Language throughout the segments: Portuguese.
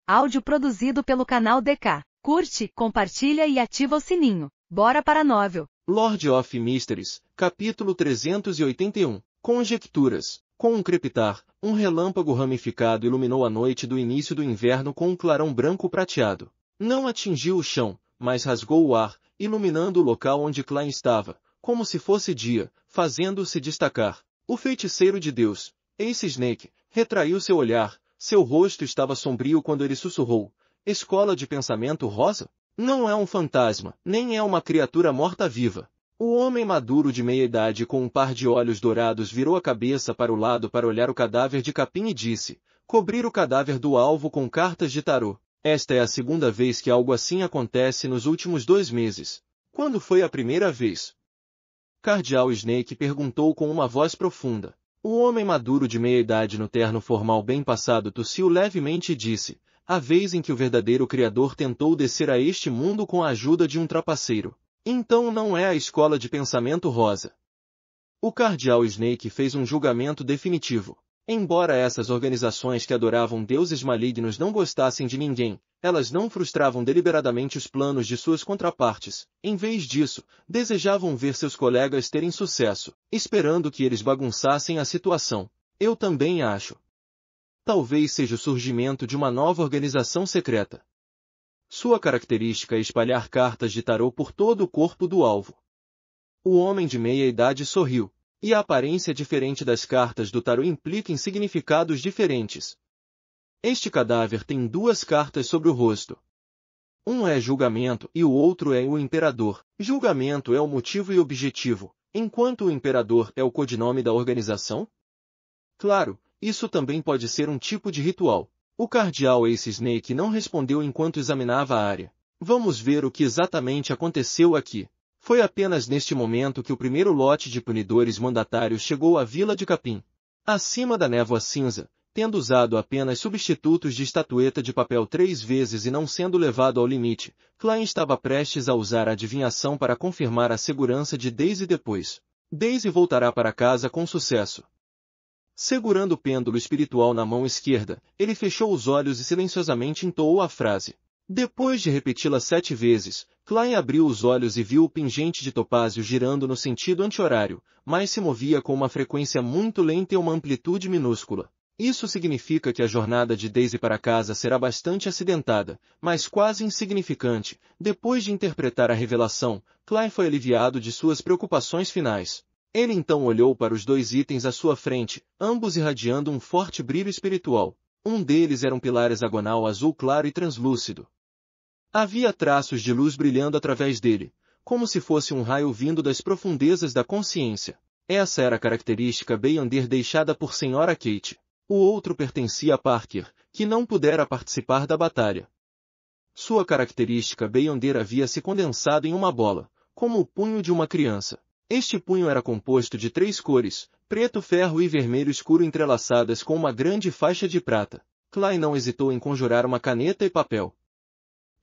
Áudio produzido pelo canal DK. Curte, compartilha e ativa o sininho. Bora para a novel. Lord of Mysteries, capítulo 381. Conjecturas. Com um crepitar, um relâmpago ramificado iluminou a noite do início do inverno com um clarão branco prateado. Não atingiu o chão, mas rasgou o ar, iluminando o local onde Klein estava, como se fosse dia, fazendo-se destacar. O feiticeiro de Deus, Ace Snake, retraiu seu olhar, seu rosto estava sombrio quando ele sussurrou. Escola de pensamento rosa? Não é um fantasma, nem é uma criatura morta-viva. O homem maduro de meia-idade com um par de olhos dourados virou a cabeça para o lado para olhar o cadáver de capim e disse, cobrir o cadáver do alvo com cartas de tarô. Esta é a segunda vez que algo assim acontece nos últimos 2 meses. Quando foi a primeira vez? Cardeal Snake perguntou com uma voz profunda. O homem maduro de meia-idade no terno formal bem passado tossiu levemente e disse, a vez em que o verdadeiro Criador tentou descer a este mundo com a ajuda de um trapaceiro. Então não é a escola de pensamento rosa. O Cardeal Snake fez um julgamento definitivo. Embora essas organizações que adoravam deuses malignos não gostassem de ninguém, elas não frustravam deliberadamente os planos de suas contrapartes. Em vez disso, desejavam ver seus colegas terem sucesso, esperando que eles bagunçassem a situação. Eu também acho. Talvez seja o surgimento de uma nova organização secreta. Sua característica é espalhar cartas de tarô por todo o corpo do alvo. O homem de meia-idade sorriu. E a aparência diferente das cartas do tarô implica em significados diferentes. Este cadáver tem 2 cartas sobre o rosto. Um é julgamento e o outro é o imperador. Julgamento é o motivo e objetivo, enquanto o imperador é o codinome da organização? Claro, isso também pode ser um tipo de ritual. O cardeal Ace Snake não respondeu enquanto examinava a área. Vamos ver o que exatamente aconteceu aqui. Foi apenas neste momento que o primeiro lote de punidores mandatários chegou à vila de Capim. Acima da névoa cinza, tendo usado apenas substitutos de estatueta de papel 3 vezes e não sendo levado ao limite, Klein estava prestes a usar a adivinhação para confirmar a segurança de Daisy depois. Daisy voltará para casa com sucesso. Segurando o pêndulo espiritual na mão esquerda, ele fechou os olhos e silenciosamente entoou a frase. Depois de repeti-la 7 vezes, Klein abriu os olhos e viu o pingente de topázio girando no sentido anti-horário, mas se movia com uma frequência muito lenta e uma amplitude minúscula. Isso significa que a jornada de Daisy para casa será bastante acidentada, mas quase insignificante. Depois de interpretar a revelação, Klein foi aliviado de suas preocupações finais. Ele então olhou para os 2 itens à sua frente, ambos irradiando um forte brilho espiritual. Um deles era um pilar hexagonal azul claro e translúcido. Havia traços de luz brilhando através dele, como se fosse um raio vindo das profundezas da consciência. Essa era a característica Beyonder deixada por Sra. Kate. O outro pertencia a Parker, que não pudera participar da batalha. Sua característica Beyonder havia se condensado em uma bola, como o punho de uma criança. Este punho era composto de 3 cores, preto, ferro e vermelho escuro entrelaçadas com uma grande faixa de prata. Klein não hesitou em conjurar uma caneta e papel.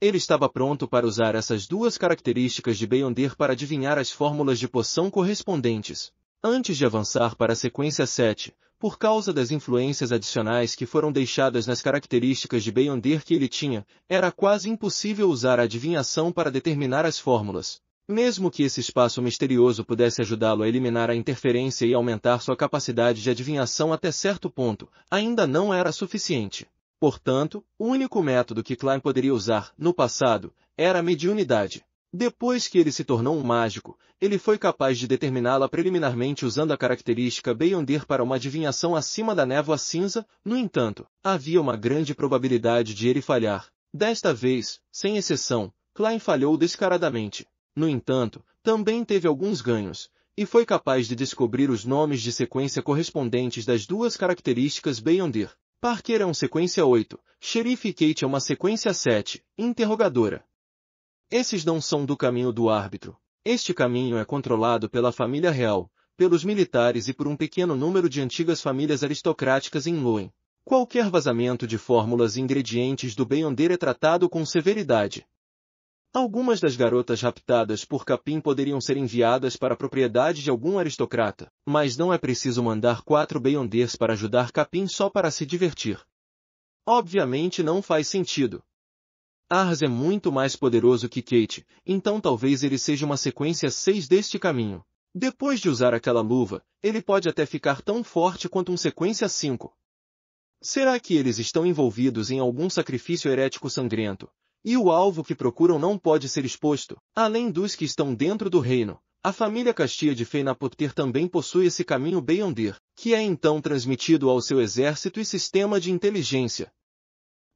Ele estava pronto para usar essas 2 características de Beyonder para adivinhar as fórmulas de poção correspondentes. Antes de avançar para a sequência 7, por causa das influências adicionais que foram deixadas nas características de Beyonder que ele tinha, era quase impossível usar a adivinhação para determinar as fórmulas. Mesmo que esse espaço misterioso pudesse ajudá-lo a eliminar a interferência e aumentar sua capacidade de adivinhação até certo ponto, ainda não era suficiente. Portanto, o único método que Klein poderia usar, no passado, era a mediunidade. Depois que ele se tornou um mágico, ele foi capaz de determiná-la preliminarmente usando a característica Beyonder para uma adivinhação acima da névoa cinza. No entanto, havia uma grande probabilidade de ele falhar. Desta vez, sem exceção, Klein falhou descaradamente. No entanto, também teve alguns ganhos, e foi capaz de descobrir os nomes de sequência correspondentes das 2 características Beyonder. Parker é uma sequência 8, Xerife e Kate é uma sequência 7, interrogadora. Esses não são do caminho do árbitro. Este caminho é controlado pela família real, pelos militares e por um pequeno número de antigas famílias aristocráticas em Loen. Qualquer vazamento de fórmulas e ingredientes do Beyonder é tratado com severidade. Algumas das garotas raptadas por Capim poderiam ser enviadas para a propriedade de algum aristocrata, mas não é preciso mandar 4 Beyonders para ajudar Capim só para se divertir. Obviamente não faz sentido. Ars é muito mais poderoso que Kate, então talvez ele seja uma sequência 6 deste caminho. Depois de usar aquela luva, ele pode até ficar tão forte quanto um sequência 5. Será que eles estão envolvidos em algum sacrifício herético sangrento, e o alvo que procuram não pode ser exposto? Além dos que estão dentro do reino, a família Castia de Feinapother também possui esse caminho Beyonder, que é então transmitido ao seu exército e sistema de inteligência.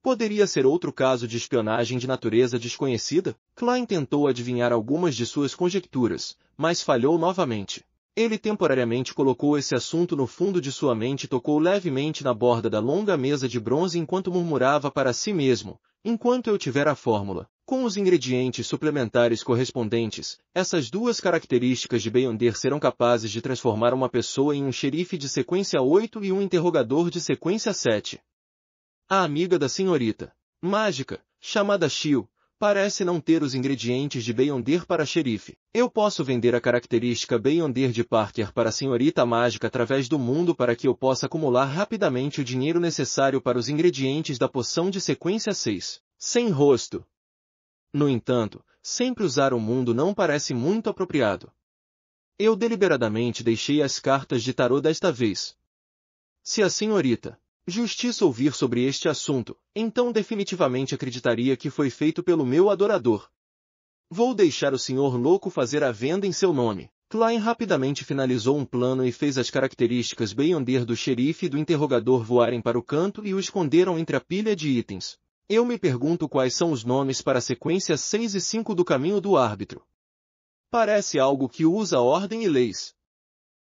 Poderia ser outro caso de espionagem de natureza desconhecida? Klein tentou adivinhar algumas de suas conjecturas, mas falhou novamente. Ele temporariamente colocou esse assunto no fundo de sua mente e tocou levemente na borda da longa mesa de bronze enquanto murmurava para si mesmo: enquanto eu tiver a fórmula, com os ingredientes suplementares correspondentes, essas duas características de Beyonder serão capazes de transformar uma pessoa em um xerife de sequência 8 e um interrogador de sequência 7. A amiga da senhorita mágica, chamada Shio, parece não ter os ingredientes de Beyonder para xerife. Eu posso vender a característica Beyonder de Parker para a senhorita mágica através do mundo para que eu possa acumular rapidamente o dinheiro necessário para os ingredientes da poção de sequência 6. Sem rosto. No entanto, sempre usar o mundo não parece muito apropriado. Eu deliberadamente deixei as cartas de tarô desta vez. Se a senhorita Justiça ouvir sobre este assunto, então definitivamente acreditaria que foi feito pelo meu adorador. Vou deixar o senhor louco fazer a venda em seu nome. Klein rapidamente finalizou um plano e fez as características Beyonder do xerife e do interrogador voarem para o canto e o esconderam entre a pilha de itens. Eu me pergunto quais são os nomes para a sequência 6 e 5 do caminho do árbitro. Parece algo que usa ordem e leis.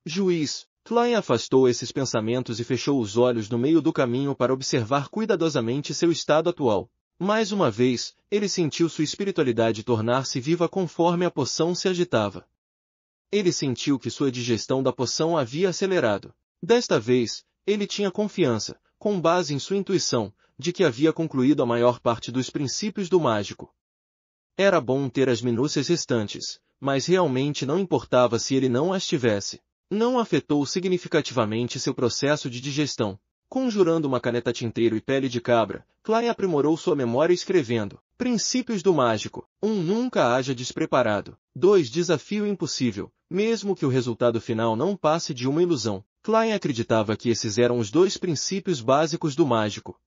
Juiz. Klein afastou esses pensamentos e fechou os olhos no meio do caminho para observar cuidadosamente seu estado atual. Mais uma vez, ele sentiu sua espiritualidade tornar-se viva conforme a poção se agitava. Ele sentiu que sua digestão da poção havia acelerado. Desta vez, ele tinha confiança, com base em sua intuição, de que havia concluído a maior parte dos princípios do mágico. Era bom ter as minúcias restantes, mas realmente não importava se ele não as tivesse. Não afetou significativamente seu processo de digestão. Conjurando uma caneta tinteiro e pele de cabra, Klein aprimorou sua memória escrevendo: Princípios do mágico. 1. Nunca haja despreparado. 2. Desafio impossível, mesmo que o resultado final não passe de uma ilusão. Klein acreditava que esses eram os 2 princípios básicos do mágico.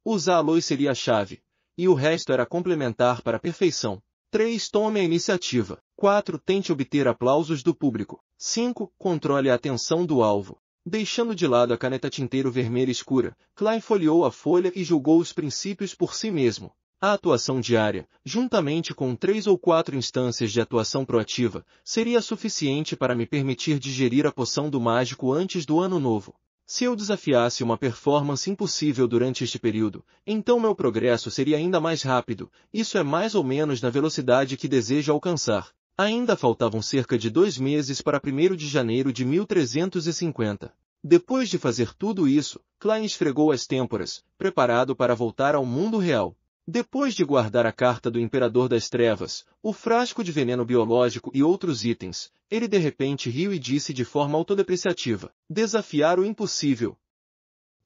Usá-los seria a chave, e o resto era complementar para a perfeição. 3. Tome a iniciativa. 4. Tente obter aplausos do público. 5. Controle a atenção do alvo. Deixando de lado a caneta tinteiro vermelha escura, Klein folheou a folha e julgou os princípios por si mesmo. A atuação diária, juntamente com 3 ou 4 instâncias de atuação proativa, seria suficiente para me permitir digerir a poção do mágico antes do ano novo. Se eu desafiasse uma performance impossível durante este período, então meu progresso seria ainda mais rápido. Isso é mais ou menos na velocidade que desejo alcançar. Ainda faltavam cerca de 2 meses para 1º de janeiro de 1350. Depois de fazer tudo isso, Klein esfregou as têmporas, preparado para voltar ao mundo real. Depois de guardar a carta do Imperador das Trevas, o frasco de veneno biológico e outros itens, ele de repente riu e disse de forma autodepreciativa: desafiar o impossível.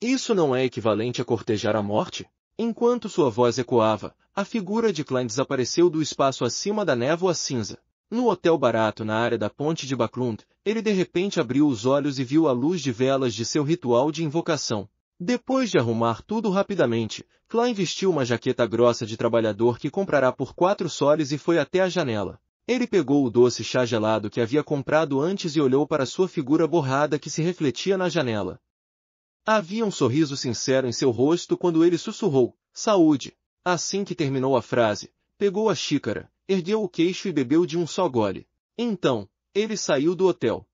Isso não é equivalente a cortejar a morte? Enquanto sua voz ecoava, a figura de Klein desapareceu do espaço acima da névoa cinza. No hotel barato na área da ponte de Backlund, ele de repente abriu os olhos e viu a luz de velas de seu ritual de invocação. Depois de arrumar tudo rapidamente, Klein vestiu uma jaqueta grossa de trabalhador que comprará por 4 soles e foi até a janela. Ele pegou o doce chá gelado que havia comprado antes e olhou para sua figura borrada que se refletia na janela. Havia um sorriso sincero em seu rosto quando ele sussurrou: saúde! Assim que terminou a frase, pegou a xícara, ergueu o queixo e bebeu de um só gole. Então, ele saiu do hotel.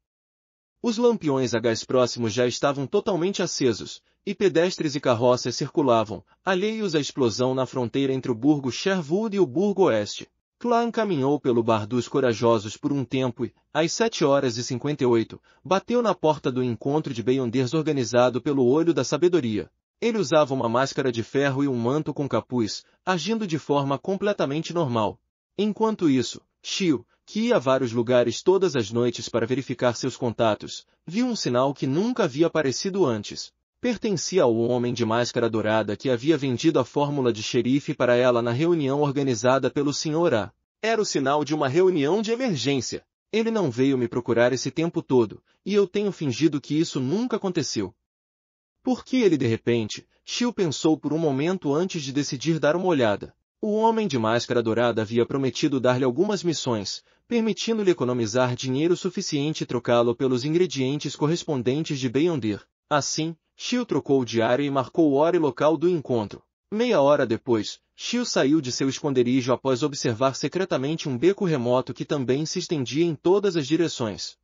Os lampiões a gás próximos já estavam totalmente acesos, e pedestres e carroças circulavam, alheios à explosão na fronteira entre o burgo Sherwood e o burgo Oeste. Klein caminhou pelo Bar dos Corajosos por um tempo e, às 7h58, bateu na porta do encontro de Beyonders organizado pelo Olho da Sabedoria. Ele usava uma máscara de ferro e um manto com capuz, agindo de forma completamente normal. Enquanto isso, Shio, que ia a vários lugares todas as noites para verificar seus contatos, viu um sinal que nunca havia aparecido antes. Pertencia ao homem de máscara dourada que havia vendido a fórmula de xerife para ela na reunião organizada pelo Sr. A. Era o sinal de uma reunião de emergência. Ele não veio me procurar esse tempo todo, e eu tenho fingido que isso nunca aconteceu. Por que ele de repente? Xiu pensou por um momento antes de decidir dar uma olhada. O homem de máscara dourada havia prometido dar-lhe algumas missões, permitindo-lhe economizar dinheiro suficiente e trocá-lo pelos ingredientes correspondentes de Beyonder. Assim, Xiu trocou o diário e marcou hora e local do encontro. Meia hora depois, Xiu saiu de seu esconderijo após observar secretamente um beco remoto que também se estendia em todas as direções.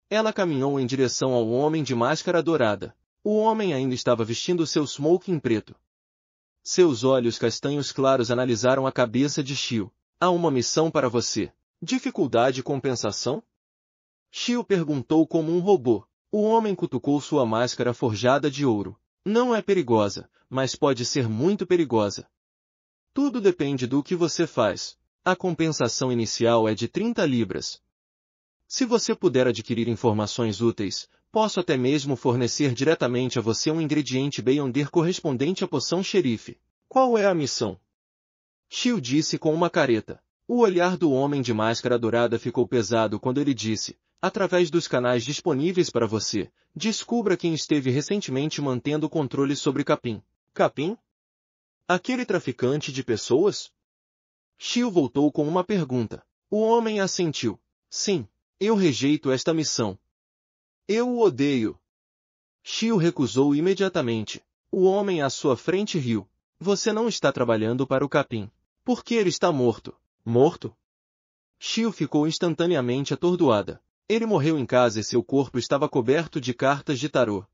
Ela caminhou em direção ao homem de máscara dourada. O homem ainda estava vestindo seu smoking preto. Seus olhos castanhos claros analisaram a cabeça de Xiu. Há uma missão para você. Dificuldade e compensação? Xiu perguntou como um robô. O homem cutucou sua máscara forjada de ouro. Não é perigosa, mas pode ser muito perigosa. Tudo depende do que você faz. A compensação inicial é de 30 libras. Se você puder adquirir informações úteis, posso até mesmo fornecer diretamente a você um ingrediente Beyonder correspondente à poção xerife. Qual é a missão? Xiu disse com uma careta. O olhar do homem de máscara dourada ficou pesado quando ele disse, através dos canais disponíveis para você, descubra quem esteve recentemente mantendo o controle sobre Capim. Capim? Aquele traficante de pessoas? Xiu voltou com uma pergunta. O homem assentiu. Sim, eu rejeito esta missão. Eu o odeio. Xiu recusou imediatamente. O homem à sua frente riu. Você não está trabalhando para o Capim. Por que ele está morto? Morto? Xiu ficou instantaneamente atordoada. Ele morreu em casa e seu corpo estava coberto de cartas de tarô.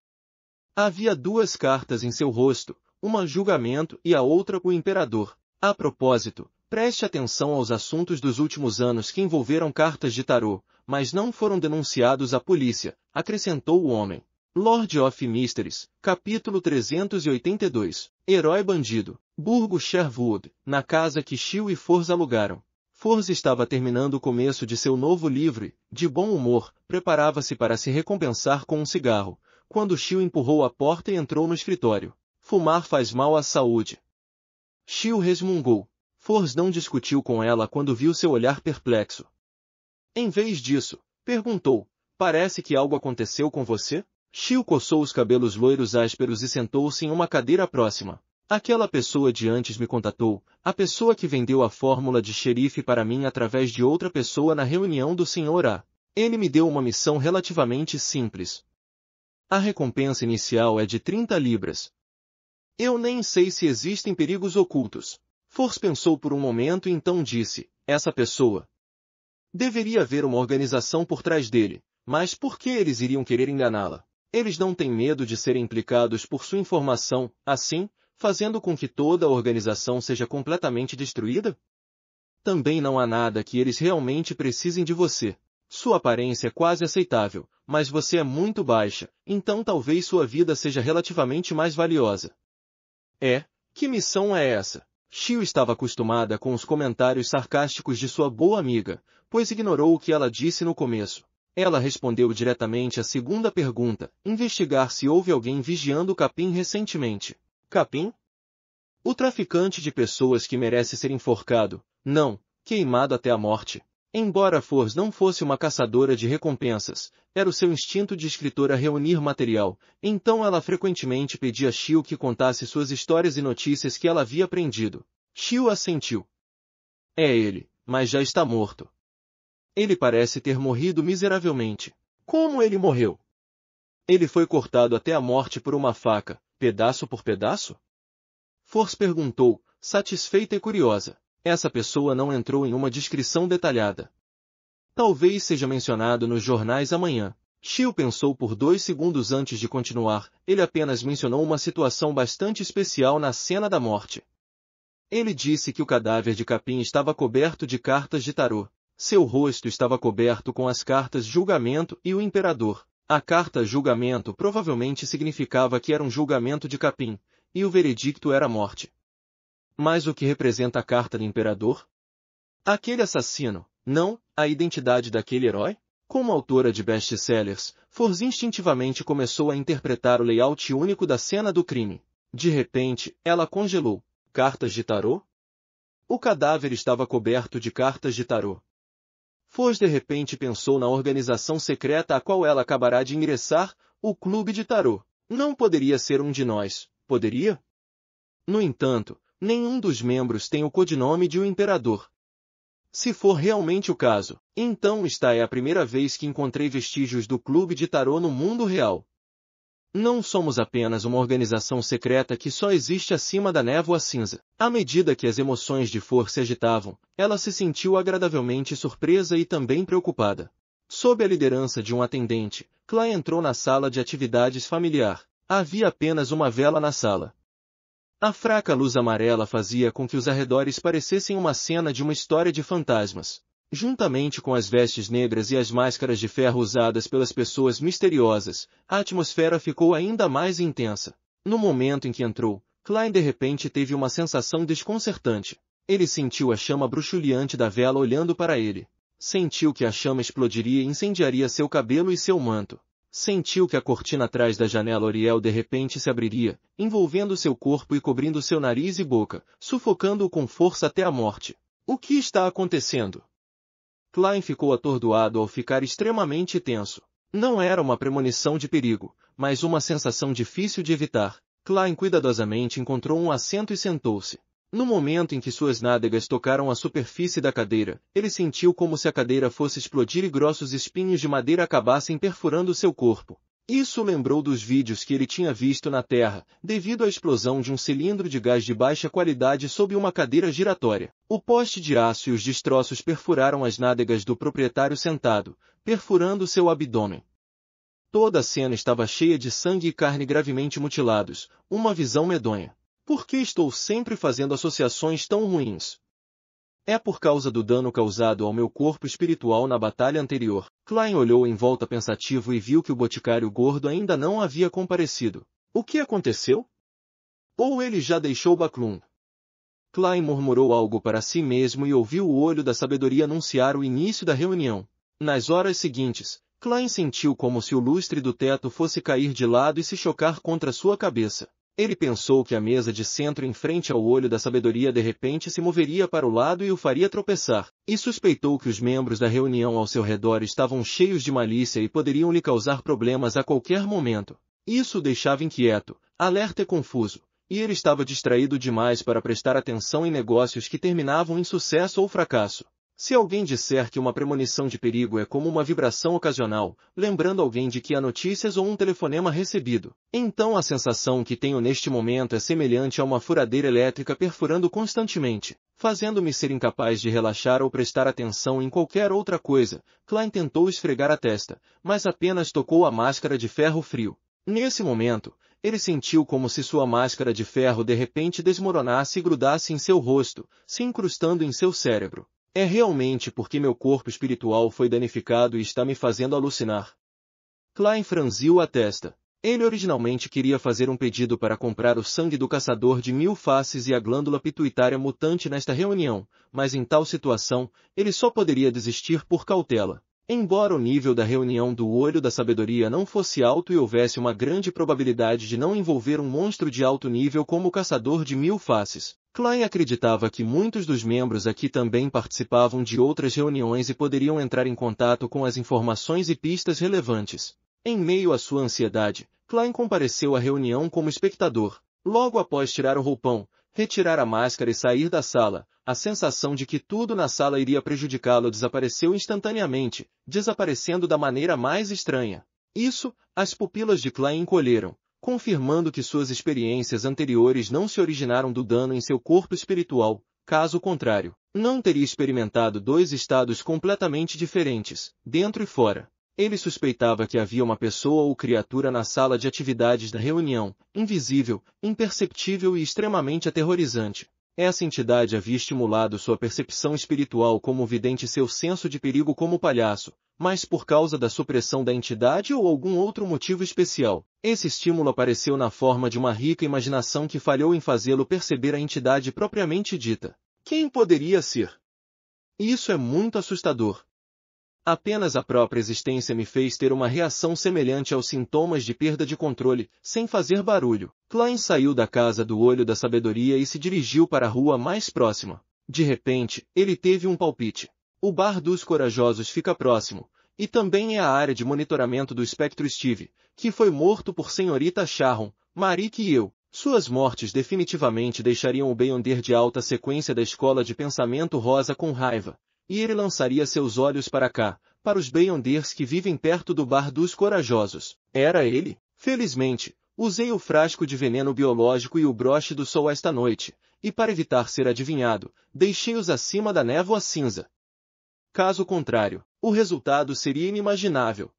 Havia 2 cartas em seu rosto, uma julgamento e a outra o imperador. A propósito, preste atenção aos assuntos dos últimos anos que envolveram cartas de tarô, mas não foram denunciados à polícia, acrescentou o homem. Lord of Mysteries, capítulo 382. Herói bandido. Burgo Sherwood, na casa que Xiu e Forz alugaram. Forz estava terminando o começo de seu novo livro e, de bom humor, preparava-se para se recompensar com um cigarro, quando Xiu empurrou a porta e entrou no escritório. Fumar faz mal à saúde. Xiu resmungou. Forz não discutiu com ela quando viu seu olhar perplexo. Em vez disso, perguntou, parece que algo aconteceu com você? Xiu coçou os cabelos loiros ásperos e sentou-se em uma cadeira próxima. Aquela pessoa de antes me contatou, a pessoa que vendeu a fórmula de xerife para mim através de outra pessoa na reunião do Sr. A. Ele me deu uma missão relativamente simples. A recompensa inicial é de 30 libras. Eu nem sei se existem perigos ocultos. Force pensou por um momento e então disse, essa pessoa. Deveria haver uma organização por trás dele, mas por que eles iriam querer enganá-la? Eles não têm medo de serem implicados por sua informação, assim, fazendo com que toda a organização seja completamente destruída? Também não há nada que eles realmente precisem de você. Sua aparência é quase aceitável, mas você é muito baixa, então talvez sua vida seja relativamente mais valiosa. Que missão é essa? Xiu estava acostumada com os comentários sarcásticos de sua boa amiga, pois ignorou o que ela disse no começo. Ela respondeu diretamente à segunda pergunta, investigar se houve alguém vigiando o Capim recentemente. Capim? O traficante de pessoas que merece ser enforcado, não, queimado até a morte. Embora Force não fosse uma caçadora de recompensas, era o seu instinto de escritora reunir material, então ela frequentemente pedia a Xiu que contasse suas histórias e notícias que ela havia aprendido. Xiu assentiu. É ele, mas já está morto. Ele parece ter morrido miseravelmente. Como ele morreu? Ele foi cortado até a morte por uma faca, pedaço por pedaço? Force perguntou, satisfeita e curiosa. Essa pessoa não entrou em uma descrição detalhada. Talvez seja mencionado nos jornais amanhã. Xiu pensou por 2 segundos antes de continuar, ele apenas mencionou uma situação bastante especial na cena da morte. Ele disse que o cadáver de Capim estava coberto de cartas de tarô. Seu rosto estava coberto com as cartas Julgamento e o Imperador. A carta Julgamento provavelmente significava que era um julgamento de Capim, e o veredicto era a morte. Mas o que representa a carta do Imperador? Aquele assassino, não, a identidade daquele herói? Como autora de best-sellers, Forz instintivamente começou a interpretar o layout único da cena do crime. De repente, ela congelou. Cartas de tarô? O cadáver estava coberto de cartas de tarô. Forz de repente pensou na organização secreta a qual ela acabará de ingressar, o Clube de Tarô. Não poderia ser um de nós, poderia? No entanto, nenhum dos membros tem o codinome de o Imperador. Se for realmente o caso, então esta é a primeira vez que encontrei vestígios do Clube de Tarô no mundo real. Não somos apenas uma organização secreta que só existe acima da névoa cinza. À medida que as emoções de Forz se agitavam, ela se sentiu agradavelmente surpresa e também preocupada. Sob a liderança de um atendente, Clay entrou na sala de atividades familiar. Havia apenas uma vela na sala. A fraca luz amarela fazia com que os arredores parecessem uma cena de uma história de fantasmas. Juntamente com as vestes negras e as máscaras de ferro usadas pelas pessoas misteriosas, a atmosfera ficou ainda mais intensa. No momento em que entrou, Klein de repente teve uma sensação desconcertante. Ele sentiu a chama bruxuleante da vela olhando para ele. Sentiu que a chama explodiria e incendiaria seu cabelo e seu manto. Sentiu que a cortina atrás da janela Oriel de repente se abriria, envolvendo seu corpo e cobrindo seu nariz e boca, sufocando-o com força até a morte. O que está acontecendo? Klein ficou atordoado ao ficar extremamente tenso. Não era uma premonição de perigo, mas uma sensação difícil de evitar. Klein cuidadosamente encontrou um assento e sentou-se. No momento em que suas nádegas tocaram a superfície da cadeira, ele sentiu como se a cadeira fosse explodir e grossos espinhos de madeira acabassem perfurando seu corpo. Isso lembrou dos vídeos que ele tinha visto na Terra, devido à explosão de um cilindro de gás de baixa qualidade sob uma cadeira giratória. O poste de aço e os destroços perfuraram as nádegas do proprietário sentado, perfurando seu abdômen. Toda a cena estava cheia de sangue e carne gravemente mutilados, uma visão medonha. Por que estou sempre fazendo associações tão ruins? É por causa do dano causado ao meu corpo espiritual na batalha anterior. Klein olhou em volta pensativo e viu que o boticário gordo ainda não havia comparecido. O que aconteceu? Ou ele já deixou Baclund? Klein murmurou algo para si mesmo e ouviu o olho da sabedoria anunciar o início da reunião. Nas horas seguintes, Klein sentiu como se o lustre do teto fosse cair de lado e se chocar contra sua cabeça. Ele pensou que a mesa de centro em frente ao olho da sabedoria de repente se moveria para o lado e o faria tropeçar, e suspeitou que os membros da reunião ao seu redor estavam cheios de malícia e poderiam lhe causar problemas a qualquer momento. Isso o deixava inquieto, alerta e confuso, e ele estava distraído demais para prestar atenção em negócios que terminavam em sucesso ou fracasso. Se alguém disser que uma premonição de perigo é como uma vibração ocasional, lembrando alguém de que há notícias ou um telefonema recebido, então a sensação que tenho neste momento é semelhante a uma furadeira elétrica perfurando constantemente, fazendo-me ser incapaz de relaxar ou prestar atenção em qualquer outra coisa. Klein tentou esfregar a testa, mas apenas tocou a máscara de ferro frio. Nesse momento, ele sentiu como se sua máscara de ferro de repente desmoronasse e grudasse em seu rosto, se incrustando em seu cérebro. É realmente porque meu corpo espiritual foi danificado e está me fazendo alucinar. Klein franziu a testa. Ele originalmente queria fazer um pedido para comprar o sangue do caçador de 1000 faces e a glândula pituitária mutante nesta reunião, mas em tal situação, ele só poderia desistir por cautela. Embora o nível da reunião do olho da sabedoria não fosse alto e houvesse uma grande probabilidade de não envolver um monstro de alto nível como o caçador de 1000 faces, Klein acreditava que muitos dos membros aqui também participavam de outras reuniões e poderiam entrar em contato com as informações e pistas relevantes. Em meio à sua ansiedade, Klein compareceu à reunião como espectador. Logo após tirar o roupão, retirar a máscara e sair da sala, a sensação de que tudo na sala iria prejudicá-lo desapareceu instantaneamente, desaparecendo da maneira mais estranha. As pupilas de Klein encolheram, confirmando que suas experiências anteriores não se originaram do dano em seu corpo espiritual. Caso contrário, não teria experimentado dois estados completamente diferentes, dentro e fora. Ele suspeitava que havia uma pessoa ou criatura na sala de atividades da reunião, invisível, imperceptível e extremamente aterrorizante. Essa entidade havia estimulado sua percepção espiritual como o vidente e seu senso de perigo como palhaço, mas por causa da supressão da entidade ou algum outro motivo especial, esse estímulo apareceu na forma de uma rica imaginação que falhou em fazê-lo perceber a entidade propriamente dita. Quem poderia ser? Isso é muito assustador. Apenas a própria existência me fez ter uma reação semelhante aos sintomas de perda de controle, sem fazer barulho. Klein saiu da casa do Olho da Sabedoria e se dirigiu para a rua mais próxima. De repente, ele teve um palpite. O Bar dos Corajosos fica próximo, e também é a área de monitoramento do espectro Steve, que foi morto por Senhorita Sharon, Marik e eu. Suas mortes definitivamente deixariam o Beyonder de alta sequência da escola de pensamento rosa com raiva. E ele lançaria seus olhos para cá, para os Beyonders que vivem perto do Bar dos Corajosos. Era ele? Felizmente, usei o frasco de veneno biológico e o broche do sol esta noite, e para evitar ser adivinhado, deixei-os acima da névoa cinza. Caso contrário, o resultado seria inimaginável.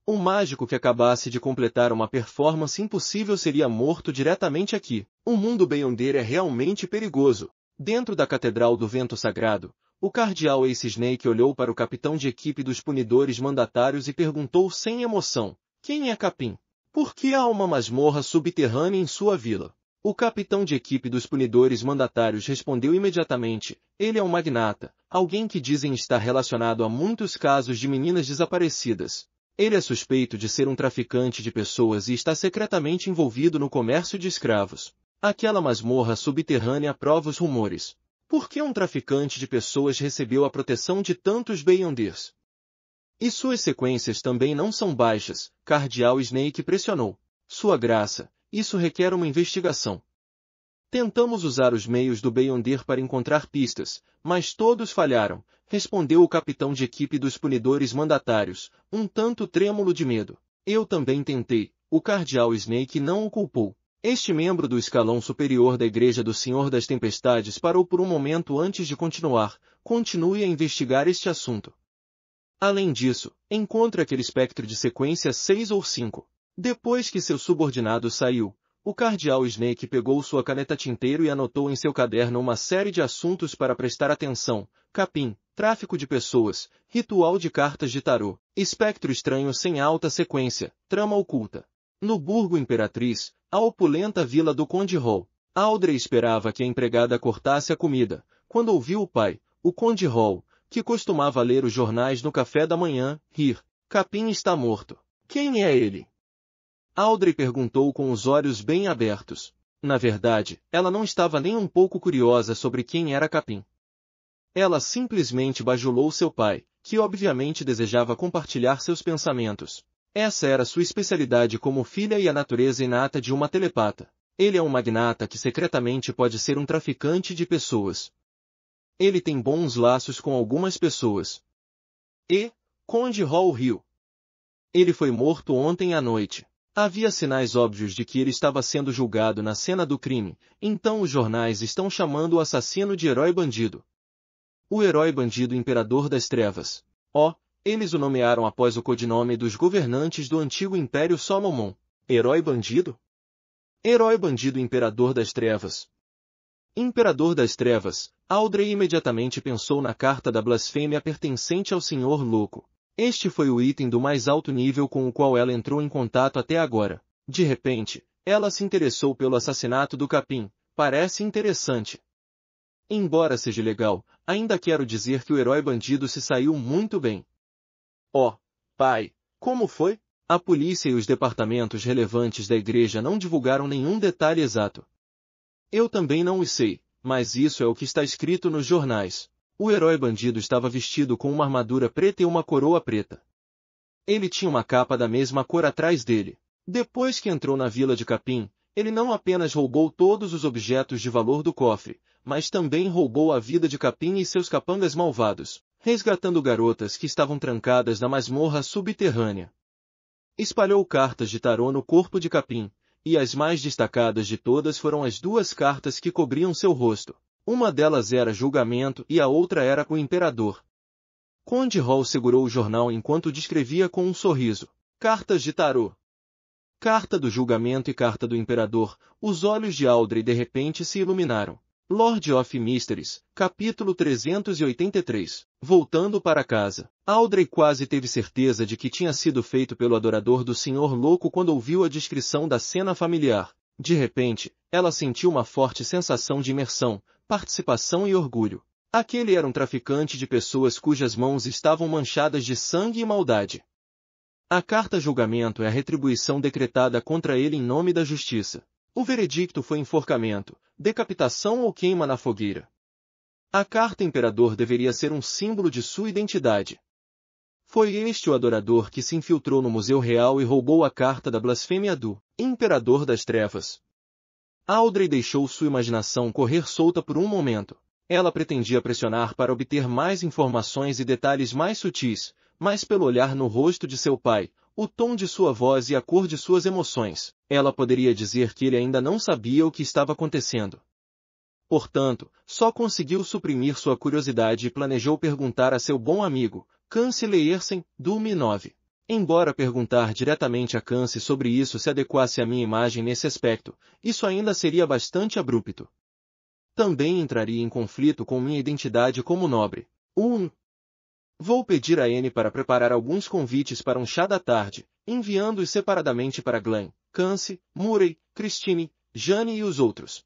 Um mágico que acabasse de completar uma performance impossível seria morto diretamente aqui. O mundo Beyonder é realmente perigoso. Dentro da Catedral do Vento Sagrado, o cardeal Ace Snake olhou para o capitão de equipe dos punidores mandatários e perguntou sem emoção: quem é Capim? Por que há uma masmorra subterrânea em sua vila? O capitão de equipe dos punidores mandatários respondeu imediatamente: ele é um magnata, alguém que dizem estar relacionado a muitos casos de meninas desaparecidas. Ele é suspeito de ser um traficante de pessoas e está secretamente envolvido no comércio de escravos. Aquela masmorra subterrânea prova os rumores. Por que um traficante de pessoas recebeu a proteção de tantos Beyonders? E suas sequências também não são baixas, Cardeal Snake pressionou. Sua graça, isso requer uma investigação. Tentamos usar os meios do Beyonder para encontrar pistas, mas todos falharam, respondeu o capitão de equipe dos punidores mandatários, um tanto trêmulo de medo. Eu também tentei, o Cardeal Snake não o culpou. Este membro do escalão superior da Igreja do Senhor das Tempestades parou por um momento antes de continuar. Continue a investigar este assunto. Além disso, encontre aquele espectro de sequência 6 ou 5. Depois que seu subordinado saiu, o Cardeal Snake pegou sua caneta tinteiro e anotou em seu caderno uma série de assuntos para prestar atenção: capim, tráfico de pessoas, ritual de cartas de tarô, espectro estranho sem alta sequência, trama oculta. No Burgo Imperatriz, a opulenta vila do Conde Hall, Audrey esperava que a empregada cortasse a comida, quando ouviu o pai, o Conde Hall, que costumava ler os jornais no café da manhã, rir. Capim está morto. Quem é ele? Audrey perguntou com os olhos bem abertos. Na verdade, ela não estava nem um pouco curiosa sobre quem era Capim. Ela simplesmente bajulou seu pai, que obviamente desejava compartilhar seus pensamentos. Essa era sua especialidade como filha e a natureza inata de uma telepata. Ele é um magnata que secretamente pode ser um traficante de pessoas. Ele tem bons laços com algumas pessoas. E, Conde Hall riu. Ele foi morto ontem à noite. Havia sinais óbvios de que ele estava sendo julgado na cena do crime, então os jornais estão chamando o assassino de herói bandido. O herói bandido Imperador das Trevas. Eles o nomearam após o codinome dos governantes do antigo Império Solomon. Herói bandido? Herói bandido Imperador das Trevas. Imperador das Trevas, Audrey imediatamente pensou na carta da blasfêmia pertencente ao Senhor Louco. Este foi o item do mais alto nível com o qual ela entrou em contato até agora. De repente, ela se interessou pelo assassinato do Capim. Parece interessante. Embora seja legal, ainda quero dizer que o herói bandido se saiu muito bem. Pai, como foi? A polícia e os departamentos relevantes da igreja não divulgaram nenhum detalhe exato. Eu também não o sei, mas isso é o que está escrito nos jornais. O herói bandido estava vestido com uma armadura preta e uma coroa preta. Ele tinha uma capa da mesma cor atrás dele. Depois que entrou na vila de Capim, ele não apenas roubou todos os objetos de valor do cofre, mas também roubou a vida de Capim e seus capangas malvados, resgatando garotas que estavam trancadas na masmorra subterrânea. Espalhou cartas de tarô no corpo de Capim, e as mais destacadas de todas foram as 2 cartas que cobriam seu rosto. Uma delas era julgamento e a outra era o imperador. Conde Hall segurou o jornal enquanto descrevia com um sorriso. Cartas de tarô. Carta do julgamento e carta do imperador. Os olhos de Audrey de repente se iluminaram. Lord of Mysteries, capítulo 383. Voltando para casa, Audrey quase teve certeza de que tinha sido feito pelo adorador do Senhor Louco quando ouviu a descrição da cena familiar. De repente, ela sentiu uma forte sensação de imersão, participação e orgulho. Aquele era um traficante de pessoas cujas mãos estavam manchadas de sangue e maldade. A carta-julgamento é a retribuição decretada contra ele em nome da justiça. O veredicto foi enforcamento, decapitação ou queima na fogueira. A carta imperador deveria ser um símbolo de sua identidade. Foi este o adorador que se infiltrou no Museu Real e roubou a carta da blasfêmia do Imperador das Trevas. Audrey deixou sua imaginação correr solta por um momento. Ela pretendia pressionar para obter mais informações e detalhes mais sutis, mas pelo olhar no rosto de seu pai, o tom de sua voz e a cor de suas emoções, ela poderia dizer que ele ainda não sabia o que estava acontecendo. Portanto, só conseguiu suprimir sua curiosidade e planejou perguntar a seu bom amigo, Cance Leersen, do Mi9. Embora perguntar diretamente a Cance sobre isso se adequasse à minha imagem nesse aspecto, isso ainda seria bastante abrupto. Também entraria em conflito com minha identidade como nobre. Vou pedir a Anne para preparar alguns convites para um chá da tarde, enviando-os separadamente para Glenn, Cance, Murray, Christine, Jane e os outros.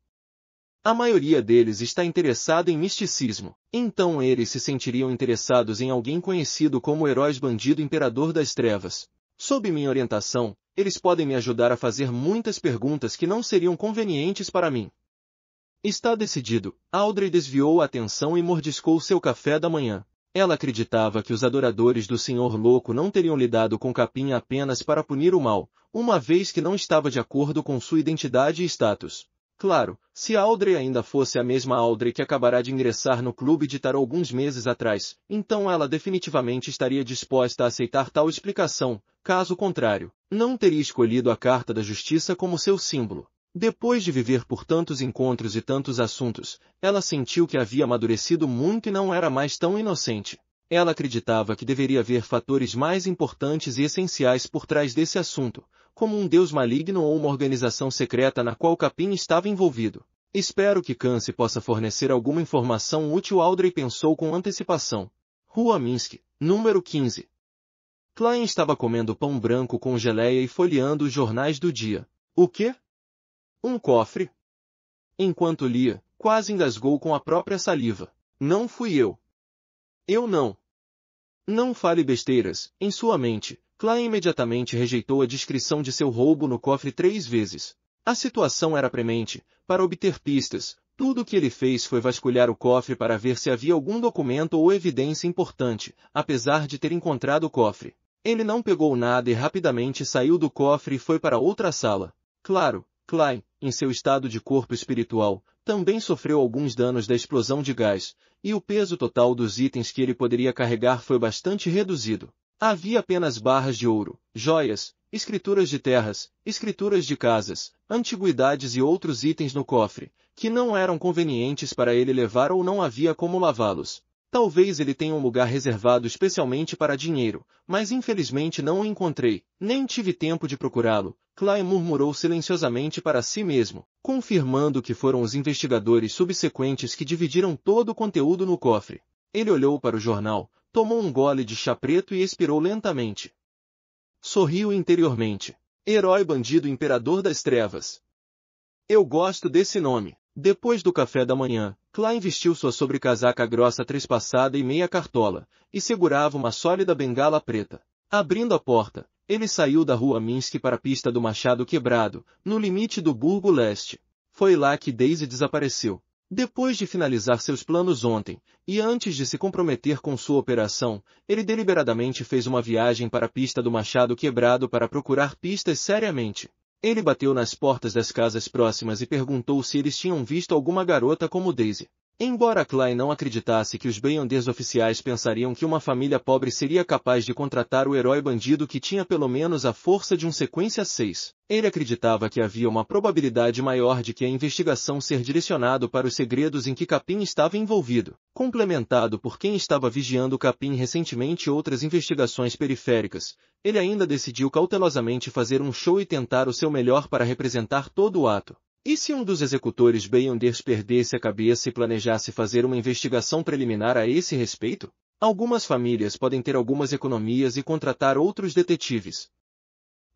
A maioria deles está interessada em misticismo, então eles se sentiriam interessados em alguém conhecido como o herói bandido imperador das trevas. Sob minha orientação, eles podem me ajudar a fazer muitas perguntas que não seriam convenientes para mim. Está decidido. Audrey desviou a atenção e mordiscou seu café da manhã. Ela acreditava que os adoradores do Senhor Louco não teriam lidado com Capim apenas para punir o mal, uma vez que não estava de acordo com sua identidade e status. Claro, se Audrey ainda fosse a mesma Audrey que acabará de ingressar no clube de tarô alguns meses atrás, então ela definitivamente estaria disposta a aceitar tal explicação, caso contrário, não teria escolhido a Carta da Justiça como seu símbolo. Depois de viver por tantos encontros e tantos assuntos, ela sentiu que havia amadurecido muito e não era mais tão inocente. Ela acreditava que deveria haver fatores mais importantes e essenciais por trás desse assunto, como um deus maligno ou uma organização secreta na qual Capim estava envolvido. Espero que Cance possa fornecer alguma informação útil. Audrey pensou com antecipação. Rua Minsk, número 15. Klein estava comendo pão branco com geleia e folheando os jornais do dia. O quê? Um cofre? Enquanto lia, quase engasgou com a própria saliva. Não fui eu. Eu não. Não fale besteiras. Em sua mente, Klein imediatamente rejeitou a descrição de seu roubo no cofre 3 vezes. A situação era premente. Para obter pistas, tudo o que ele fez foi vasculhar o cofre para ver se havia algum documento ou evidência importante, apesar de ter encontrado o cofre. Ele não pegou nada e rapidamente saiu do cofre e foi para outra sala. Claro, Klein, em seu estado de corpo espiritual, também sofreu alguns danos da explosão de gás, e o peso total dos itens que ele poderia carregar foi bastante reduzido. Havia apenas barras de ouro, joias, escrituras de terras, escrituras de casas, antiguidades e outros itens no cofre, que não eram convenientes para ele levar ou não havia como lavá-los. Talvez ele tenha um lugar reservado especialmente para dinheiro, mas infelizmente não o encontrei, nem tive tempo de procurá-lo. Klein murmurou silenciosamente para si mesmo, confirmando que foram os investigadores subsequentes que dividiram todo o conteúdo no cofre. Ele olhou para o jornal, tomou um gole de chá preto e expirou lentamente. Sorriu interiormente. Herói bandido imperador das trevas. Eu gosto desse nome. Depois do café da manhã, Klein vestiu sua sobrecasaca grossa trespassada e meia cartola, e segurava uma sólida bengala preta. Abrindo a porta, ele saiu da rua Minsk para a pista do Machado Quebrado, no limite do Burgo Leste. Foi lá que Daisy desapareceu. Depois de finalizar seus planos ontem, e antes de se comprometer com sua operação, ele deliberadamente fez uma viagem para a pista do Machado Quebrado para procurar pistas seriamente. Ele bateu nas portas das casas próximas e perguntou se eles tinham visto alguma garota como Daisy. Embora Klein não acreditasse que os Beyonders oficiais pensariam que uma família pobre seria capaz de contratar o herói bandido que tinha pelo menos a força de um sequência 6, ele acreditava que havia uma probabilidade maior de que a investigação ser direcionado para os segredos em que Capim estava envolvido, complementado por quem estava vigiando Capim recentemente e outras investigações periféricas. Ele ainda decidiu cautelosamente fazer um show e tentar o seu melhor para representar todo o ato. E se um dos executores Beyonders perdesse a cabeça e planejasse fazer uma investigação preliminar a esse respeito? Algumas famílias podem ter algumas economias e contratar outros detetives.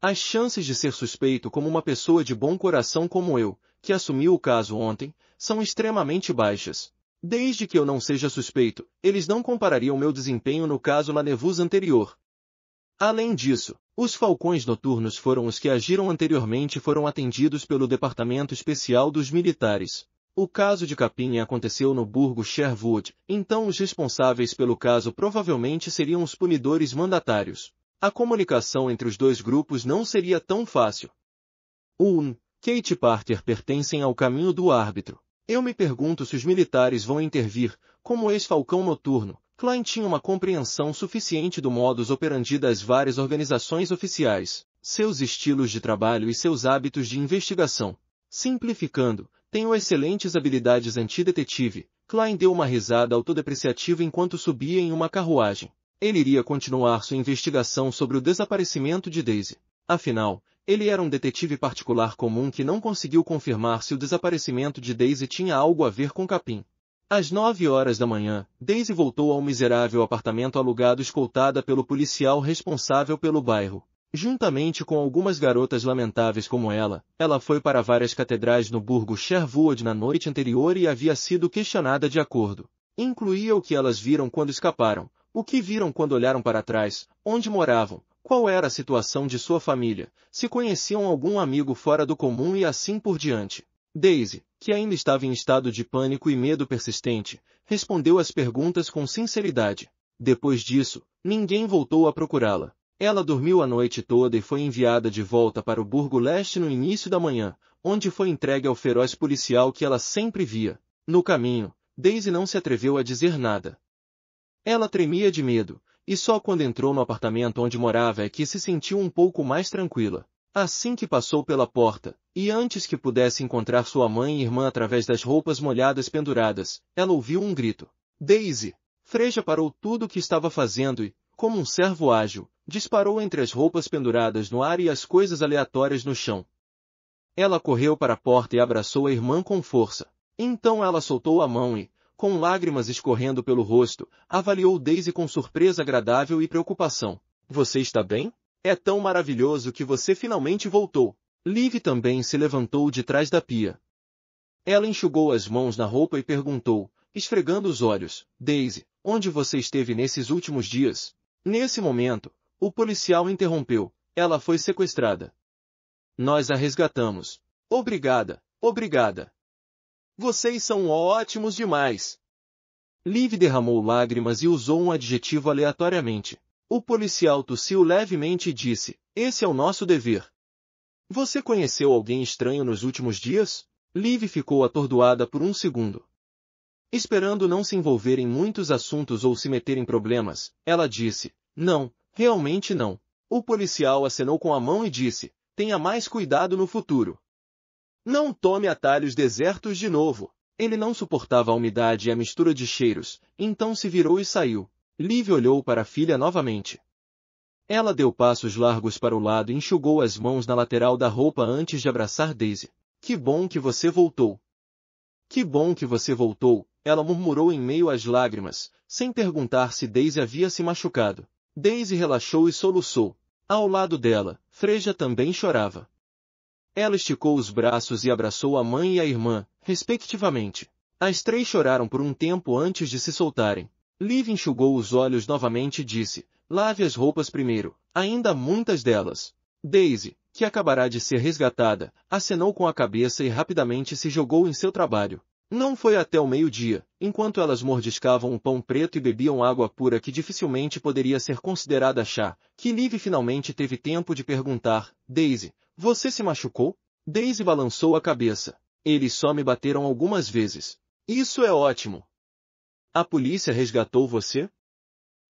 As chances de ser suspeito como uma pessoa de bom coração como eu, que assumiu o caso ontem, são extremamente baixas. Desde que eu não seja suspeito, eles não comparariam meu desempenho no caso Lanevus anterior. Além disso, os falcões noturnos foram os que agiram anteriormente e foram atendidos pelo Departamento Especial dos Militares. O caso de Capim aconteceu no burgo Sherwood, então os responsáveis pelo caso provavelmente seriam os punidores mandatários. A comunicação entre os dois grupos não seria tão fácil. Kate Parker pertencem ao caminho do árbitro. Eu me pergunto se os militares vão intervir, como ex-falcão noturno. Klein tinha uma compreensão suficiente do modus operandi das várias organizações oficiais, seus estilos de trabalho e seus hábitos de investigação. Simplificando, tenho excelentes habilidades antidetetive. Klein deu uma risada autodepreciativa enquanto subia em uma carruagem. Ele iria continuar sua investigação sobre o desaparecimento de Daisy. Afinal, ele era um detetive particular comum que não conseguiu confirmar se o desaparecimento de Daisy tinha algo a ver com Capim. Às 9 horas da manhã, Daisy voltou ao miserável apartamento alugado escoltada pelo policial responsável pelo bairro. Juntamente com algumas garotas lamentáveis como ela foi para várias catedrais no burgo Sherwood na noite anterior e havia sido questionada de acordo. Incluía o que elas viram quando escaparam, o que viram quando olharam para trás, onde moravam, qual era a situação de sua família, se conheciam algum amigo fora do comum e assim por diante. Daisy, que ainda estava em estado de pânico e medo persistente, respondeu às perguntas com sinceridade. Depois disso, ninguém voltou a procurá-la. Ela dormiu a noite toda e foi enviada de volta para o Burgo Leste no início da manhã, onde foi entregue ao feroz policial que ela sempre via. No caminho, Daisy não se atreveu a dizer nada. Ela tremia de medo, e só quando entrou no apartamento onde morava é que se sentiu um pouco mais tranquila. Assim que passou pela porta, e antes que pudesse encontrar sua mãe e irmã através das roupas molhadas penduradas, ela ouviu um grito. Daisy! Freja parou tudo o que estava fazendo e, como um servo ágil, disparou entre as roupas penduradas no ar e as coisas aleatórias no chão. Ela correu para a porta e abraçou a irmã com força. Então ela soltou a mão e, com lágrimas escorrendo pelo rosto, avaliou Daisy com surpresa agradável e preocupação. Você está bem? É tão maravilhoso que você finalmente voltou. Liv também se levantou de trás da pia. Ela enxugou as mãos na roupa e perguntou, esfregando os olhos, Daisy, onde você esteve nesses últimos dias? Nesse momento, o policial interrompeu. Ela foi sequestrada. Nós a resgatamos. Obrigada, obrigada. Vocês são ótimos demais. Liv derramou lágrimas e usou um adjetivo aleatoriamente. O policial tossiu levemente e disse, esse é o nosso dever. Você conheceu alguém estranho nos últimos dias? Liv ficou atordoada por um segundo. Esperando não se envolver em muitos assuntos ou se meter em problemas, ela disse, não, realmente não. O policial acenou com a mão e disse, tenha mais cuidado no futuro. Não tome atalhos desertos de novo. Ele não suportava a umidade e a mistura de cheiros, então se virou e saiu. Liv olhou para a filha novamente. Ela deu passos largos para o lado e enxugou as mãos na lateral da roupa antes de abraçar Daisy. Que bom que você voltou. Que bom que você voltou, ela murmurou em meio às lágrimas, sem perguntar se Daisy havia se machucado. Daisy relaxou e soluçou. Ao lado dela, Freja também chorava. Ela esticou os braços e abraçou a mãe e a irmã, respectivamente. As três choraram por um tempo antes de se soltarem. Liv enxugou os olhos novamente e disse, lave as roupas primeiro, ainda há muitas delas. Daisy, que acabará de ser resgatada, acenou com a cabeça e rapidamente se jogou em seu trabalho. Não foi até o meio-dia, enquanto elas mordiscavam um pão preto e bebiam água pura que dificilmente poderia ser considerada chá, que Liv finalmente teve tempo de perguntar, Daisy, você se machucou? Daisy balançou a cabeça. Eles só me bateram algumas vezes. Isso é ótimo. A polícia resgatou você?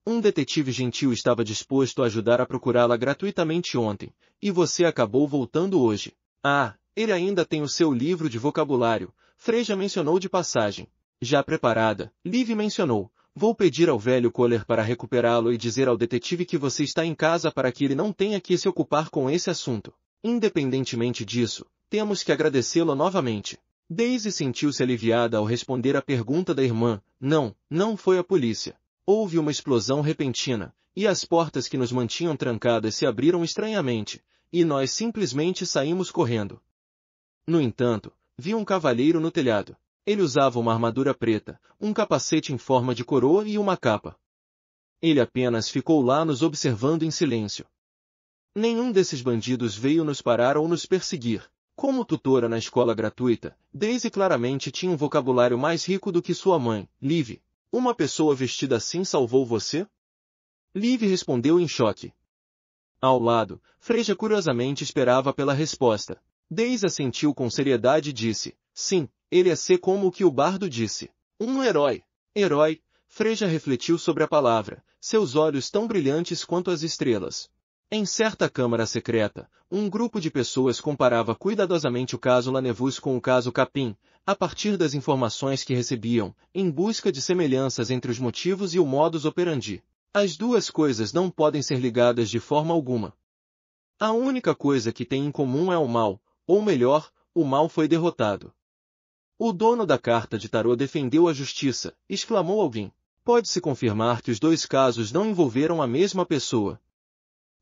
Um detetive gentil estava disposto a ajudar a procurá-la gratuitamente ontem, e você acabou voltando hoje. Ah, ele ainda tem o seu livro de vocabulário, Freja mencionou de passagem. Já preparada, Liv mencionou, vou pedir ao velho Kohler para recuperá-lo e dizer ao detetive que você está em casa para que ele não tenha que se ocupar com esse assunto. Independentemente disso, temos que agradecê-lo novamente. Daisy sentiu-se aliviada ao responder à pergunta da irmã, não foi a polícia. Houve uma explosão repentina, e as portas que nos mantinham trancadas se abriram estranhamente, e nós simplesmente saímos correndo. No entanto, vi um cavalheiro no telhado. Ele usava uma armadura preta, um capacete em forma de coroa e uma capa. Ele apenas ficou lá nos observando em silêncio. Nenhum desses bandidos veio nos parar ou nos perseguir. Como tutora na escola gratuita, Daisy claramente tinha um vocabulário mais rico do que sua mãe, Liv. Uma pessoa vestida assim salvou você? Liv respondeu em choque. Ao lado, Freja curiosamente esperava pela resposta. Daisy assentiu com seriedade e disse, sim, ele é ser como o que o bardo disse. Um herói. Herói, Freja refletiu sobre a palavra, seus olhos tão brilhantes quanto as estrelas. Em certa câmara secreta, um grupo de pessoas comparava cuidadosamente o caso Lanevus com o caso Capim, a partir das informações que recebiam, em busca de semelhanças entre os motivos e o modus operandi. As duas coisas não podem ser ligadas de forma alguma. A única coisa que têm em comum é o mal, ou melhor, o mal foi derrotado. O dono da carta de tarô defendeu a justiça, exclamou alguém. Pode-se confirmar que os dois casos não envolveram a mesma pessoa.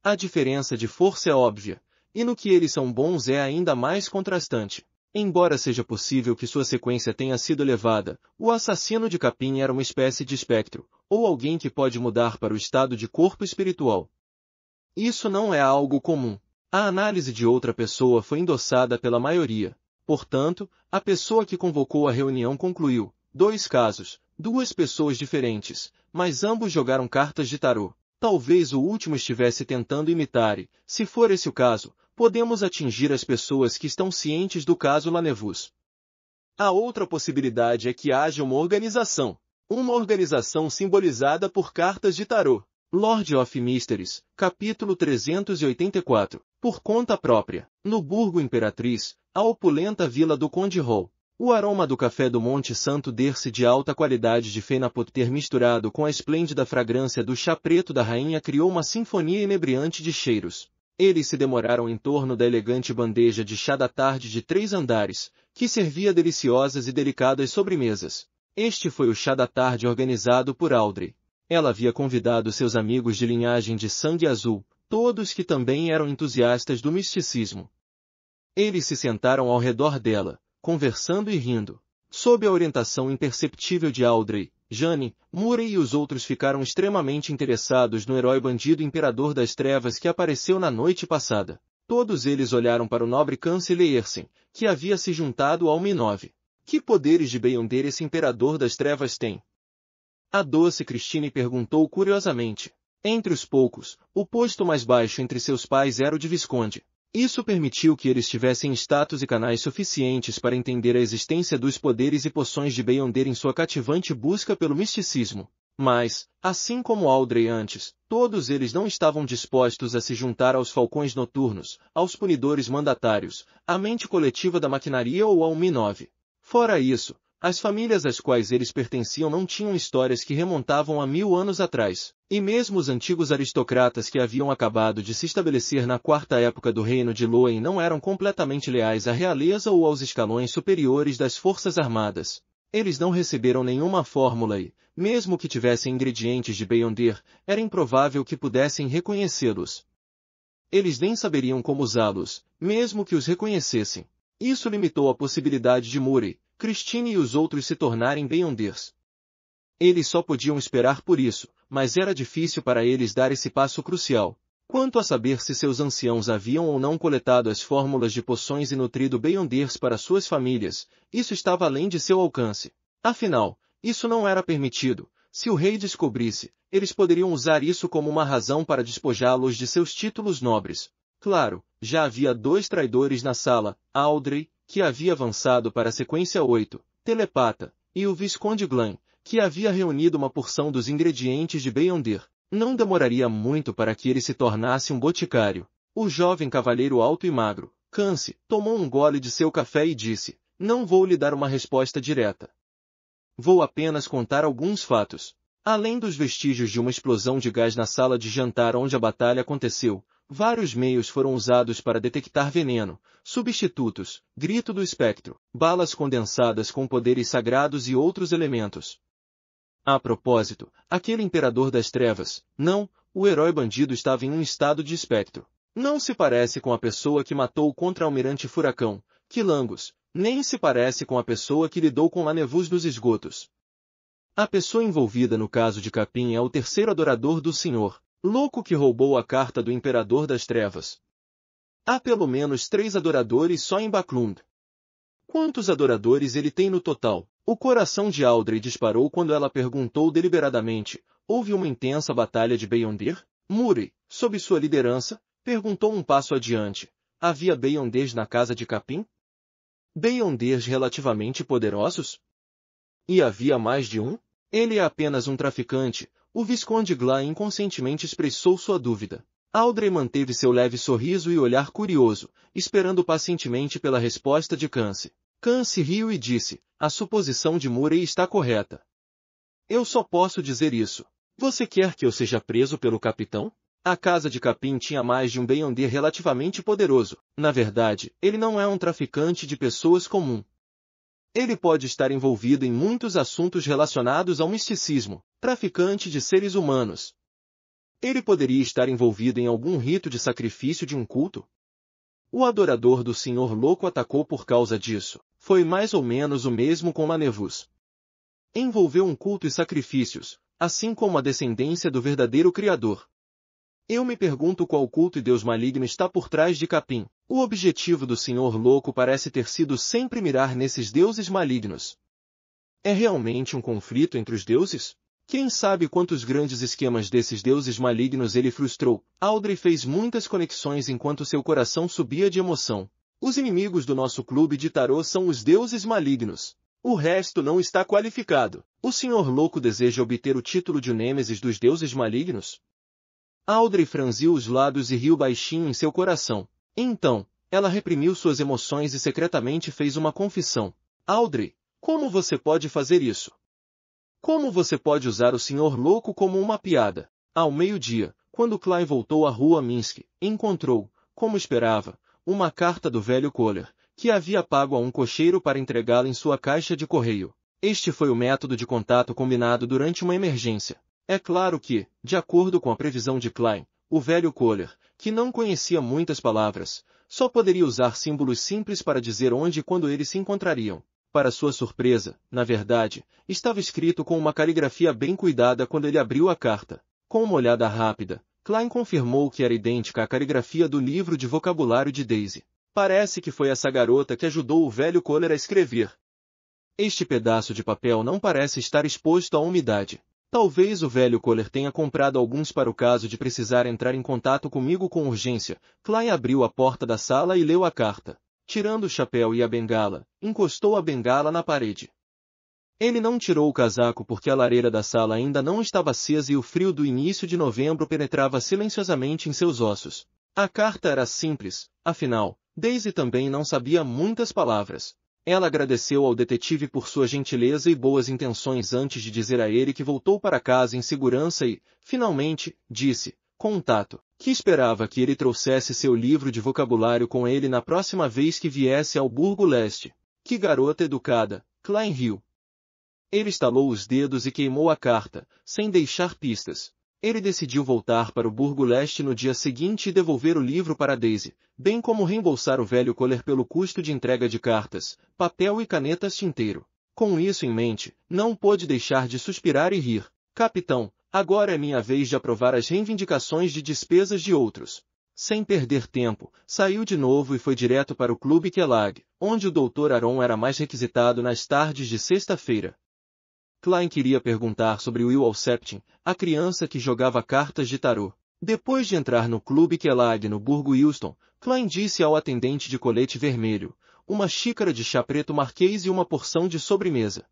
A diferença de força é óbvia, e no que eles são bons é ainda mais contrastante. Embora seja possível que sua sequência tenha sido elevada, o assassino de Capim era uma espécie de espectro, ou alguém que pode mudar para o estado de corpo espiritual. Isso não é algo comum. A análise de outra pessoa foi endossada pela maioria. Portanto, a pessoa que convocou a reunião concluiu, dois casos, duas pessoas diferentes, mas ambos jogaram cartas de tarô. Talvez o último estivesse tentando imitar e, se for esse o caso, podemos atingir as pessoas que estão cientes do caso Lanevus. A outra possibilidade é que haja uma organização simbolizada por cartas de tarô. Lord of Mysteries, capítulo 384, por conta própria. No Burgo Imperatriz, a opulenta vila do Conde Hall. O aroma do café do Monte Santo Derce de alta qualidade de Fenapotter misturado com a esplêndida fragrância do chá preto da rainha criou uma sinfonia inebriante de cheiros. Eles se demoraram em torno da elegante bandeja de chá da tarde de 3 andares, que servia deliciosas e delicadas sobremesas. Este foi o chá da tarde organizado por Audrey. Ela havia convidado seus amigos de linhagem de sangue azul, todos que também eram entusiastas do misticismo. Eles se sentaram ao redor dela, conversando e rindo. Sob a orientação imperceptível de Audrey, Jane, Murray e os outros ficaram extremamente interessados no herói bandido imperador das trevas que apareceu na noite passada. Todos eles olharam para o nobre Canciller Ersen, que havia se juntado ao Mi-9. Que poderes de Beyonder esse imperador das trevas tem? A doce Christine perguntou curiosamente. Entre os poucos, o posto mais baixo entre seus pais era o de Visconde. Isso permitiu que eles tivessem status e canais suficientes para entender a existência dos poderes e poções de Beyonder em sua cativante busca pelo misticismo. Mas, assim como Audrey antes, todos eles não estavam dispostos a se juntar aos falcões noturnos, aos punidores mandatários, à mente coletiva da maquinaria ou ao Mi-9. Fora isso, as famílias às quais eles pertenciam não tinham histórias que remontavam a 1000 anos atrás, e mesmo os antigos aristocratas que haviam acabado de se estabelecer na quarta época do reino de Loen não eram completamente leais à realeza ou aos escalões superiores das forças armadas. Eles não receberam nenhuma fórmula e, mesmo que tivessem ingredientes de Beyonder, era improvável que pudessem reconhecê-los. Eles nem saberiam como usá-los, mesmo que os reconhecessem. Isso limitou a possibilidade de Murray, Christine e os outros se tornarem Beyonders. Eles só podiam esperar por isso, mas era difícil para eles dar esse passo crucial. Quanto a saber se seus anciãos haviam ou não coletado as fórmulas de poções e nutrido Beyonders para suas famílias, isso estava além de seu alcance. Afinal, isso não era permitido. Se o rei descobrisse, eles poderiam usar isso como uma razão para despojá-los de seus títulos nobres. Claro, já havia 2 traidores na sala, Audrey, que havia avançado para a sequência 8, telepata, e o Visconde Glen, que havia reunido uma porção dos ingredientes de Beyonder. Não demoraria muito para que ele se tornasse um boticário. O jovem cavalheiro alto e magro, Cance, tomou um gole de seu café e disse, não vou lhe dar uma resposta direta. Vou apenas contar alguns fatos. Além dos vestígios de uma explosão de gás na sala de jantar onde a batalha aconteceu, vários meios foram usados para detectar veneno, substitutos, grito do espectro, balas condensadas com poderes sagrados e outros elementos. A propósito, aquele imperador das trevas, não, o herói bandido estava em um estado de espectro. Não se parece com a pessoa que matou o contra-almirante Furacão, Quilangos, Nem se parece com a pessoa que lidou com Lanevus dos esgotos. A pessoa envolvida no caso de Capim é o terceiro adorador do Senhor, louco que roubou a carta do Imperador das Trevas. Há pelo menos 3 adoradores só em Backlund. Quantos adoradores ele tem no total? O coração de Audrey disparou quando ela perguntou deliberadamente. Houve uma intensa batalha de Beyonder? Murray, sob sua liderança, perguntou um passo adiante. Havia Beyonders na casa de Capim? Beyonders relativamente poderosos? E havia mais de um? Ele é apenas um traficante. O Visconde Gla inconscientemente expressou sua dúvida. Audrey manteve seu leve sorriso e olhar curioso, esperando pacientemente pela resposta de Cance. Cance riu e disse, a suposição de Murray está correta. Eu só posso dizer isso. Você quer que eu seja preso pelo capitão? A casa de Capim tinha mais de um Beyonder relativamente poderoso. Na verdade, ele não é um traficante de pessoas comum. Ele pode estar envolvido em muitos assuntos relacionados ao misticismo, traficante de seres humanos. Ele poderia estar envolvido em algum rito de sacrifício de um culto? O adorador do Senhor Louco atacou por causa disso. Foi mais ou menos o mesmo com Lanevus. Envolveu um culto e sacrifícios, assim como a descendência do verdadeiro Criador. Eu me pergunto qual culto e Deus maligno está por trás de Capim. O objetivo do Senhor Louco parece ter sido sempre mirar nesses deuses malignos. É realmente um conflito entre os deuses? Quem sabe quantos grandes esquemas desses deuses malignos ele frustrou? Audrey fez muitas conexões enquanto seu coração subia de emoção. Os inimigos do nosso clube de tarô são os deuses malignos. O resto não está qualificado. O Senhor Louco deseja obter o título de Nêmesis dos deuses malignos? Audrey franziu os lábios e riu baixinho em seu coração. Então, ela reprimiu suas emoções e secretamente fez uma confissão. Audrey, como você pode fazer isso? Como você pode usar o Senhor Louco como uma piada? Ao meio-dia, quando Klein voltou à rua Minsk, encontrou, como esperava, uma carta do velho Kohler, que havia pago a um cocheiro para entregá-la em sua caixa de correio. Este foi o método de contato combinado durante uma emergência. É claro que, de acordo com a previsão de Klein, o velho Kohler, que não conhecia muitas palavras, só poderia usar símbolos simples para dizer onde e quando eles se encontrariam. Para sua surpresa, na verdade, estava escrito com uma caligrafia bem cuidada quando ele abriu a carta. Com uma olhada rápida, Klein confirmou que era idêntica à caligrafia do livro de vocabulário de Daisy. Parece que foi essa garota que ajudou o velho Kohler a escrever. Este pedaço de papel não parece estar exposto à umidade. Talvez o velho Kohler tenha comprado alguns para o caso de precisar entrar em contato comigo com urgência. Klein abriu a porta da sala e leu a carta. Tirando o chapéu e a bengala, encostou a bengala na parede. Ele não tirou o casaco porque a lareira da sala ainda não estava acesa e o frio do início de novembro penetrava silenciosamente em seus ossos. A carta era simples, afinal, Daisy também não sabia muitas palavras. Ela agradeceu ao detetive por sua gentileza e boas intenções antes de dizer a ele que voltou para casa em segurança e, finalmente, disse, com um tato, que esperava que ele trouxesse seu livro de vocabulário com ele na próxima vez que viesse ao Burgo Leste. Que garota educada, Klein riu. Ele estalou os dedos e queimou a carta, sem deixar pistas. Ele decidiu voltar para o Burgo Leste no dia seguinte e devolver o livro para Daisy, bem como reembolsar o velho Kohler pelo custo de entrega de cartas, papel e canetas tinteiro. Com isso em mente, não pôde deixar de suspirar e rir. Capitão, agora é minha vez de aprovar as reivindicações de despesas de outros. Sem perder tempo, saiu de novo e foi direto para o Clube Kelag, onde o Dr. Aron era mais requisitado nas tardes de sexta-feira. Klein queria perguntar sobre Will Alseptin, a criança que jogava cartas de tarô. Depois de entrar no Clube Kelag no Burgo Houston, Klein disse ao atendente de colete vermelho, uma xícara de chá preto marquês e uma porção de sobremesa.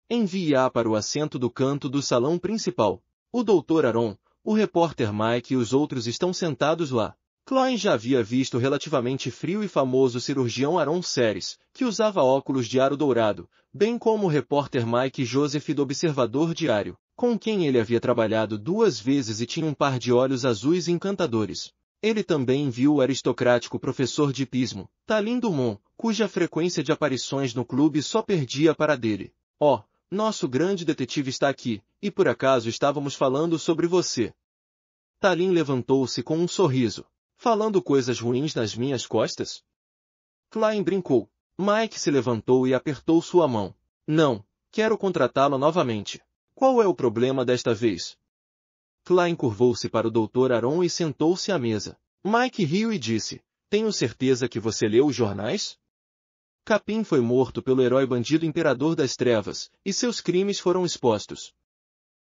Envie-a para o assento do canto do salão principal. O Dr. Aron, o repórter Mike e os outros estão sentados lá. Klein já havia visto o relativamente frio e famoso cirurgião Aron Seres, que usava óculos de aro dourado, bem como o repórter Mike Joseph do Observador Diário, com quem ele havia trabalhado 2 vezes e tinha um par de olhos azuis encantadores. Ele também viu o aristocrático professor de hipismo, Talin Dumont, cuja frequência de aparições no clube só perdia para a dele. Oh, nosso grande detetive está aqui, e por acaso estávamos falando sobre você. Talin levantou-se com um sorriso. Falando coisas ruins nas minhas costas? Klein brincou. Mike se levantou e apertou sua mão. Não, quero contratá-lo novamente. Qual é o problema desta vez? Klein curvou-se para o Dr. Aaron e sentou-se à mesa. Mike riu e disse, tenho certeza que você leu os jornais? Capim foi morto pelo herói bandido Imperador das Trevas, e seus crimes foram expostos.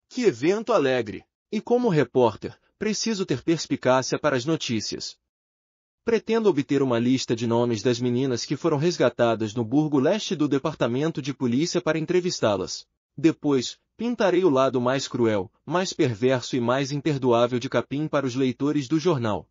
Que evento alegre! E como repórter, preciso ter perspicácia para as notícias. Pretendo obter uma lista de nomes das meninas que foram resgatadas no Burgo Leste do Departamento de Polícia para entrevistá-las. Depois, pintarei o lado mais cruel, mais perverso e mais imperdoável de Capim para os leitores do jornal.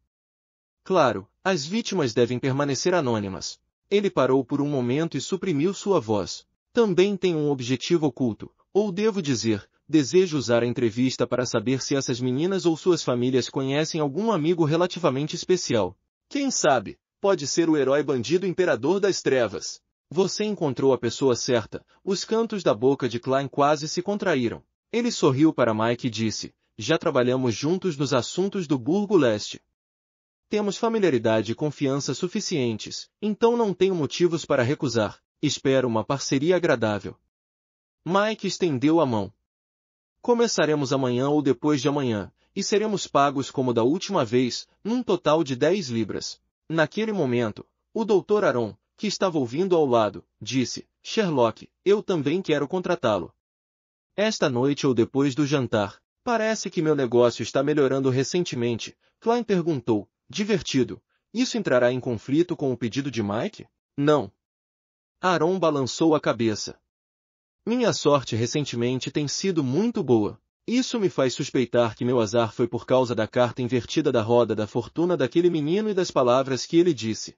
Claro, as vítimas devem permanecer anônimas. Ele parou por um momento e suprimiu sua voz. Também tem um objetivo oculto, ou devo dizer, desejo usar a entrevista para saber se essas meninas ou suas famílias conhecem algum amigo relativamente especial. Quem sabe, pode ser o herói bandido Imperador das Trevas. Você encontrou a pessoa certa. Os cantos da boca de Klein quase se contraíram. Ele sorriu para Mike e disse, já trabalhamos juntos nos assuntos do Burgo Leste. Temos familiaridade e confiança suficientes, então não tenho motivos para recusar. Espero uma parceria agradável. Mike estendeu a mão. Começaremos amanhã ou depois de amanhã, e seremos pagos como da última vez, num total de 10 libras. Naquele momento, o Dr. Aaron, que estava ouvindo ao lado, disse, Sherlock, eu também quero contratá-lo. Esta noite ou depois do jantar, parece que meu negócio está melhorando recentemente. Klein perguntou, divertido, isso entrará em conflito com o pedido de Mike? Não. Aaron balançou a cabeça. Minha sorte recentemente tem sido muito boa. Isso me faz suspeitar que meu azar foi por causa da carta invertida da roda da fortuna daquele menino e das palavras que ele disse.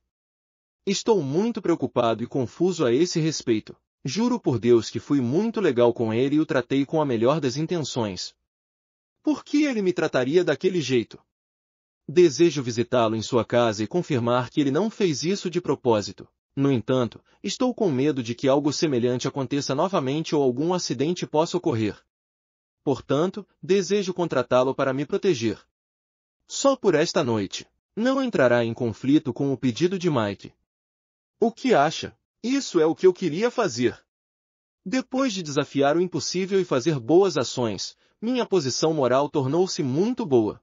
Estou muito preocupado e confuso a esse respeito. Juro por Deus que fui muito legal com ele e o tratei com a melhor das intenções. Por que ele me trataria daquele jeito? Desejo visitá-lo em sua casa e confirmar que ele não fez isso de propósito. No entanto, estou com medo de que algo semelhante aconteça novamente ou algum acidente possa ocorrer. Portanto, desejo contratá-lo para me proteger. Só por esta noite. Não entrará em conflito com o pedido de Mike. O que acha? Isso é o que eu queria fazer. Depois de desafiar o impossível e fazer boas ações, minha posição moral tornou-se muito boa.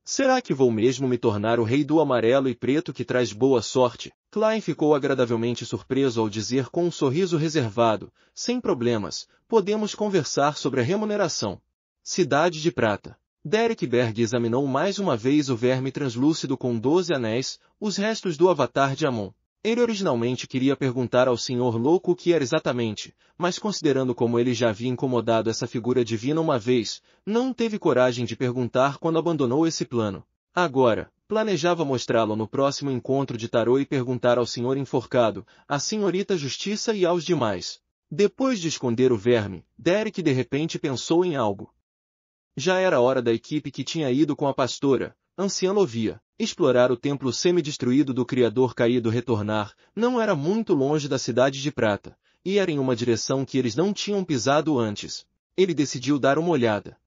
Será que vou mesmo me tornar o rei do amarelo e preto que traz boa sorte? Klein ficou agradavelmente surpreso ao dizer com um sorriso reservado, sem problemas, podemos conversar sobre a remuneração. Cidade de Prata. Derek Berg examinou mais uma vez o verme translúcido com 12 anéis, os restos do avatar de Amon. Ele originalmente queria perguntar ao Senhor Louco o que era exatamente, mas considerando como ele já havia incomodado essa figura divina uma vez, não teve coragem de perguntar quando abandonou esse plano. Agora, planejava mostrá-lo no próximo encontro de tarô e perguntar ao Senhor Enforcado, à Senhorita Justiça e aos demais. Depois de esconder o verme, Derek de repente pensou em algo. Já era hora da equipe que tinha ido com a pastora, Anciã Lovia, explorar o templo semi-destruído do Criador caído retornar, não era muito longe da Cidade de Prata, e era em uma direção que eles não tinham pisado antes. Ele decidiu dar uma olhada.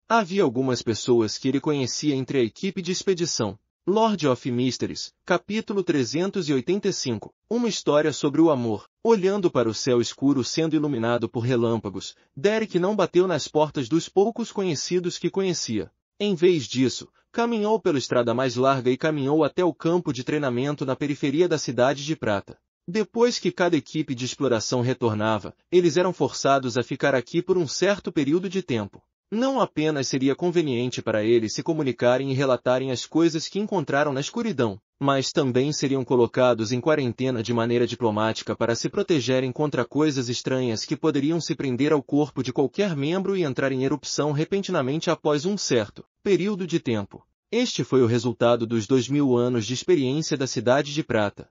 Havia algumas pessoas que ele conhecia entre a equipe de expedição. Lord of Mysteries, capítulo 385, uma história sobre o amor. Olhando para o céu escuro sendo iluminado por relâmpagos, Derek não bateu nas portas dos poucos conhecidos que conhecia. Em vez disso, caminhou pela estrada mais larga e caminhou até o campo de treinamento na periferia da Cidade de Prata. Depois que cada equipe de exploração retornava, eles eram forçados a ficar aqui por um certo período de tempo. Não apenas seria conveniente para eles se comunicarem e relatarem as coisas que encontraram na escuridão, mas também seriam colocados em quarentena de maneira diplomática para se protegerem contra coisas estranhas que poderiam se prender ao corpo de qualquer membro e entrar em erupção repentinamente após um certo período de tempo. Este foi o resultado dos 2000 anos de experiência da Cidade de Prata.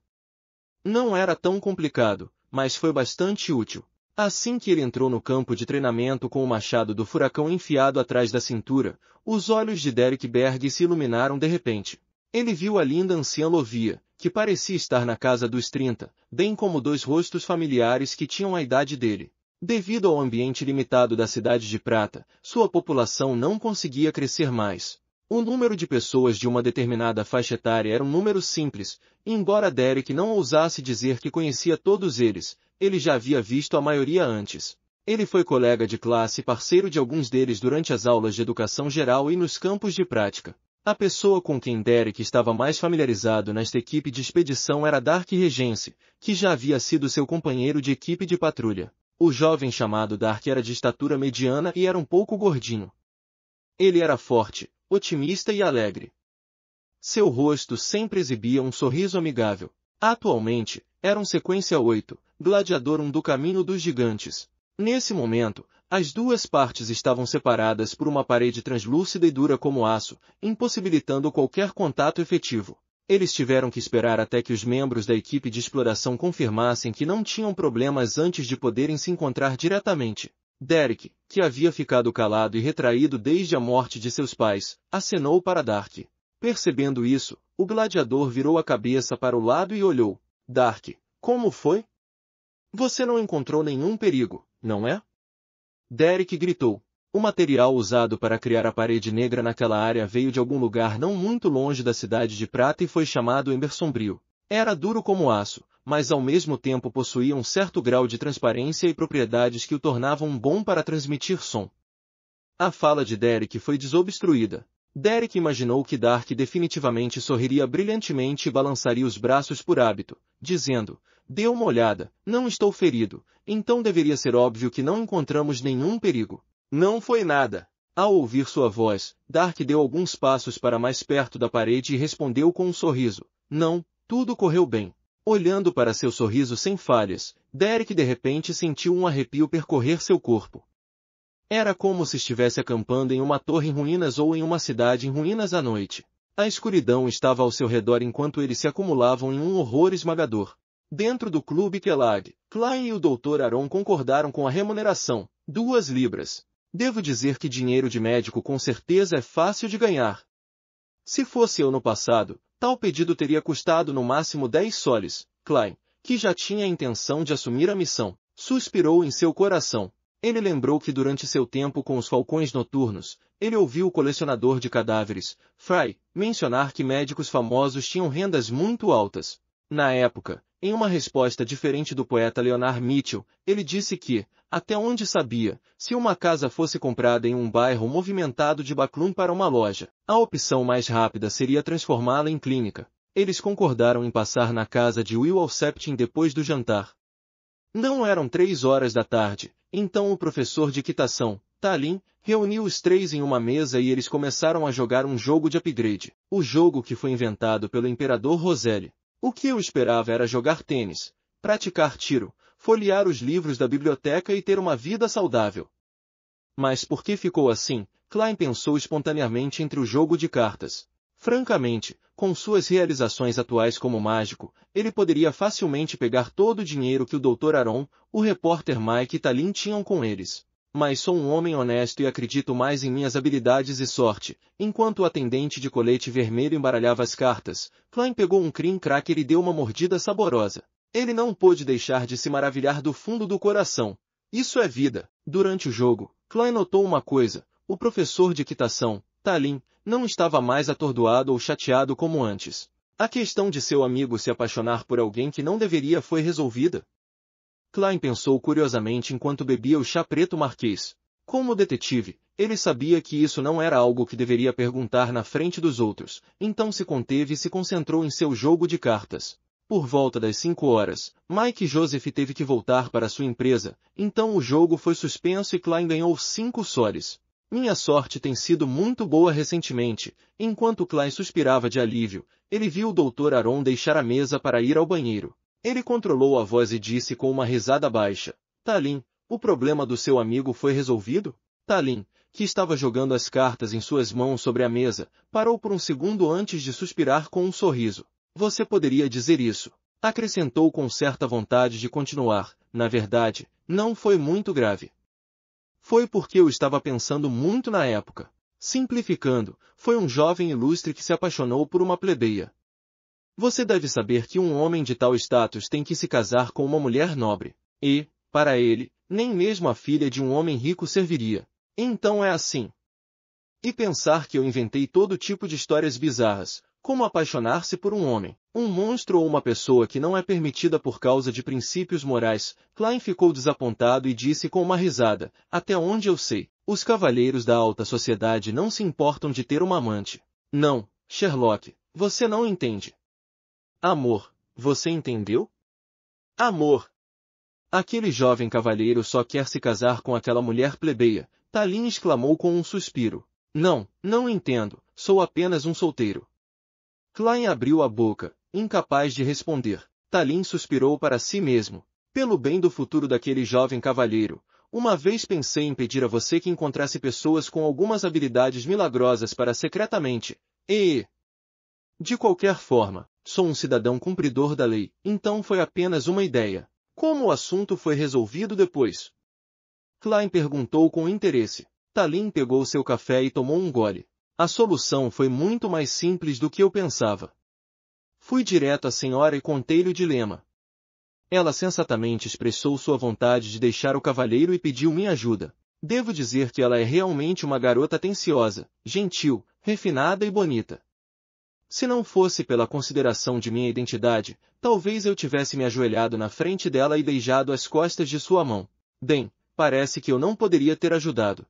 Não era tão complicado, mas foi bastante útil. Assim que ele entrou no campo de treinamento com o machado do furacão enfiado atrás da cintura, os olhos de Derek Berg se iluminaram de repente. Ele viu a linda anciã Lovia, que parecia estar na casa dos 30, bem como 2 rostos familiares que tinham a idade dele. Devido ao ambiente limitado da Cidade de Prata, sua população não conseguia crescer mais. O número de pessoas de uma determinada faixa etária era um número simples, e embora Derek não ousasse dizer que conhecia todos eles, ele já havia visto a maioria antes. Ele foi colega de classe e parceiro de alguns deles durante as aulas de educação geral e nos campos de prática. A pessoa com quem Derek estava mais familiarizado nesta equipe de expedição era Dark Regency, que já havia sido seu companheiro de equipe de patrulha. O jovem chamado Dark era de estatura mediana e era um pouco gordinho. Ele era forte, otimista e alegre. Seu rosto sempre exibia um sorriso amigável. Atualmente, era um Sequência 8, Gladiador 1 do Caminho dos Gigantes. Nesse momento, as duas partes estavam separadas por uma parede translúcida e dura como aço, impossibilitando qualquer contato efetivo. Eles tiveram que esperar até que os membros da equipe de exploração confirmassem que não tinham problemas antes de poderem se encontrar diretamente. Derek, que havia ficado calado e retraído desde a morte de seus pais, acenou para Dark. Percebendo isso, o gladiador virou a cabeça para o lado e olhou. Dark, como foi? Você não encontrou nenhum perigo, não é? Derek gritou. O material usado para criar a parede negra naquela área veio de algum lugar não muito longe da cidade de Prata e foi chamado Ember Sombrio. Era duro como aço, mas ao mesmo tempo possuía um certo grau de transparência e propriedades que o tornavam bom para transmitir som. A fala de Derek foi desobstruída. Derek imaginou que Dark definitivamente sorriria brilhantemente e balançaria os braços por hábito, dizendo, dê uma olhada, não estou ferido, então deveria ser óbvio que não encontramos nenhum perigo. Não foi nada. Ao ouvir sua voz, Dark deu alguns passos para mais perto da parede e respondeu com um sorriso. Não, tudo correu bem. Olhando para seu sorriso sem falhas, Derek de repente sentiu um arrepio percorrer seu corpo. Era como se estivesse acampando em uma torre em ruínas ou em uma cidade em ruínas à noite. A escuridão estava ao seu redor enquanto eles se acumulavam em um horror esmagador. Dentro do clube Kellogg, Klein e o Dr. Aaron concordaram com a remuneração, 2 libras. Devo dizer que dinheiro de médico com certeza é fácil de ganhar. Se fosse eu no passado, tal pedido teria custado no máximo 10 soles. Klein, que já tinha a intenção de assumir a missão, suspirou em seu coração. Ele lembrou que durante seu tempo com os falcões noturnos, ele ouviu o colecionador de cadáveres, Fry, mencionar que médicos famosos tinham rendas muito altas. Na época, em uma resposta diferente do poeta Leonard Mitchell, ele disse que, até onde sabia, se uma casa fosse comprada em um bairro movimentado de Baclum para uma loja, a opção mais rápida seria transformá-la em clínica. Eles concordaram em passar na casa de Will Alceptin depois do jantar. Não eram 3 horas da tarde, então o professor de equitação, Talin, reuniu os 3 em uma mesa e eles começaram a jogar um jogo de upgrade, o jogo que foi inventado pelo imperador Roselle. O que eu esperava era jogar tênis, praticar tiro, folhear os livros da biblioteca e ter uma vida saudável. Mas por que ficou assim? Klein pensou espontaneamente entre o jogo de cartas. Francamente, com suas realizações atuais como mágico, ele poderia facilmente pegar todo o dinheiro que o Dr. Aaron, o repórter Mike e Talin tinham com eles. Mas sou um homem honesto e acredito mais em minhas habilidades e sorte. Enquanto o atendente de colete vermelho embaralhava as cartas, Klein pegou um cream cracker e deu uma mordida saborosa. Ele não pôde deixar de se maravilhar do fundo do coração. Isso é vida. Durante o jogo, Klein notou uma coisa. O professor de equitação, Talin, não estava mais atordoado ou chateado como antes. A questão de seu amigo se apaixonar por alguém que não deveria foi resolvida. Klein pensou curiosamente enquanto bebia o chá preto marquês. Como detetive, ele sabia que isso não era algo que deveria perguntar na frente dos outros, então se conteve e se concentrou em seu jogo de cartas. Por volta das 5 horas, Mike Joseph teve que voltar para sua empresa, então o jogo foi suspenso e Klein ganhou 5 soles. Minha sorte tem sido muito boa recentemente. Enquanto Klein suspirava de alívio, ele viu o Dr. Aaron deixar a mesa para ir ao banheiro. Ele controlou a voz e disse com uma risada baixa. Talin, o problema do seu amigo foi resolvido? Talin, que estava jogando as cartas em suas mãos sobre a mesa, parou por um segundo antes de suspirar com um sorriso. Você poderia dizer isso. Acrescentou com certa vontade de continuar. Na verdade, não foi muito grave. Foi porque eu estava pensando muito na época. Simplificando, foi um jovem ilustre que se apaixonou por uma plebeia. Você deve saber que um homem de tal status tem que se casar com uma mulher nobre. E, para ele, nem mesmo a filha de um homem rico serviria. Então é assim. E pensar que eu inventei todo tipo de histórias bizarras, como apaixonar-se por um homem, um monstro ou uma pessoa que não é permitida por causa de princípios morais. Klein ficou desapontado e disse com uma risada, até onde eu sei, os cavalheiros da alta sociedade não se importam de ter uma amante. Não, Sherlock, você não entende. Amor, você entendeu? Amor. Aquele jovem cavalheiro só quer se casar com aquela mulher plebeia, Talin exclamou com um suspiro. Não, não entendo, sou apenas um solteiro. Klein abriu a boca, incapaz de responder. Talin suspirou para si mesmo. Pelo bem do futuro daquele jovem cavalheiro, uma vez pensei em pedir a você que encontrasse pessoas com algumas habilidades milagrosas para secretamente. De qualquer forma, sou um cidadão cumpridor da lei, então foi apenas uma ideia. Como o assunto foi resolvido depois? Klein perguntou com interesse. Talin pegou seu café e tomou um gole. A solução foi muito mais simples do que eu pensava. Fui direto à senhora e contei-lhe o dilema. Ela sensatamente expressou sua vontade de deixar o cavalheiro e pediu minha ajuda. Devo dizer que ela é realmente uma garota atenciosa, gentil, refinada e bonita. Se não fosse pela consideração de minha identidade, talvez eu tivesse me ajoelhado na frente dela e beijado as costas de sua mão. Bem, parece que eu não poderia ter ajudado.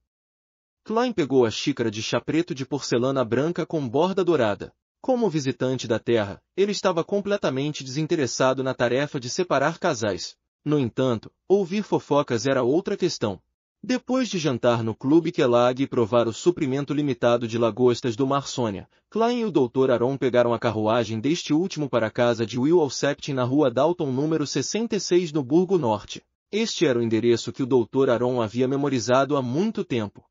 Klein pegou a xícara de chá preto de porcelana branca com borda dourada. Como visitante da Terra, ele estava completamente desinteressado na tarefa de separar casais. No entanto, ouvir fofocas era outra questão. Depois de jantar no Clube Kellogg e provar o suprimento limitado de lagostas do Mar Sônia, Klein e o Dr. Aron pegaram a carruagem deste último para a casa de Will Alceptin na rua Dalton número 66 no Burgo Norte. Este era o endereço que o Dr. Aron havia memorizado há muito tempo.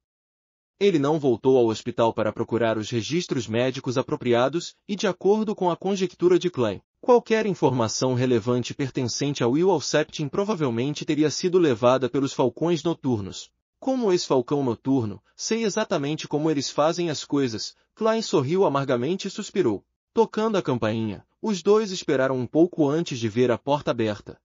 Ele não voltou ao hospital para procurar os registros médicos apropriados e, de acordo com a conjectura de Klein, qualquer informação relevante pertencente a Will Alceptin provavelmente teria sido levada pelos falcões noturnos. Como ex-falcão noturno, sei exatamente como eles fazem as coisas. Klein sorriu amargamente e suspirou. Tocando a campainha, os dois esperaram um pouco antes de ver a porta aberta.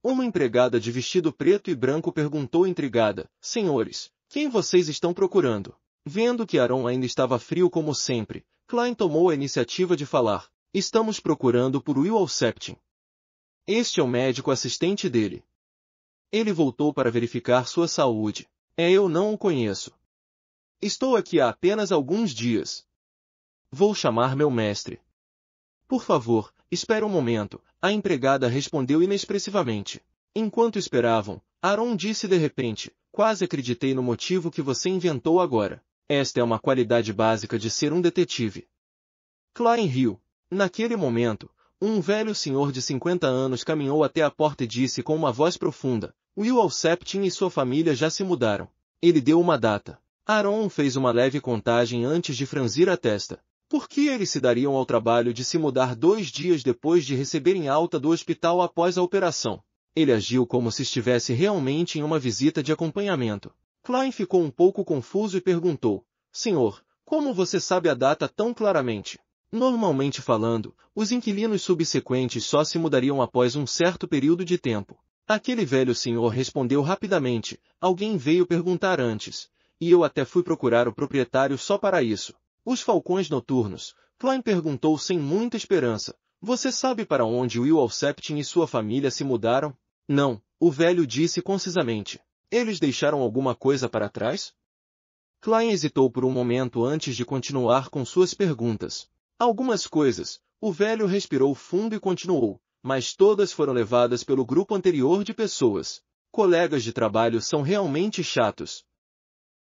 Uma empregada de vestido preto e branco perguntou intrigada, senhores, quem vocês estão procurando? Vendo que Aron ainda estava frio como sempre, Klein tomou a iniciativa de falar. Estamos procurando por Will Alceptin. Este é o médico assistente dele. Ele voltou para verificar sua saúde. Eu não o conheço. Estou aqui há apenas alguns dias. Vou chamar meu mestre. Por favor, espere um momento, a empregada respondeu inexpressivamente. Enquanto esperavam, Aron disse de repente, quase acreditei no motivo que você inventou agora. Esta é uma qualidade básica de ser um detetive. Klein riu. Naquele momento, um velho senhor de 50 anos caminhou até a porta e disse com uma voz profunda, Will Alceptin e sua família já se mudaram. Ele deu uma data. Aron fez uma leve contagem antes de franzir a testa. Por que eles se dariam ao trabalho de se mudar 2 dias depois de receberem alta do hospital após a operação? Ele agiu como se estivesse realmente em uma visita de acompanhamento. Klein ficou um pouco confuso e perguntou, senhor, como você sabe a data tão claramente? Normalmente falando, os inquilinos subsequentes só se mudariam após um certo período de tempo. Aquele velho senhor respondeu rapidamente, alguém veio perguntar antes, e eu até fui procurar o proprietário só para isso. Os falcões noturnos, Klein perguntou sem muita esperança, você sabe para onde Will Alceptin e sua família se mudaram? Não, o velho disse concisamente. Eles deixaram alguma coisa para trás? Klein hesitou por um momento antes de continuar com suas perguntas. Algumas coisas, o velho respirou fundo e continuou, mas todas foram levadas pelo grupo anterior de pessoas. Colegas de trabalho são realmente chatos.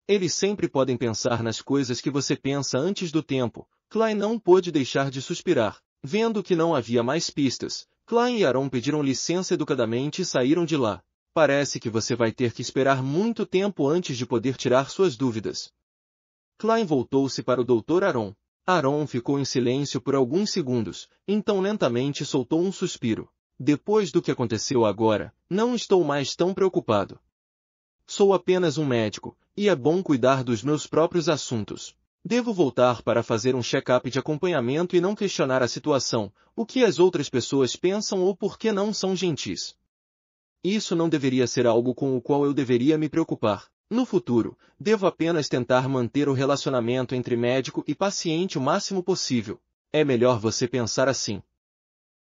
Eles sempre podem pensar nas coisas que você pensa antes do tempo. Klein não pôde deixar de suspirar. Vendo que não havia mais pistas, Klein e Aron pediram licença educadamente e saíram de lá. Parece que você vai ter que esperar muito tempo antes de poder tirar suas dúvidas. Klein voltou-se para o Dr. Aron. Aron ficou em silêncio por alguns segundos, então lentamente soltou um suspiro. Depois do que aconteceu agora, não estou mais tão preocupado. Sou apenas um médico, e é bom cuidar dos meus próprios assuntos. Devo voltar para fazer um check-up de acompanhamento e não questionar a situação, o que as outras pessoas pensam ou por que não são gentis. Isso não deveria ser algo com o qual eu deveria me preocupar. No futuro, devo apenas tentar manter o relacionamento entre médico e paciente o máximo possível. É melhor você pensar assim.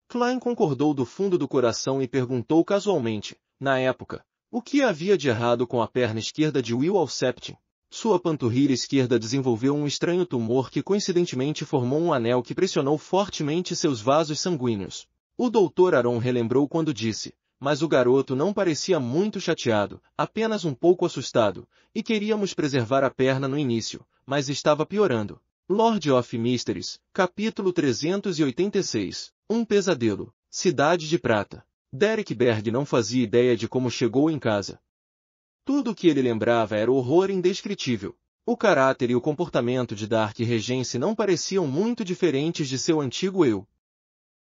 Klein concordou do fundo do coração e perguntou casualmente, na época, o que havia de errado com a perna esquerda de Will Alceptin. Sua panturrilha esquerda desenvolveu um estranho tumor que coincidentemente formou um anel que pressionou fortemente seus vasos sanguíneos. O Dr. Aaron relembrou quando disse, mas o garoto não parecia muito chateado, apenas um pouco assustado, e queríamos preservar a perna no início, mas estava piorando. Lord of Mysteries, capítulo 386. Um pesadelo. Cidade de Prata. Derek Berg não fazia ideia de como chegou em casa. Tudo o que ele lembrava era o horror indescritível. O caráter e o comportamento de Dark Regency não pareciam muito diferentes de seu antigo eu.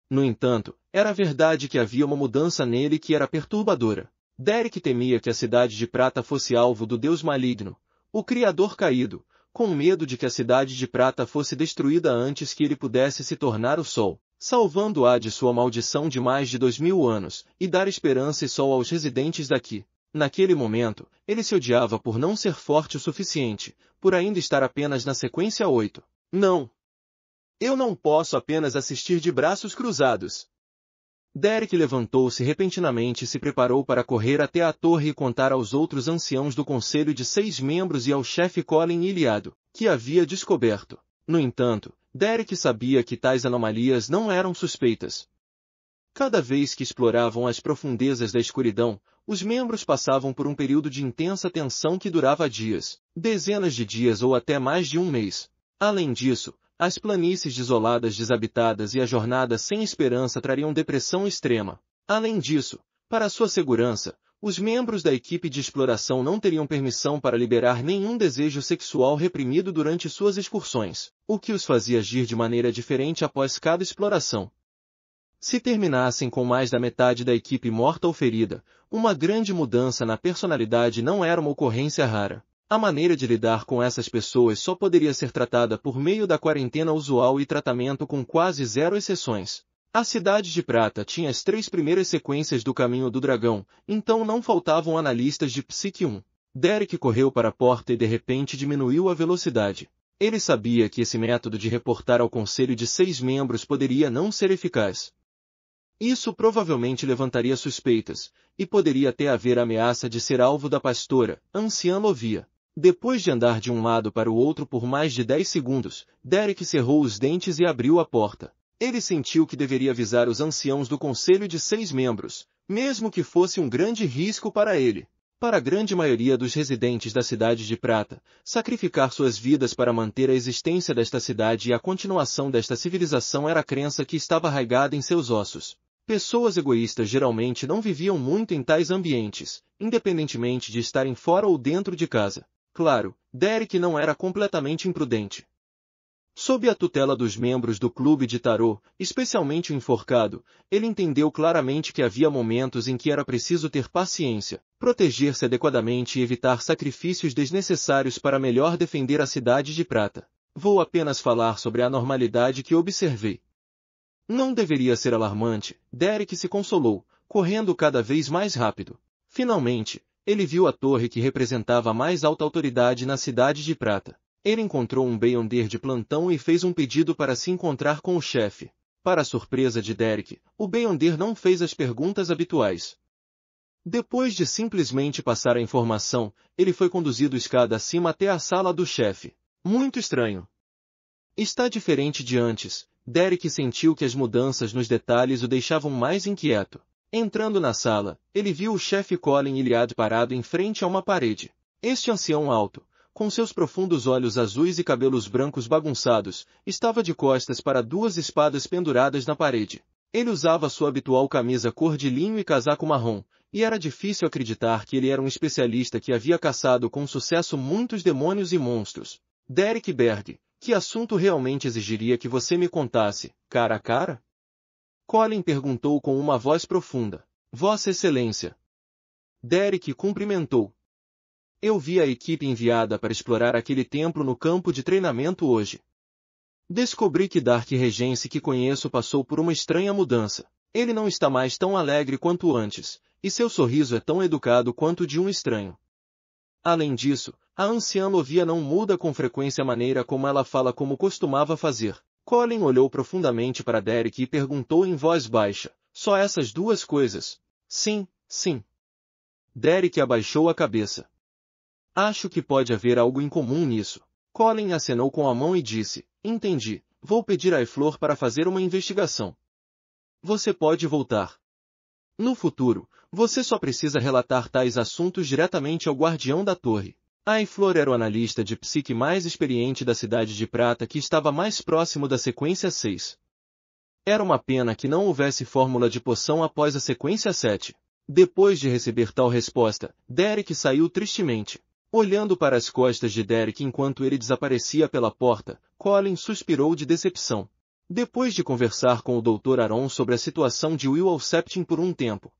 No entanto, era verdade que havia uma mudança nele que era perturbadora. Derek temia que a Cidade de Prata fosse alvo do Deus maligno, o Criador caído, com medo de que a Cidade de Prata fosse destruída antes que ele pudesse se tornar o Sol, salvando-a de sua maldição de mais de 2000 anos, e dar esperança e sol aos residentes daqui. Naquele momento, ele se odiava por não ser forte o suficiente, por ainda estar apenas na sequência 8. Não! Eu não posso apenas assistir de braços cruzados. Derek levantou-se repentinamente e se preparou para correr até a torre e contar aos outros anciãos do conselho de 6 membros e ao chefe Colin ilhado, que havia descoberto. No entanto, Derek sabia que tais anomalias não eram suspeitas. Cada vez que exploravam as profundezas da escuridão, os membros passavam por um período de intensa tensão que durava dias, dezenas de dias ou até mais de um mês. Além disso, as planícies desoladas desabitadas e a jornada sem esperança trariam depressão extrema. Além disso, para sua segurança, os membros da equipe de exploração não teriam permissão para liberar nenhum desejo sexual reprimido durante suas excursões, o que os fazia agir de maneira diferente após cada exploração. Se terminassem com mais da metade da equipe morta ou ferida, uma grande mudança na personalidade não era uma ocorrência rara. A maneira de lidar com essas pessoas só poderia ser tratada por meio da quarentena usual e tratamento com quase zero exceções. A Cidade de Prata tinha as 3 primeiras sequências do Caminho do Dragão, então não faltavam analistas de Psique 1. Derek correu para a porta e de repente diminuiu a velocidade. Ele sabia que esse método de reportar ao conselho de 6 membros poderia não ser eficaz. Isso provavelmente levantaria suspeitas, e poderia até haver ameaça de ser alvo da pastora, anciã Lovia. Depois de andar de um lado para o outro por mais de 10 segundos, Derek cerrou os dentes e abriu a porta. Ele sentiu que deveria avisar os anciãos do conselho de 6 membros, mesmo que fosse um grande risco para ele. Para a grande maioria dos residentes da Cidade de Prata, sacrificar suas vidas para manter a existência desta cidade e a continuação desta civilização era a crença que estava arraigada em seus ossos. Pessoas egoístas geralmente não viviam muito em tais ambientes, independentemente de estarem fora ou dentro de casa. Claro, Derek não era completamente imprudente. Sob a tutela dos membros do clube de tarô, especialmente o enforcado, ele entendeu claramente que havia momentos em que era preciso ter paciência, proteger-se adequadamente e evitar sacrifícios desnecessários para melhor defender a Cidade de Prata. Vou apenas falar sobre a anormalidade que observei. Não deveria ser alarmante, Derek se consolou, correndo cada vez mais rápido. Finalmente, ele viu a torre que representava a mais alta autoridade na Cidade de Prata. Ele encontrou um Beyonder de plantão e fez um pedido para se encontrar com o chefe. Para a surpresa de Derek, o Beyonder não fez as perguntas habituais. Depois de simplesmente passar a informação, ele foi conduzido escada acima até a sala do chefe. Muito estranho. Está diferente de antes. Derek sentiu que as mudanças nos detalhes o deixavam mais inquieto. Entrando na sala, ele viu o chefe Colin Iliad parado em frente a uma parede. Este ancião alto, com seus profundos olhos azuis e cabelos brancos bagunçados, estava de costas para 2 espadas penduradas na parede. Ele usava sua habitual camisa cor de linho e casaco marrom, e era difícil acreditar que ele era um especialista que havia caçado com sucesso muitos demônios e monstros. Derek Berg, que assunto realmente exigiria que você me contasse, cara a cara? Colin perguntou com uma voz profunda. Vossa Excelência. Derek cumprimentou. Eu vi a equipe enviada para explorar aquele templo no campo de treinamento hoje. Descobri que Dark Regency que conheço passou por uma estranha mudança. Ele não está mais tão alegre quanto antes, e seu sorriso é tão educado quanto de um estranho. Além disso, a anciã Lovia não muda com frequência a maneira como ela fala como costumava fazer. Colin olhou profundamente para Derek e perguntou em voz baixa, só essas duas coisas? Sim, sim. Derek abaixou a cabeça. Acho que pode haver algo em comum nisso. Colin acenou com a mão e disse, entendi, vou pedir a Flor para fazer uma investigação. Você pode voltar. No futuro, você só precisa relatar tais assuntos diretamente ao guardião da torre. A Flor era o analista de psique mais experiente da Cidade de Prata que estava mais próximo da sequência 6. Era uma pena que não houvesse fórmula de poção após a sequência 7. Depois de receber tal resposta, Derek saiu tristemente. Olhando para as costas de Derek enquanto ele desaparecia pela porta, Colin suspirou de decepção. Depois de conversar com o Dr. Aaron sobre a situação de Will Alceptin por um tempo,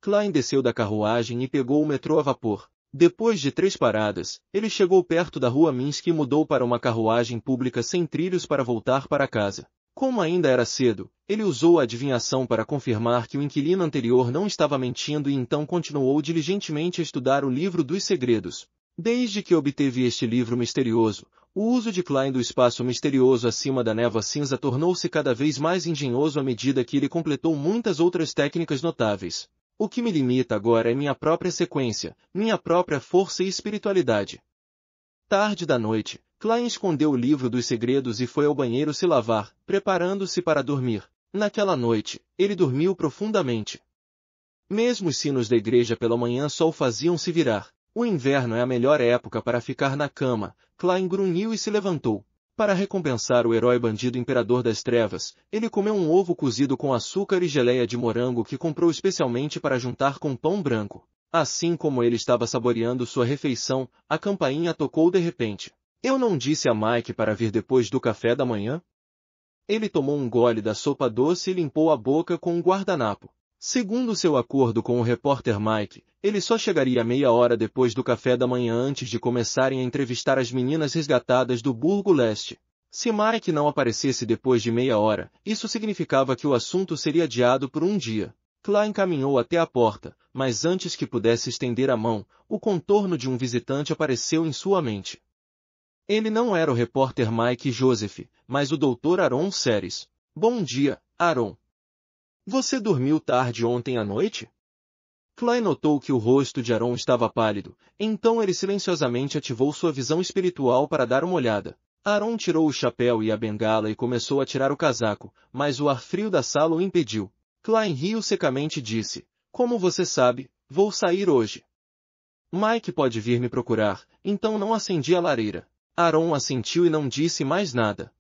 Klein desceu da carruagem e pegou o metrô a vapor. Depois de 3 paradas, ele chegou perto da rua Minsk e mudou para uma carruagem pública sem trilhos para voltar para casa. Como ainda era cedo, ele usou a adivinhação para confirmar que o inquilino anterior não estava mentindo e então continuou diligentemente a estudar o livro dos segredos. Desde que obteve este livro misterioso, o uso de Klein do espaço misterioso acima da névoa cinza tornou-se cada vez mais engenhoso à medida que ele completou muitas outras técnicas notáveis. O que me limita agora é minha própria sequência, minha própria força e espiritualidade. Tarde da noite, Klein escondeu o livro dos segredos e foi ao banheiro se lavar, preparando-se para dormir. Naquela noite, ele dormiu profundamente. Mesmo os sinos da igreja pela manhã só o faziam se virar. O inverno é a melhor época para ficar na cama. Klein grunhiu e se levantou. Para recompensar o herói bandido imperador das trevas, ele comeu um ovo cozido com açúcar e geleia de morango que comprou especialmente para juntar com pão branco. Assim como ele estava saboreando sua refeição, a campainha tocou de repente. Eu não disse a Mike para vir depois do café da manhã? Ele tomou um gole da sopa doce e limpou a boca com um guardanapo. Segundo seu acordo com o repórter Mike, ele só chegaria meia hora depois do café da manhã antes de começarem a entrevistar as meninas resgatadas do Burgo Leste. Se Mike não aparecesse depois de meia hora, isso significava que o assunto seria adiado por um dia. Klein caminhou até a porta, mas antes que pudesse estender a mão, o contorno de um visitante apareceu em sua mente. Ele não era o repórter Mike Joseph, mas o Dr. Aaron Ceres. Bom dia, Aaron. Você dormiu tarde ontem à noite? Klein notou que o rosto de Aaron estava pálido, então ele silenciosamente ativou sua visão espiritual para dar uma olhada. Aaron tirou o chapéu e a bengala e começou a tirar o casaco, mas o ar frio da sala o impediu. Klein riu secamente e disse, como você sabe, vou sair hoje. Mike pode vir me procurar, então não acendi a lareira. Aaron assentiu e não disse mais nada.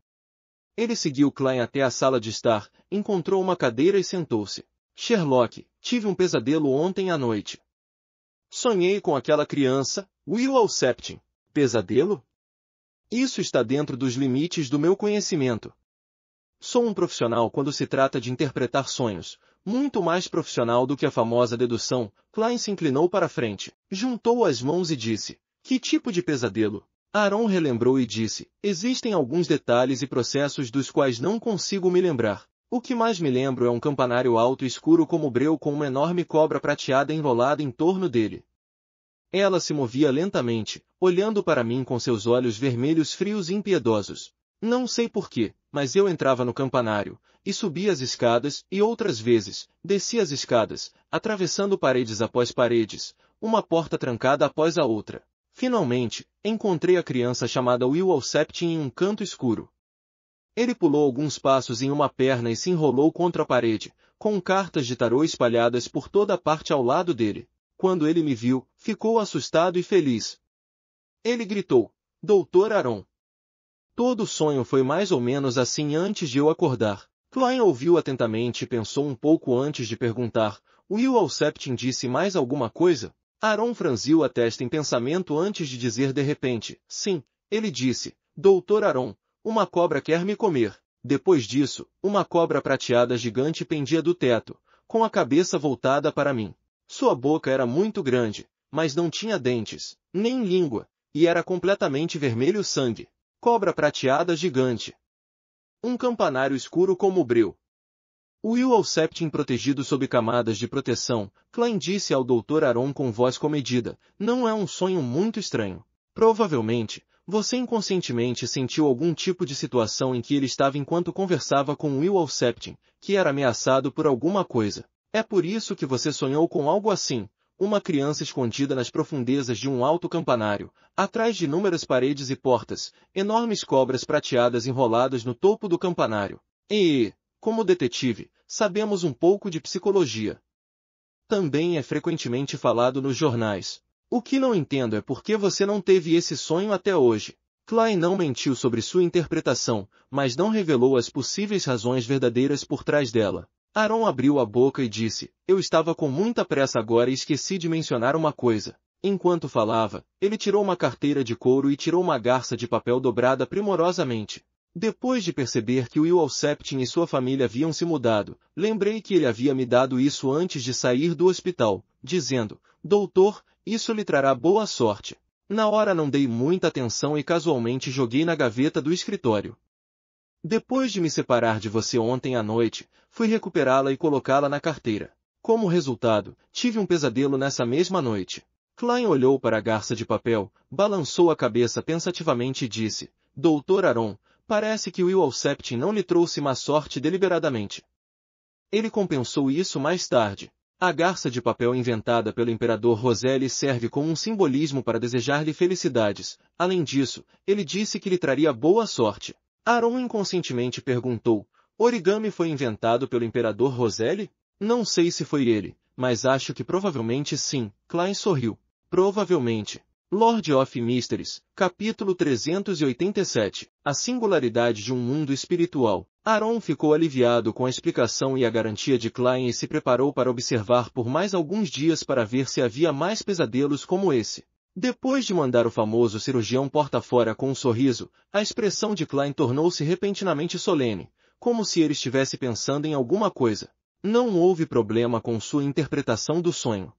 Ele seguiu Klein até a sala de estar, encontrou uma cadeira e sentou-se. Sherlock, tive um pesadelo ontem à noite. Sonhei com aquela criança, Will Alceptin. Pesadelo? Isso está dentro dos limites do meu conhecimento. Sou um profissional quando se trata de interpretar sonhos, muito mais profissional do que a famosa dedução. Klein se inclinou para a frente, juntou as mãos e disse, que tipo de pesadelo? Aaron relembrou e disse, existem alguns detalhes e processos dos quais não consigo me lembrar. O que mais me lembro é um campanário alto e escuro como breu com uma enorme cobra prateada enrolada em torno dele. Ela se movia lentamente, olhando para mim com seus olhos vermelhos frios e impiedosos. Não sei porquê, mas eu entrava no campanário, e subia as escadas, e outras vezes, descia as escadas, atravessando paredes após paredes, uma porta trancada após a outra. Finalmente, encontrei a criança chamada Will Alceptin em um canto escuro. Ele pulou alguns passos em uma perna e se enrolou contra a parede, com cartas de tarô espalhadas por toda a parte ao lado dele. Quando ele me viu, ficou assustado e feliz. Ele gritou, Dr. Aaron. Todo o sonho foi mais ou menos assim antes de eu acordar. Klein ouviu atentamente e pensou um pouco antes de perguntar, Will Alceptin disse mais alguma coisa? Aaron franziu a testa em pensamento antes de dizer de repente, sim, ele disse, Dr. Aaron, uma cobra quer me comer. Depois disso, uma cobra prateada gigante pendia do teto, com a cabeça voltada para mim. Sua boca era muito grande, mas não tinha dentes, nem língua, e era completamente vermelho sangue. Cobra prateada gigante. Um campanário escuro como breu. Will Alceptin protegido sob camadas de proteção, Klein disse ao Dr. Aron com voz comedida, não é um sonho muito estranho. Provavelmente, você inconscientemente sentiu algum tipo de situação em que ele estava enquanto conversava com Will Alceptin, que era ameaçado por alguma coisa. É por isso que você sonhou com algo assim, uma criança escondida nas profundezas de um alto campanário, atrás de inúmeras paredes e portas, enormes cobras prateadas enroladas no topo do campanário. Como detetive, sabemos um pouco de psicologia. Também é frequentemente falado nos jornais. O que não entendo é por que você não teve esse sonho até hoje. Klein não mentiu sobre sua interpretação, mas não revelou as possíveis razões verdadeiras por trás dela. Aron abriu a boca e disse, eu estava com muita pressa agora e esqueci de mencionar uma coisa. Enquanto falava, ele tirou uma carteira de couro e tirou uma garça de papel dobrada primorosamente. Depois de perceber que Will Alceptin e sua família haviam se mudado, lembrei que ele havia me dado isso antes de sair do hospital, dizendo, doutor, isso lhe trará boa sorte. Na hora não dei muita atenção e casualmente joguei na gaveta do escritório. Depois de me separar de você ontem à noite, fui recuperá-la e colocá-la na carteira. Como resultado, tive um pesadelo nessa mesma noite. Klein olhou para a garça de papel, balançou a cabeça pensativamente e disse, doutor Aron, parece que Will Alceptin não lhe trouxe má sorte deliberadamente. Ele compensou isso mais tarde. A garça de papel inventada pelo imperador Roselle serve como um simbolismo para desejar-lhe felicidades. Além disso, ele disse que lhe traria boa sorte. Aron inconscientemente perguntou, origami foi inventado pelo imperador Roselle? Não sei se foi ele, mas acho que provavelmente sim. Klein sorriu. Provavelmente. Lord of Mysteries, capítulo 387. A singularidade de um mundo espiritual. Aron ficou aliviado com a explicação e a garantia de Klein e se preparou para observar por mais alguns dias para ver se havia mais pesadelos como esse. Depois de mandar o famoso cirurgião porta fora com um sorriso, a expressão de Klein tornou-se repentinamente solene, como se ele estivesse pensando em alguma coisa. Não houve problema com sua interpretação do sonho.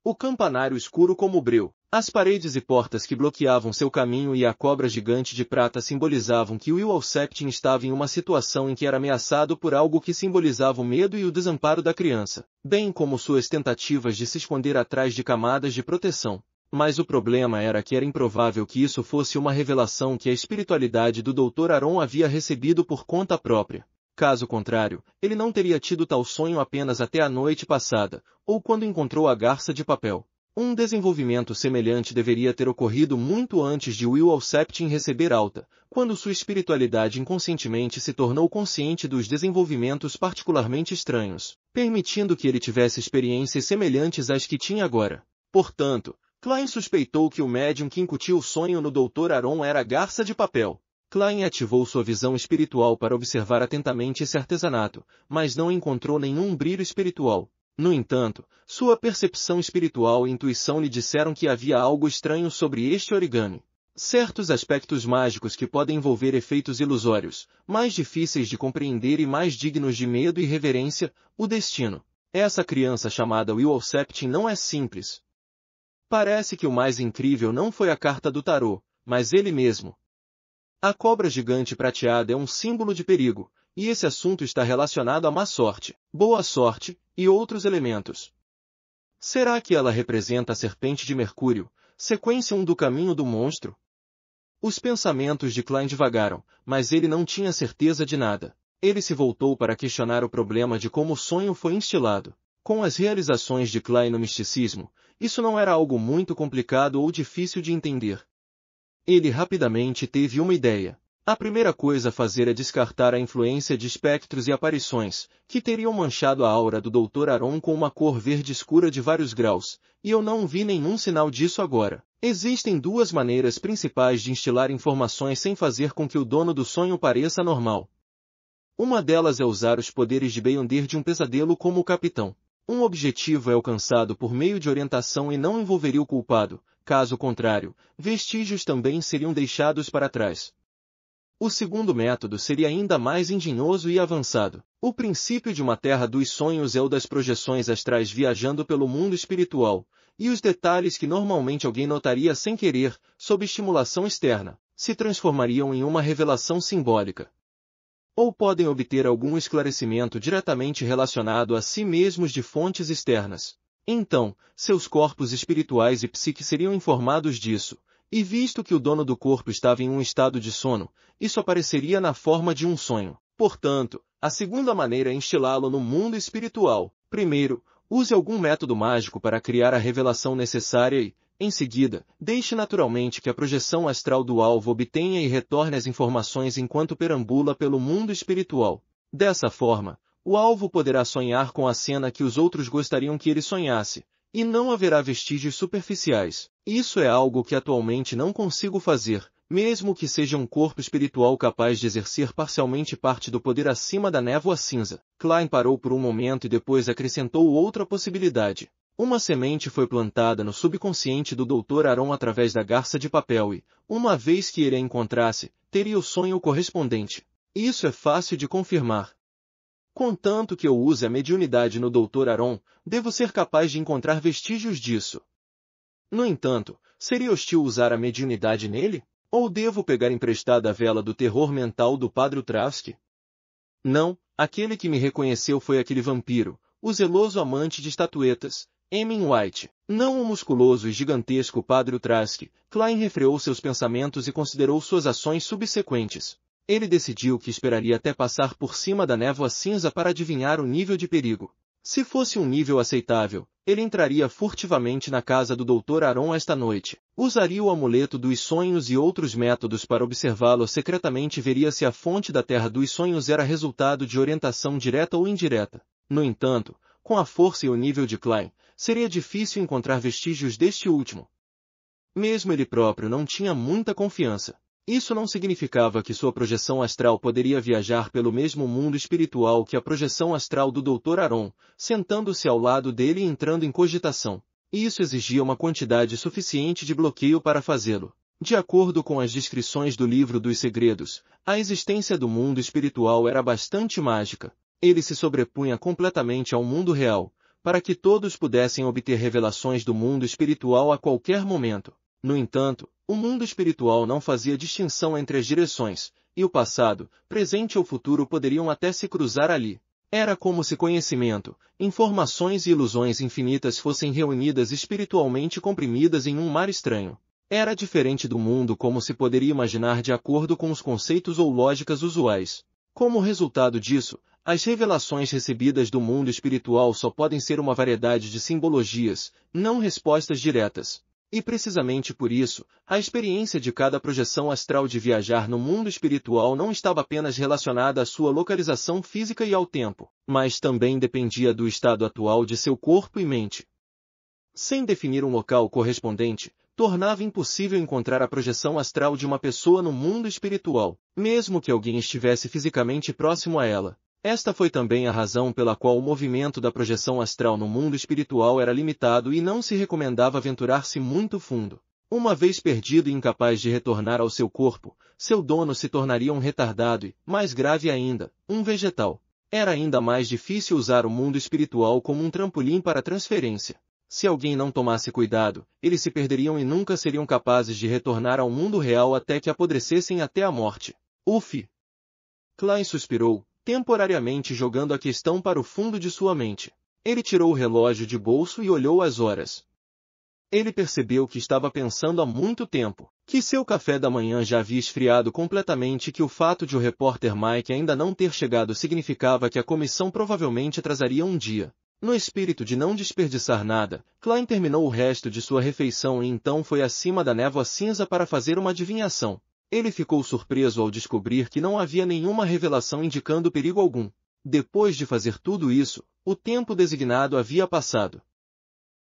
O campanário escuro como breu, as paredes e portas que bloqueavam seu caminho e a cobra gigante de prata simbolizavam que Will Alceptin estava em uma situação em que era ameaçado por algo que simbolizava o medo e o desamparo da criança, bem como suas tentativas de se esconder atrás de camadas de proteção. Mas o problema era que era improvável que isso fosse uma revelação que a espiritualidade do Dr. Aron havia recebido por conta própria. Caso contrário, ele não teria tido tal sonho apenas até a noite passada, ou quando encontrou a garça de papel. Um desenvolvimento semelhante deveria ter ocorrido muito antes de Will Alceptin receber alta, quando sua espiritualidade inconscientemente se tornou consciente dos desenvolvimentos particularmente estranhos, permitindo que ele tivesse experiências semelhantes às que tinha agora. Portanto, Klein suspeitou que o médium que incutiu o sonho no Dr. Aron era a garça de papel. Klein ativou sua visão espiritual para observar atentamente esse artesanato, mas não encontrou nenhum brilho espiritual. No entanto, sua percepção espiritual e intuição lhe disseram que havia algo estranho sobre este origami. Certos aspectos mágicos que podem envolver efeitos ilusórios, mais difíceis de compreender e mais dignos de medo e reverência, o destino. Essa criança chamada Will Alceptin não é simples. Parece que o mais incrível não foi a carta do tarô, mas ele mesmo. A cobra gigante prateada é um símbolo de perigo, e esse assunto está relacionado à má sorte, boa sorte, e outros elementos. Será que ela representa a serpente de Mercúrio, sequência 1 do caminho do monstro? Os pensamentos de Klein divagaram, mas ele não tinha certeza de nada. Ele se voltou para questionar o problema de como o sonho foi instilado. Com as realizações de Klein no misticismo, isso não era algo muito complicado ou difícil de entender. Ele rapidamente teve uma ideia. A primeira coisa a fazer é descartar a influência de espectros e aparições, que teriam manchado a aura do Dr. Aron com uma cor verde escura de vários graus, e eu não vi nenhum sinal disso agora. Existem duas maneiras principais de instilar informações sem fazer com que o dono do sonho pareça normal. Uma delas é usar os poderes de Beyonder de um pesadelo como o capitão. Um objetivo é alcançado por meio de orientação e não envolveria o culpado, caso contrário, vestígios também seriam deixados para trás. O segundo método seria ainda mais engenhoso e avançado. O princípio de uma terra dos sonhos é o das projeções astrais viajando pelo mundo espiritual, e os detalhes que normalmente alguém notaria sem querer, sob estimulação externa, se transformariam em uma revelação simbólica. ou podem obter algum esclarecimento diretamente relacionado a si mesmos de fontes externas. Então, seus corpos espirituais e psique seriam informados disso, e visto que o dono do corpo estava em um estado de sono, isso apareceria na forma de um sonho. Portanto, a segunda maneira é instilá-lo no mundo espiritual. Primeiro, use algum método mágico para criar a revelação necessária e, em seguida, deixe naturalmente que a projeção astral do alvo obtenha e retorne as informações enquanto perambula pelo mundo espiritual. Dessa forma, o alvo poderá sonhar com a cena que os outros gostariam que ele sonhasse, e não haverá vestígios superficiais. Isso é algo que atualmente não consigo fazer, mesmo que seja um corpo espiritual capaz de exercer parcialmente parte do poder acima da névoa cinza. Klein parou por um momento e depois acrescentou outra possibilidade. Uma semente foi plantada no subconsciente do Dr. Aron através da garça de papel e, uma vez que ele a encontrasse, teria o sonho correspondente. Isso é fácil de confirmar. Contanto que eu use a mediunidade no Dr. Aron, devo ser capaz de encontrar vestígios disso. No entanto, seria hostil usar a mediunidade nele? Ou devo pegar emprestada a vela do terror mental do Padre Travsky? Não, aquele que me reconheceu foi aquele vampiro, o zeloso amante de estatuetas, Emin White. Não o musculoso e gigantesco Padre Travsky. Klein refreou seus pensamentos e considerou suas ações subsequentes. Ele decidiu que esperaria até passar por cima da névoa cinza para adivinhar o nível de perigo. Se fosse um nível aceitável, ele entraria furtivamente na casa do Dr. Aron esta noite. Usaria o amuleto dos sonhos e outros métodos para observá-lo secretamente e veria se a fonte da Terra dos Sonhos era resultado de orientação direta ou indireta. No entanto, com a força e o nível de Klein, seria difícil encontrar vestígios deste último. Mesmo ele próprio não tinha muita confiança. Isso não significava que sua projeção astral poderia viajar pelo mesmo mundo espiritual que a projeção astral do Dr. Aron, sentando-se ao lado dele e entrando em cogitação. Isso exigia uma quantidade suficiente de bloqueio para fazê-lo. De acordo com as descrições do Livro dos Segredos, a existência do mundo espiritual era bastante mágica. Ele se sobrepunha completamente ao mundo real, para que todos pudessem obter revelações do mundo espiritual a qualquer momento. No entanto, o mundo espiritual não fazia distinção entre as direções, e o passado, presente ou futuro poderiam até se cruzar ali. Era como se conhecimento, informações e ilusões infinitas fossem reunidas espiritualmente comprimidas em um mar estranho. Era diferente do mundo como se poderia imaginar de acordo com os conceitos ou lógicas usuais. Como resultado disso, as revelações recebidas do mundo espiritual só podem ser uma variedade de simbologias, não respostas diretas. E precisamente por isso, a experiência de cada projeção astral de viajar no mundo espiritual não estava apenas relacionada à sua localização física e ao tempo, mas também dependia do estado atual de seu corpo e mente. Sem definir um local correspondente, tornava impossível encontrar a projeção astral de uma pessoa no mundo espiritual, mesmo que alguém estivesse fisicamente próximo a ela. Esta foi também a razão pela qual o movimento da projeção astral no mundo espiritual era limitado e não se recomendava aventurar-se muito fundo. Uma vez perdido e incapaz de retornar ao seu corpo, seu dono se tornaria um retardado e, mais grave ainda, um vegetal. Era ainda mais difícil usar o mundo espiritual como um trampolim para transferência. Se alguém não tomasse cuidado, eles se perderiam e nunca seriam capazes de retornar ao mundo real até que apodrecessem até a morte. Uf! Klein suspirou, temporariamente jogando a questão para o fundo de sua mente. Ele tirou o relógio de bolso e olhou as horas. Ele percebeu que estava pensando há muito tempo, que seu café da manhã já havia esfriado completamente e que o fato de o repórter Mike ainda não ter chegado significava que a comissão provavelmente atrasaria um dia. No espírito de não desperdiçar nada, Klein terminou o resto de sua refeição e então foi acima da névoa cinza para fazer uma adivinhação. Ele ficou surpreso ao descobrir que não havia nenhuma revelação indicando perigo algum. Depois de fazer tudo isso, o tempo designado havia passado.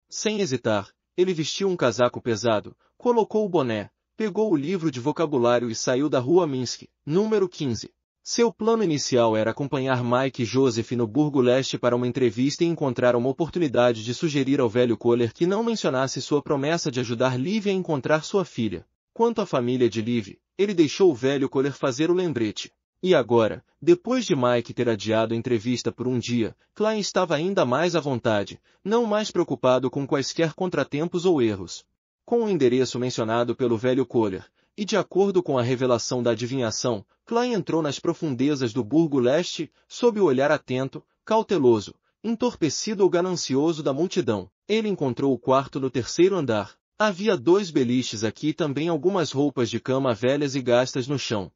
Sem hesitar, ele vestiu um casaco pesado, colocou o boné, pegou o livro de vocabulário e saiu da rua Minsk, número 15. Seu plano inicial era acompanhar Mike e Joseph no Burgo Leste para uma entrevista e encontrar uma oportunidade de sugerir ao velho Kohler que não mencionasse sua promessa de ajudar Liv a encontrar sua filha. Quanto à família de Liv, ele deixou o velho Kohler fazer o lembrete. E agora, depois de Mike ter adiado a entrevista por um dia, Klein estava ainda mais à vontade, não mais preocupado com quaisquer contratempos ou erros. Com o endereço mencionado pelo velho Kohler, e de acordo com a revelação da adivinhação, Klein entrou nas profundezas do Burgo Leste, sob o olhar atento, cauteloso, entorpecido ou ganancioso da multidão. Ele encontrou o quarto no terceiro andar. Havia 2 beliches aqui e também algumas roupas de cama velhas e gastas no chão.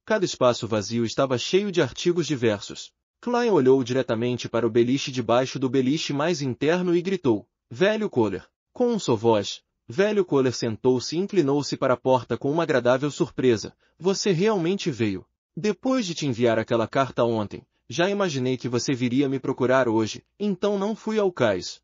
Cada espaço vazio estava cheio de artigos diversos. Klein olhou diretamente para o beliche debaixo do beliche mais interno e gritou: "Velho Kohler!" Com um só voz, Velho Kohler sentou-se e inclinou-se para a porta com uma agradável surpresa. "Você realmente veio. Depois de te enviar aquela carta ontem, já imaginei que você viria me procurar hoje, então não fui ao cais.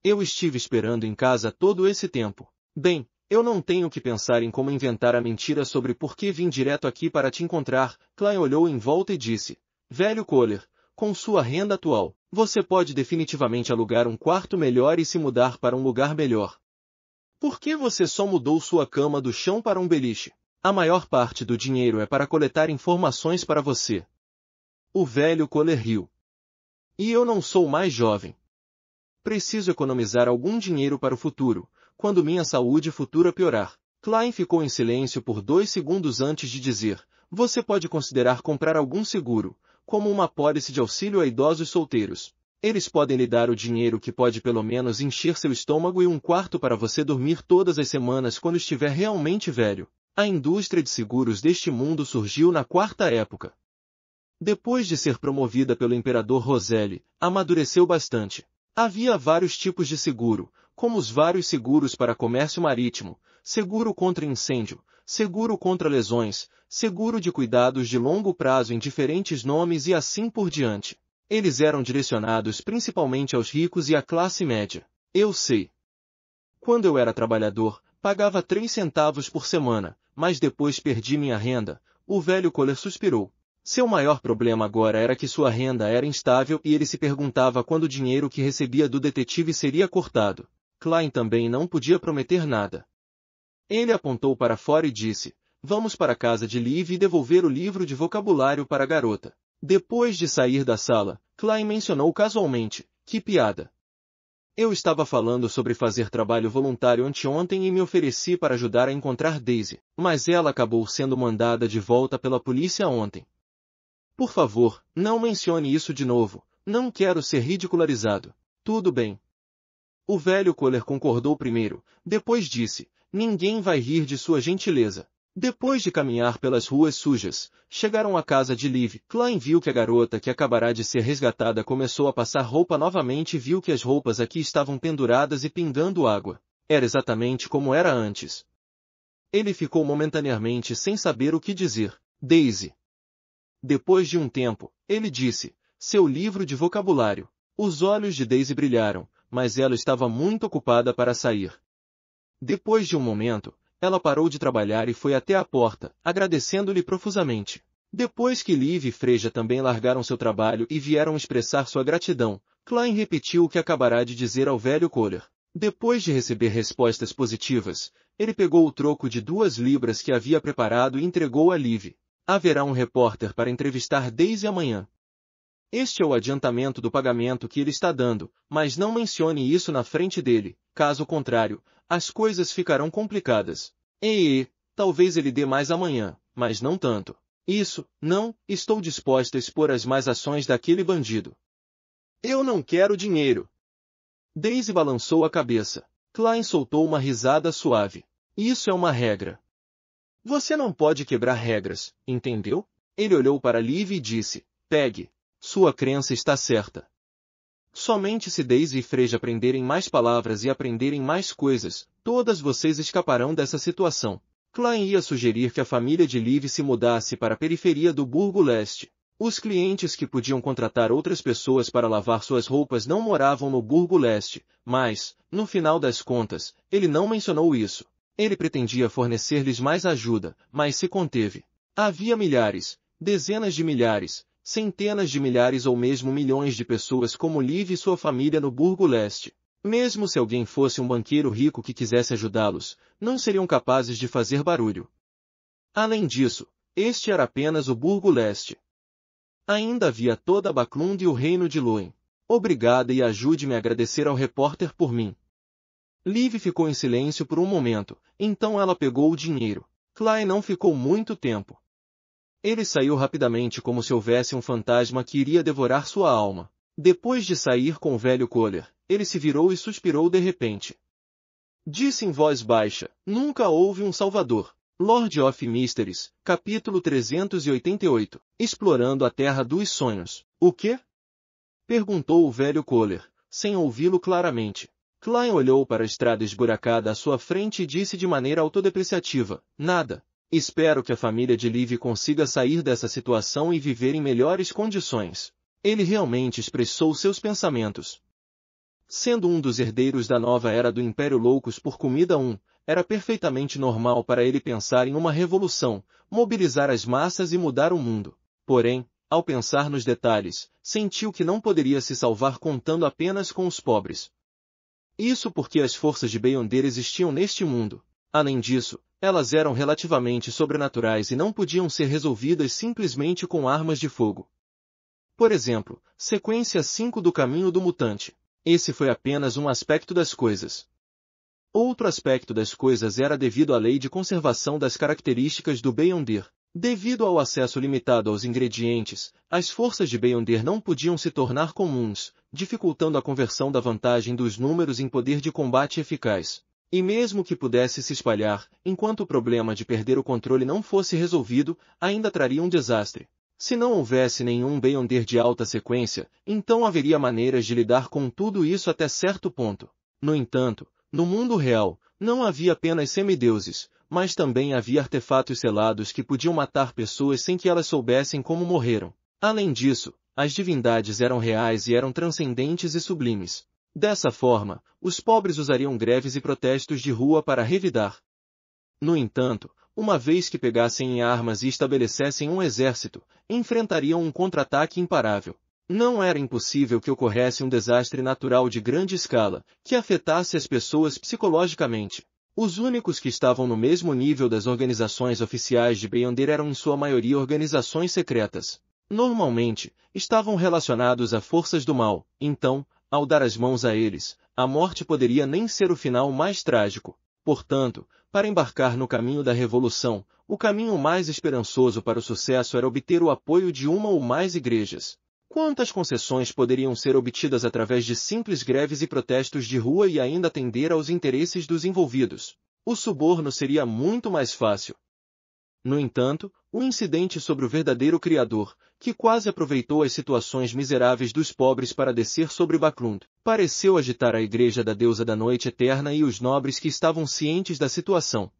Eu estive esperando em casa todo esse tempo. Bem, eu não tenho que pensar em como inventar a mentira sobre por que vim direto aqui para te encontrar." Klein olhou em volta e disse: "Velho Kohler, com sua renda atual, você pode definitivamente alugar um quarto melhor e se mudar para um lugar melhor. Por que você só mudou sua cama do chão para um beliche? A maior parte do dinheiro é para coletar informações para você." O velho Kohler riu. "E eu não sou mais jovem. Preciso economizar algum dinheiro para o futuro, quando minha saúde futura piorar." Klein ficou em silêncio por 2 segundos antes de dizer: "Você pode considerar comprar algum seguro, como uma pólice de auxílio a idosos solteiros. Eles podem lhe dar o dinheiro que pode pelo menos encher seu estômago e um quarto para você dormir todas as semanas quando estiver realmente velho." A indústria de seguros deste mundo surgiu na quarta época. Depois de ser promovida pelo imperador Roselle, amadureceu bastante. Havia vários tipos de seguro, como os vários seguros para comércio marítimo, seguro contra incêndio, seguro contra lesões, seguro de cuidados de longo prazo em diferentes nomes e assim por diante. Eles eram direcionados principalmente aos ricos e à classe média. Eu sei. Quando eu era trabalhador, pagava 3 centavos por semana, mas depois perdi minha renda." O velho Kohler suspirou. Seu maior problema agora era que sua renda era instável e ele se perguntava quando o dinheiro que recebia do detetive seria cortado. Klein também não podia prometer nada. Ele apontou para fora e disse: "Vamos para a casa de Liv e devolver o livro de vocabulário para a garota." Depois de sair da sala, Klein mencionou casualmente: "Que piada. Eu estava falando sobre fazer trabalho voluntário anteontem e me ofereci para ajudar a encontrar Daisy, mas ela acabou sendo mandada de volta pela polícia ontem. Por favor, não mencione isso de novo, não quero ser ridicularizado." "Tudo bem." O velho Kohler concordou primeiro, depois disse: "Ninguém vai rir de sua gentileza." Depois de caminhar pelas ruas sujas, chegaram à casa de Liv. Klein viu que a garota que acabará de ser resgatada começou a passar roupa novamente e viu que as roupas aqui estavam penduradas e pingando água. Era exatamente como era antes. Ele ficou momentaneamente sem saber o que dizer. "Daisy." Depois de um tempo, ele disse: "Seu livro de vocabulário." Os olhos de Daisy brilharam, mas ela estava muito ocupada para sair. Depois de um momento, ela parou de trabalhar e foi até a porta, agradecendo-lhe profusamente. Depois que Liv e Freja também largaram seu trabalho e vieram expressar sua gratidão, Klein repetiu o que acabará de dizer ao velho Kohler. Depois de receber respostas positivas, ele pegou o troco de 2 libras que havia preparado e entregou a Liv. "Haverá um repórter para entrevistar Daisy amanhã. Este é o adiantamento do pagamento que ele está dando, mas não mencione isso na frente dele, caso contrário, as coisas ficarão complicadas. Talvez ele dê mais amanhã, mas não tanto. Isso, não, estou disposta a expor as más ações daquele bandido." "Eu não quero dinheiro." Daisy balançou a cabeça. Klein soltou uma risada suave. "Isso é uma regra. Você não pode quebrar regras, entendeu?" Ele olhou para Liv e disse: "Pegue. Sua crença está certa. Somente se Daisy e Freja aprenderem mais palavras e aprenderem mais coisas, todas vocês escaparão dessa situação." Klein ia sugerir que a família de Liv se mudasse para a periferia do Burgo Leste. Os clientes que podiam contratar outras pessoas para lavar suas roupas não moravam no Burgo Leste, mas, no final das contas, ele não mencionou isso. Ele pretendia fornecer-lhes mais ajuda, mas se conteve. Havia milhares, dezenas de milhares, centenas de milhares ou mesmo milhões de pessoas como Liv e sua família no Burgo Leste. Mesmo se alguém fosse um banqueiro rico que quisesse ajudá-los, não seriam capazes de fazer barulho. Além disso, este era apenas o Burgo Leste. Ainda havia toda a Backlund e o reino de Loen. "Obrigada e ajude-me a agradecer ao repórter por mim." Liv ficou em silêncio por um momento, então ela pegou o dinheiro. Klein não ficou muito tempo. Ele saiu rapidamente como se houvesse um fantasma que iria devorar sua alma. Depois de sair com o velho Kohler, ele se virou e suspirou de repente. Disse em voz baixa, nunca houve um Salvador. Lord of Mysteries, capítulo 388, Explorando a Terra dos Sonhos. O quê? Perguntou o velho Kohler, sem ouvi-lo claramente. Klein olhou para a estrada esburacada à sua frente e disse de maneira autodepreciativa, nada. Espero que a família de Liv consiga sair dessa situação e viver em melhores condições. Ele realmente expressou seus pensamentos. Sendo um dos herdeiros da nova era do Império loucos por comida era perfeitamente normal para ele pensar em uma revolução, mobilizar as massas e mudar o mundo. Porém, ao pensar nos detalhes, sentiu que não poderia se salvar contando apenas com os pobres. Isso porque as forças de Beyonder existiam neste mundo. Além disso, elas eram relativamente sobrenaturais e não podiam ser resolvidas simplesmente com armas de fogo. Por exemplo, sequência 5 do Caminho do Mutante. Esse foi apenas um aspecto das coisas. Outro aspecto das coisas era devido à lei de conservação das características do Beyonder. Devido ao acesso limitado aos ingredientes, as forças de Beyonder não podiam se tornar comuns, dificultando a conversão da vantagem dos números em poder de combate eficaz. E mesmo que pudesse se espalhar, enquanto o problema de perder o controle não fosse resolvido, ainda traria um desastre. Se não houvesse nenhum Beyonder de alta sequência, então haveria maneiras de lidar com tudo isso até certo ponto. No entanto, no mundo real, não havia apenas semideuses, mas também havia artefatos selados que podiam matar pessoas sem que elas soubessem como morreram. Além disso, as divindades eram reais e eram transcendentes e sublimes. Dessa forma, os pobres usariam greves e protestos de rua para revidar. No entanto, uma vez que pegassem em armas e estabelecessem um exército, enfrentariam um contra-ataque imparável. Não era impossível que ocorresse um desastre natural de grande escala, que afetasse as pessoas psicologicamente. Os únicos que estavam no mesmo nível das organizações oficiais de Beyonder eram em sua maioria organizações secretas. Normalmente, estavam relacionados a forças do mal, então, ao dar as mãos a eles, a morte poderia nem ser o final mais trágico. Portanto, para embarcar no caminho da revolução, o caminho mais esperançoso para o sucesso era obter o apoio de uma ou mais igrejas. Quantas concessões poderiam ser obtidas através de simples greves e protestos de rua e ainda atender aos interesses dos envolvidos? O suborno seria muito mais fácil. No entanto, o incidente sobre o verdadeiro Criador, que quase aproveitou as situações miseráveis dos pobres para descer sobre Baclund, pareceu agitar a igreja da deusa da noite eterna e os nobres que estavam cientes da situação.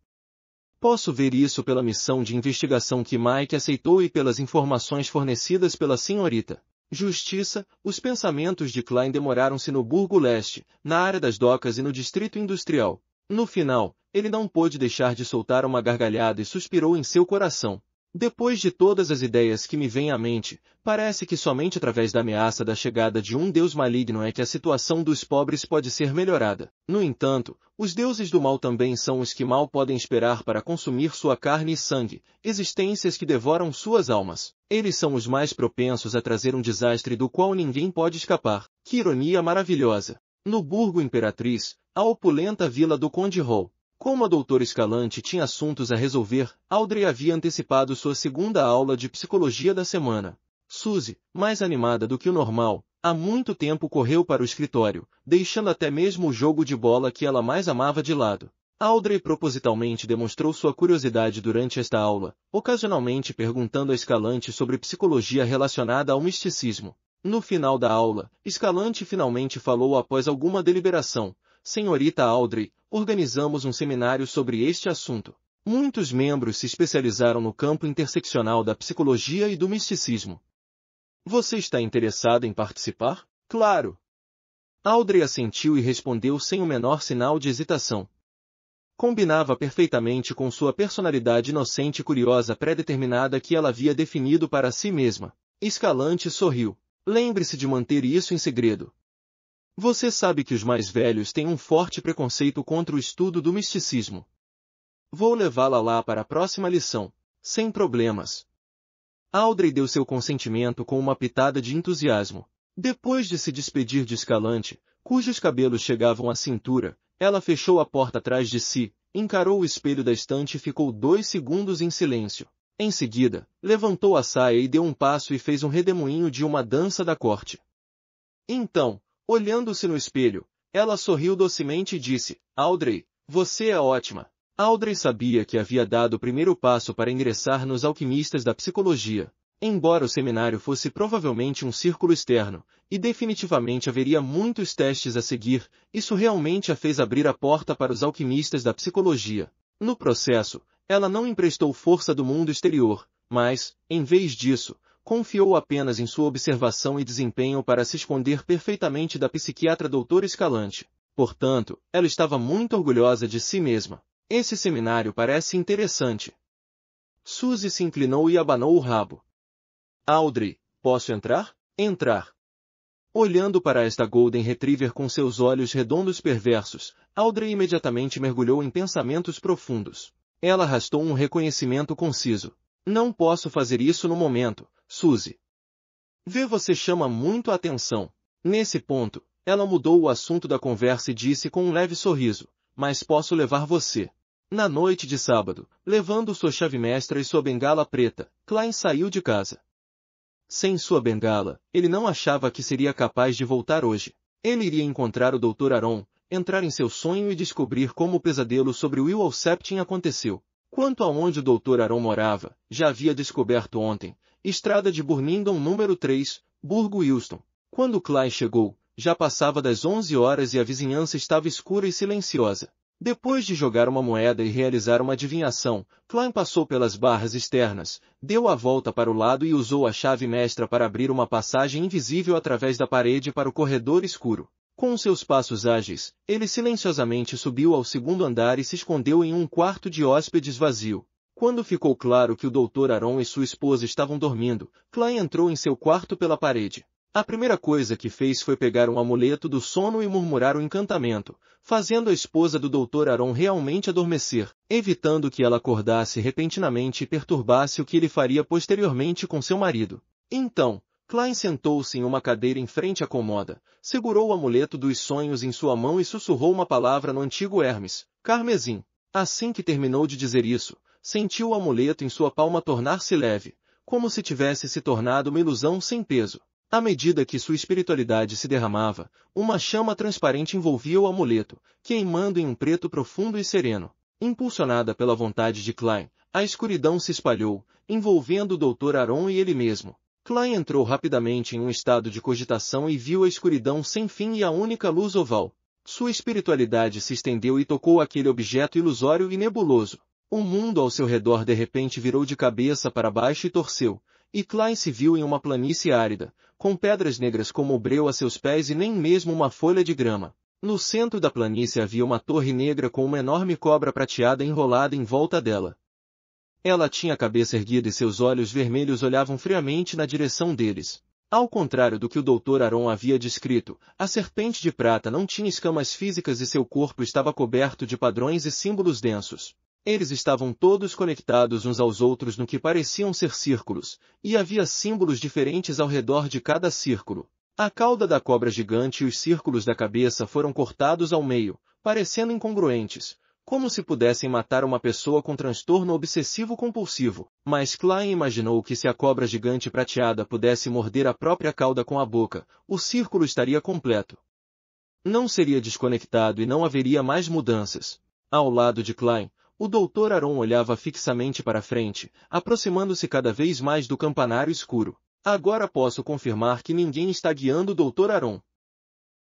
Posso ver isso pela missão de investigação que Mike aceitou e pelas informações fornecidas pela senhorita Justiça. Os pensamentos de Klein demoraram-se no Burgo Leste, na área das docas e no distrito industrial. No final, ele não pôde deixar de soltar uma gargalhada e suspirou em seu coração. Depois de todas as ideias que me vêm à mente, parece que somente através da ameaça da chegada de um deus maligno é que a situação dos pobres pode ser melhorada. No entanto, os deuses do mal também são os que mal podem esperar para consumir sua carne e sangue, existências que devoram suas almas. Eles são os mais propensos a trazer um desastre do qual ninguém pode escapar. Que ironia maravilhosa! No Burgo Imperatriz, a opulenta vila do Conde Hall. Como a doutora Escalante tinha assuntos a resolver, Audrey havia antecipado sua segunda aula de psicologia da semana. Suzy, mais animada do que o normal, há muito tempo correu para o escritório, deixando até mesmo o jogo de bola que ela mais amava de lado. Audrey propositalmente demonstrou sua curiosidade durante esta aula, ocasionalmente perguntando a Escalante sobre psicologia relacionada ao misticismo. No final da aula, Escalante finalmente falou após alguma deliberação. Senhorita Audrey, organizamos um seminário sobre este assunto. Muitos membros se especializaram no campo interseccional da psicologia e do misticismo. Você está interessado em participar? Claro! Audrey assentiu e respondeu sem o menor sinal de hesitação. Combinava perfeitamente com sua personalidade inocente e curiosa pré-determinada que ela havia definido para si mesma. Escalante sorriu. Lembre-se de manter isso em segredo. Você sabe que os mais velhos têm um forte preconceito contra o estudo do misticismo. Vou levá-la lá para a próxima lição, sem problemas. Audrey deu seu consentimento com uma pitada de entusiasmo. Depois de se despedir de Escalante, cujos cabelos chegavam à cintura, Ela fechou a porta atrás de si, encarou o espelho da estante e ficou 2 segundos em silêncio. Em seguida, levantou a saia e deu um passo e fez um redemoinho de uma dança da corte. Então, olhando-se no espelho, ela sorriu docemente e disse: Audrey, você é ótima. Audrey sabia que havia dado o primeiro passo para ingressar nos alquimistas da psicologia. Embora o seminário fosse provavelmente um círculo externo, e definitivamente haveria muitos testes a seguir, isso realmente a fez abrir a porta para os alquimistas da psicologia. No processo, ela não emprestou força do mundo exterior, mas, em vez disso, confiou apenas em sua observação e desempenho para se esconder perfeitamente da psiquiatra Dra. Escalante. Portanto, ela estava muito orgulhosa de si mesma. Esse seminário parece interessante. Suzy se inclinou e abanou o rabo. Audrey, posso entrar? Entrar. Olhando para esta Golden Retriever com seus olhos redondos perversos, Audrey imediatamente mergulhou em pensamentos profundos. Ela arrastou um reconhecimento conciso. Não posso fazer isso no momento, Suzy. Vê, você chama muito a atenção. Nesse ponto, ela mudou o assunto da conversa e disse com um leve sorriso: mas posso levar você. Na noite de sábado, levando sua chave mestra e sua bengala preta, Klein saiu de casa. Sem sua bengala, ele não achava que seria capaz de voltar hoje. Ele iria encontrar o Dr. Aaron, entrar em seu sonho e descobrir como o pesadelo sobre Willow Septim aconteceu. Quanto a onde o Dr. Aaron morava, já havia descoberto ontem, estrada de Burlington número 3, Burgo Wilston. Quando Klein chegou, já passava das 11 horas e a vizinhança estava escura e silenciosa. Depois de jogar uma moeda e realizar uma adivinhação, Klein passou pelas barras externas, deu a volta para o lado e usou a chave mestra para abrir uma passagem invisível através da parede para o corredor escuro. Com seus passos ágeis, ele silenciosamente subiu ao segundo andar e se escondeu em um quarto de hóspedes vazio. Quando ficou claro que o Dr. Aaron e sua esposa estavam dormindo, Klein entrou em seu quarto pela parede. A primeira coisa que fez foi pegar um amuleto do sono e murmurar o encantamento, fazendo a esposa do Dr. Aaron realmente adormecer, evitando que ela acordasse repentinamente e perturbasse o que ele faria posteriormente com seu marido. Então, Klein sentou-se em uma cadeira em frente à cômoda, segurou o amuleto dos sonhos em sua mão e sussurrou uma palavra no antigo Hermes, Carmesim. Assim que terminou de dizer isso, sentiu o amuleto em sua palma tornar-se leve, como se tivesse se tornado uma ilusão sem peso. À medida que sua espiritualidade se derramava, uma chama transparente envolvia o amuleto, queimando em um preto profundo e sereno. Impulsionada pela vontade de Klein, a escuridão se espalhou, envolvendo o Dr. Aaron e ele mesmo. Klein entrou rapidamente em um estado de cogitação e viu a escuridão sem fim e a única luz oval. Sua espiritualidade se estendeu e tocou aquele objeto ilusório e nebuloso. O mundo ao seu redor de repente virou de cabeça para baixo e torceu, e Klein se viu em uma planície árida, com pedras negras como o breu a seus pés e nem mesmo uma folha de grama. No centro da planície havia uma torre negra com uma enorme cobra prateada enrolada em volta dela. Ela tinha a cabeça erguida e seus olhos vermelhos olhavam friamente na direção deles. Ao contrário do que o Dr. Aaron havia descrito, a serpente de prata não tinha escamas físicas e seu corpo estava coberto de padrões e símbolos densos. Eles estavam todos conectados uns aos outros no que pareciam ser círculos, e havia símbolos diferentes ao redor de cada círculo. A cauda da cobra gigante e os círculos da cabeça foram cortados ao meio, parecendo incongruentes, como se pudessem matar uma pessoa com transtorno obsessivo-compulsivo. Mas Klein imaginou que se a cobra gigante prateada pudesse morder a própria cauda com a boca, o círculo estaria completo. Não seria desconectado e não haveria mais mudanças. Ao lado de Klein, o Dr. Aaron olhava fixamente para frente, aproximando-se cada vez mais do campanário escuro. Agora posso confirmar que ninguém está guiando o Dr. Aaron.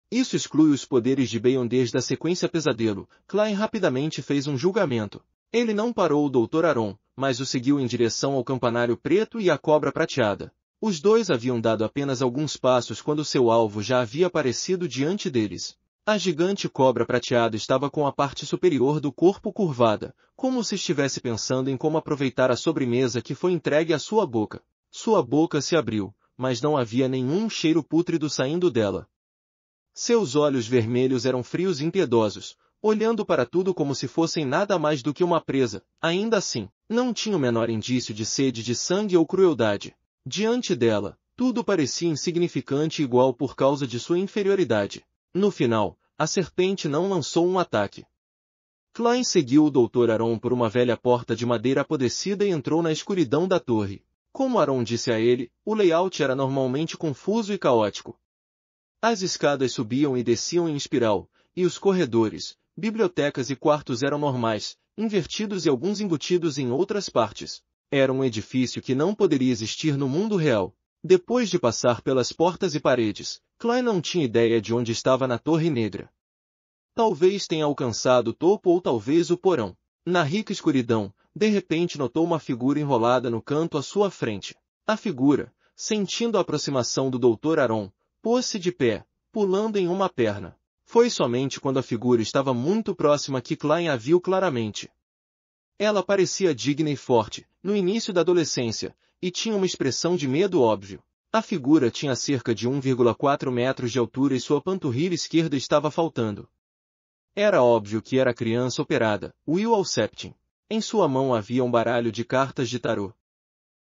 Isso exclui os poderes de Bayon desde a sequência pesadelo. Klein rapidamente fez um julgamento. Ele não parou o Dr. Aaron, mas o seguiu em direção ao campanário preto e à cobra prateada. Os dois haviam dado apenas alguns passos quando seu alvo já havia aparecido diante deles. A gigante cobra prateada estava com a parte superior do corpo curvada, como se estivesse pensando em como aproveitar a sobremesa que foi entregue à sua boca. Sua boca se abriu, mas não havia nenhum cheiro pútrido saindo dela. Seus olhos vermelhos eram frios e impiedosos, olhando para tudo como se fossem nada mais do que uma presa. Ainda assim, não tinha o menor indício de sede de sangue ou crueldade. Diante dela, tudo parecia insignificante e igual por causa de sua inferioridade. No final, a serpente não lançou um ataque. Klein seguiu o Dr. Aron por uma velha porta de madeira apodrecida e entrou na escuridão da torre. Como Aron disse a ele, o layout era normalmente confuso e caótico. As escadas subiam e desciam em espiral, e os corredores, bibliotecas e quartos eram normais, invertidos e alguns embutidos em outras partes. Era um edifício que não poderia existir no mundo real. Depois de passar pelas portas e paredes, Klein não tinha ideia de onde estava na Torre Negra. Talvez tenha alcançado o topo ou talvez o porão. Na rica escuridão, de repente notou uma figura enrolada no canto à sua frente. A figura, sentindo a aproximação do Dr. Aron, pôs-se de pé, pulando em uma perna. Foi somente quando a figura estava muito próxima que Klein a viu claramente. Ela parecia digna e forte, no início da adolescência, e tinha uma expressão de medo óbvio. A figura tinha cerca de 1,4 metros de altura e sua panturrilha esquerda estava faltando. Era óbvio que era a criança operada, Will Alceptin. Em sua mão havia um baralho de cartas de tarô.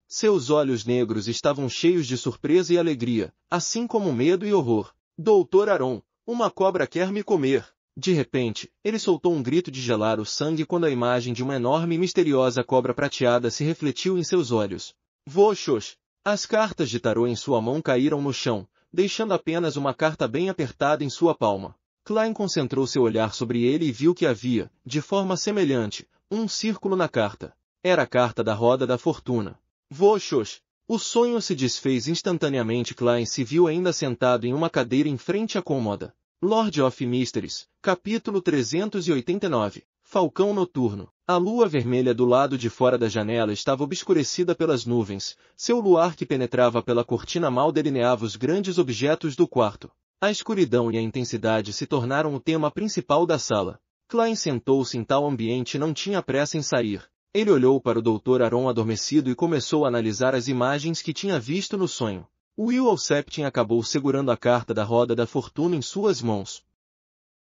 Seus olhos negros estavam cheios de surpresa e alegria, assim como medo e horror. Dr. Aron, uma cobra quer me comer. De repente, ele soltou um grito de gelar o sangue quando a imagem de uma enorme e misteriosa cobra prateada se refletiu em seus olhos. Voxos! As cartas de tarô em sua mão caíram no chão, deixando apenas uma carta bem apertada em sua palma. Klein concentrou seu olhar sobre ele e viu que havia, de forma semelhante, um círculo na carta. Era a carta da Roda da Fortuna. Voxos! O sonho se desfez instantaneamente. Klein se viu ainda sentado em uma cadeira em frente à cômoda. Lord of Mysteries, capítulo 389. Falcão Noturno. A lua vermelha do lado de fora da janela estava obscurecida pelas nuvens. Seu luar que penetrava pela cortina mal delineava os grandes objetos do quarto. A escuridão e a intensidade se tornaram o tema principal da sala. Klein sentou-se em tal ambiente e não tinha pressa em sair. Ele olhou para o Dr. Aron adormecido e começou a analisar as imagens que tinha visto no sonho. Will Alceptin acabou segurando a carta da Roda da Fortuna em suas mãos.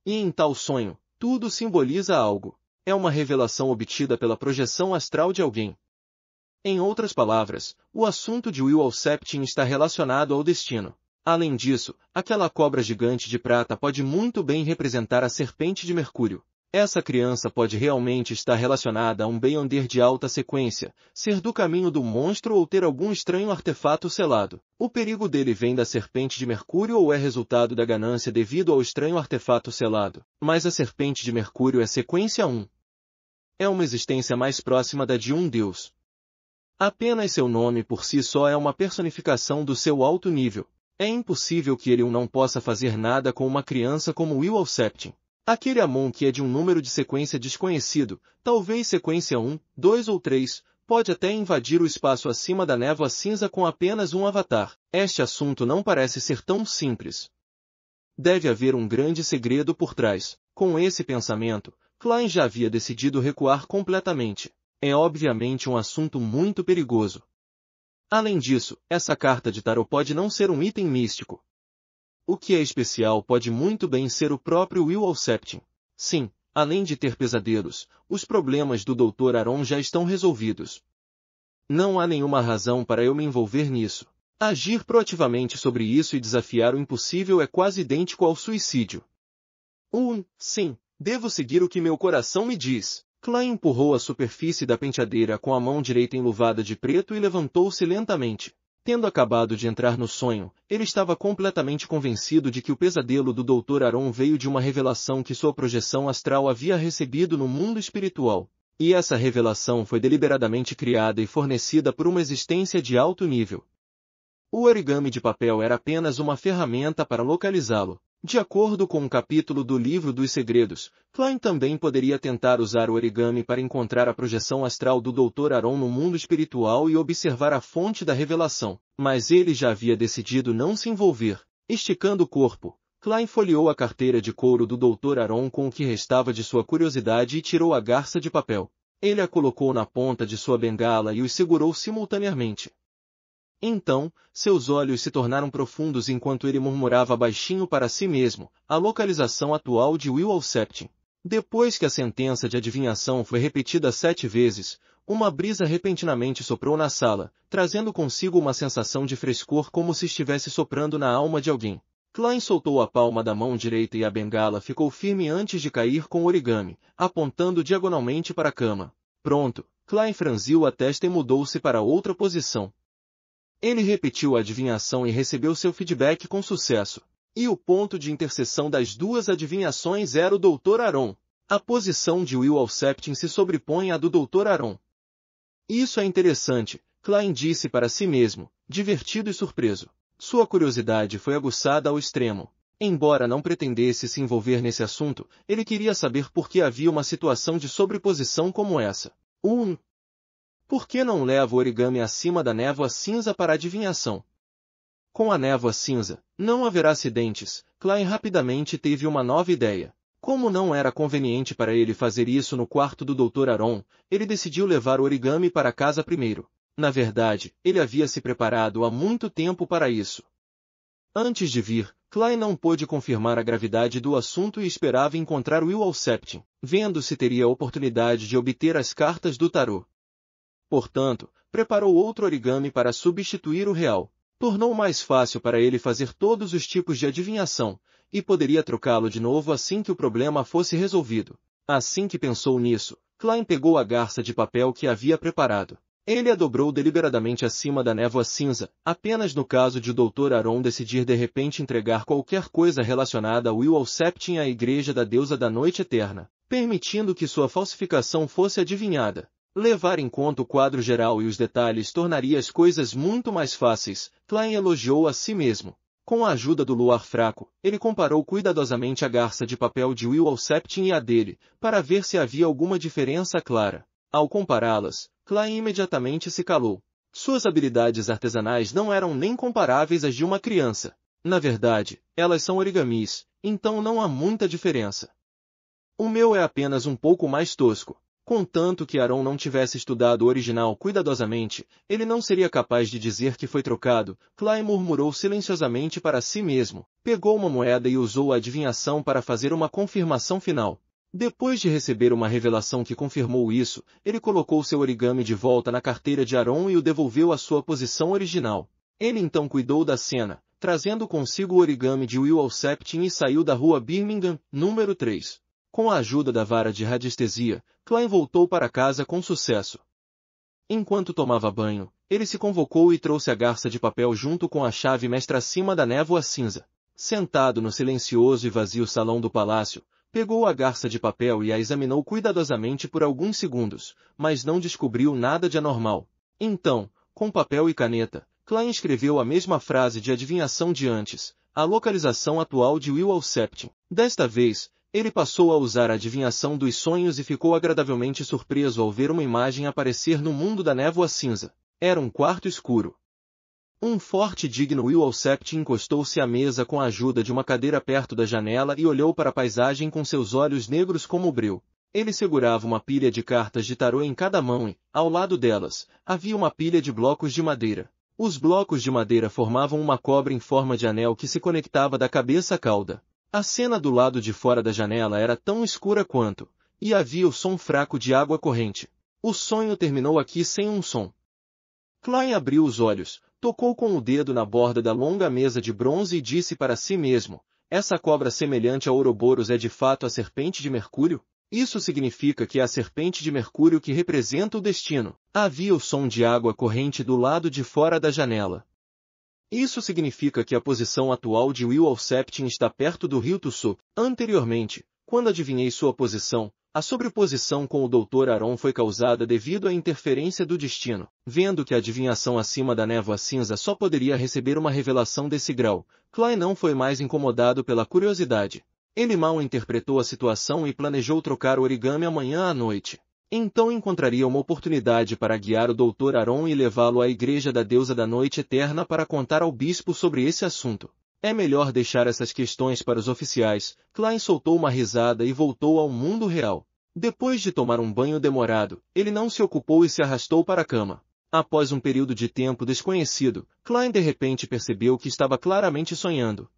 E em tal sonho, tudo simboliza algo. É uma revelação obtida pela projeção astral de alguém. Em outras palavras, o assunto de Will Alceptin está relacionado ao destino. Além disso, aquela cobra gigante de prata pode muito bem representar a serpente de Mercúrio. Essa criança pode realmente estar relacionada a um Beyonder de alta sequência, ser do caminho do monstro ou ter algum estranho artefato selado. O perigo dele vem da serpente de Mercúrio ou é resultado da ganância devido ao estranho artefato selado. Mas a serpente de Mercúrio é sequência 1. É uma existência mais próxima da de um deus. Apenas seu nome por si só é uma personificação do seu alto nível. É impossível que ele não possa fazer nada com uma criança como Will Alceptin. Aquele Amon que é de um número de sequência desconhecido, talvez sequência 1, 2 ou 3, pode até invadir o espaço acima da névoa cinza com apenas um avatar. Este assunto não parece ser tão simples. Deve haver um grande segredo por trás. Com esse pensamento, Klein já havia decidido recuar completamente. É obviamente um assunto muito perigoso. Além disso, essa carta de tarô pode não ser um item místico. O que é especial pode muito bem ser o próprio Will Alceptin. Sim, além de ter pesadelos, os problemas do Dr. Aron já estão resolvidos. Não há nenhuma razão para eu me envolver nisso. Agir proativamente sobre isso e desafiar o impossível é quase idêntico ao suicídio. Sim, devo seguir o que meu coração me diz. Klein empurrou a superfície da penteadeira com a mão direita enluvada de preto e levantou-se lentamente. Tendo acabado de entrar no sonho, ele estava completamente convencido de que o pesadelo do Dr. Aron veio de uma revelação que sua projeção astral havia recebido no mundo espiritual. E essa revelação foi deliberadamente criada e fornecida por uma existência de alto nível. O origami de papel era apenas uma ferramenta para localizá-lo. De acordo com um capítulo do Livro dos Segredos, Klein também poderia tentar usar o origami para encontrar a projeção astral do Dr. Aron no mundo espiritual e observar a fonte da revelação, mas ele já havia decidido não se envolver. Esticando o corpo, Klein folheou a carteira de couro do Dr. Aron com o que restava de sua curiosidade e tirou a garça de papel. Ele a colocou na ponta de sua bengala e os segurou simultaneamente. Então, seus olhos se tornaram profundos enquanto ele murmurava baixinho para si mesmo, a localização atual de Will Alceptin. Depois que a sentença de adivinhação foi repetida 7 vezes, uma brisa repentinamente soprou na sala, trazendo consigo uma sensação de frescor como se estivesse soprando na alma de alguém. Klein soltou a palma da mão direita e a bengala ficou firme antes de cair com o origami, apontando diagonalmente para a cama. Pronto, Klein franziu a testa e mudou-se para outra posição. Ele repetiu a adivinhação e recebeu seu feedback com sucesso. E o ponto de interseção das duas adivinhações era o Dr. Aaron. A posição de Will Alceptin se sobrepõe à do Dr. Aaron. Isso é interessante, Klein disse para si mesmo, divertido e surpreso. Sua curiosidade foi aguçada ao extremo. Embora não pretendesse se envolver nesse assunto, ele queria saber por que havia uma situação de sobreposição como essa. Por que não leva o origami acima da névoa cinza para a adivinhação? Com a névoa cinza, não haverá acidentes. Klein rapidamente teve uma nova ideia. Como não era conveniente para ele fazer isso no quarto do Dr. Aaron, ele decidiu levar o origami para casa primeiro. Na verdade, ele havia se preparado há muito tempo para isso. Antes de vir, Klein não pôde confirmar a gravidade do assunto e esperava encontrar Will Alceptin, vendo se teria a oportunidade de obter as cartas do tarô. Portanto, preparou outro origami para substituir o real. Tornou mais fácil para ele fazer todos os tipos de adivinhação, e poderia trocá-lo de novo assim que o problema fosse resolvido. Assim que pensou nisso, Klein pegou a garça de papel que havia preparado. Ele a dobrou deliberadamente acima da névoa cinza, apenas no caso de o Dr. Aaron decidir de repente entregar qualquer coisa relacionada a Will Alceptin à Igreja da Deusa da Noite Eterna, permitindo que sua falsificação fosse adivinhada. Levar em conta o quadro geral e os detalhes tornaria as coisas muito mais fáceis, Klein elogiou a si mesmo. Com a ajuda do luar fraco, ele comparou cuidadosamente a garça de papel de Will Alceptin e a dele, para ver se havia alguma diferença clara. Ao compará-las, Klein imediatamente se calou. Suas habilidades artesanais não eram nem comparáveis às de uma criança. Na verdade, elas são origamis, então não há muita diferença. O meu é apenas um pouco mais tosco. Contanto que Aaron não tivesse estudado o original cuidadosamente, ele não seria capaz de dizer que foi trocado. Klein murmurou silenciosamente para si mesmo, pegou uma moeda e usou a adivinhação para fazer uma confirmação final. Depois de receber uma revelação que confirmou isso, ele colocou seu origami de volta na carteira de Aaron e o devolveu à sua posição original. Ele então cuidou da cena, trazendo consigo o origami de Will Alceptin e saiu da rua Birmingham, número 3. Com a ajuda da vara de radiestesia, Klein voltou para casa com sucesso. Enquanto tomava banho, ele se convocou e trouxe a garça de papel junto com a chave mestra acima da névoa cinza. Sentado no silencioso e vazio salão do palácio, pegou a garça de papel e a examinou cuidadosamente por alguns segundos, mas não descobriu nada de anormal. Então, com papel e caneta, Klein escreveu a mesma frase de adivinhação de antes, a localização atual de Will Alceptin. Desta vez, ele passou a usar a adivinhação dos sonhos e ficou agradavelmente surpreso ao ver uma imagem aparecer no mundo da névoa cinza. Era um quarto escuro. Um forte e digno Will Alceptin encostou-se à mesa com a ajuda de uma cadeira perto da janela e olhou para a paisagem com seus olhos negros como breu. Ele segurava uma pilha de cartas de tarô em cada mão e, ao lado delas, havia uma pilha de blocos de madeira. Os blocos de madeira formavam uma cobra em forma de anel que se conectava da cabeça à cauda. A cena do lado de fora da janela era tão escura quanto, e havia o som fraco de água corrente. O sonho terminou aqui sem um som. Klein abriu os olhos, tocou com o dedo na borda da longa mesa de bronze e disse para si mesmo, essa cobra semelhante a Ouroboros é de fato a serpente de Mercúrio? Isso significa que é a serpente de Mercúrio que representa o destino. Havia o som de água corrente do lado de fora da janela. Isso significa que a posição atual de Will Alceptin está perto do rio Tussuk. Anteriormente, quando adivinhei sua posição, a sobreposição com o Dr. Aaron foi causada devido à interferência do destino. Vendo que a adivinhação acima da névoa cinza só poderia receber uma revelação desse grau, Klein não foi mais incomodado pela curiosidade. Ele mal interpretou a situação e planejou trocar o origami amanhã à noite. Então encontraria uma oportunidade para guiar o Dr. Aaron e levá-lo à Igreja da Deusa da Noite Eterna para contar ao bispo sobre esse assunto. É melhor deixar essas questões para os oficiais. Klein soltou uma risada e voltou ao mundo real. Depois de tomar um banho demorado, ele não se ocupou e se arrastou para a cama. Após um período de tempo desconhecido, Klein de repente percebeu que estava claramente sonhando.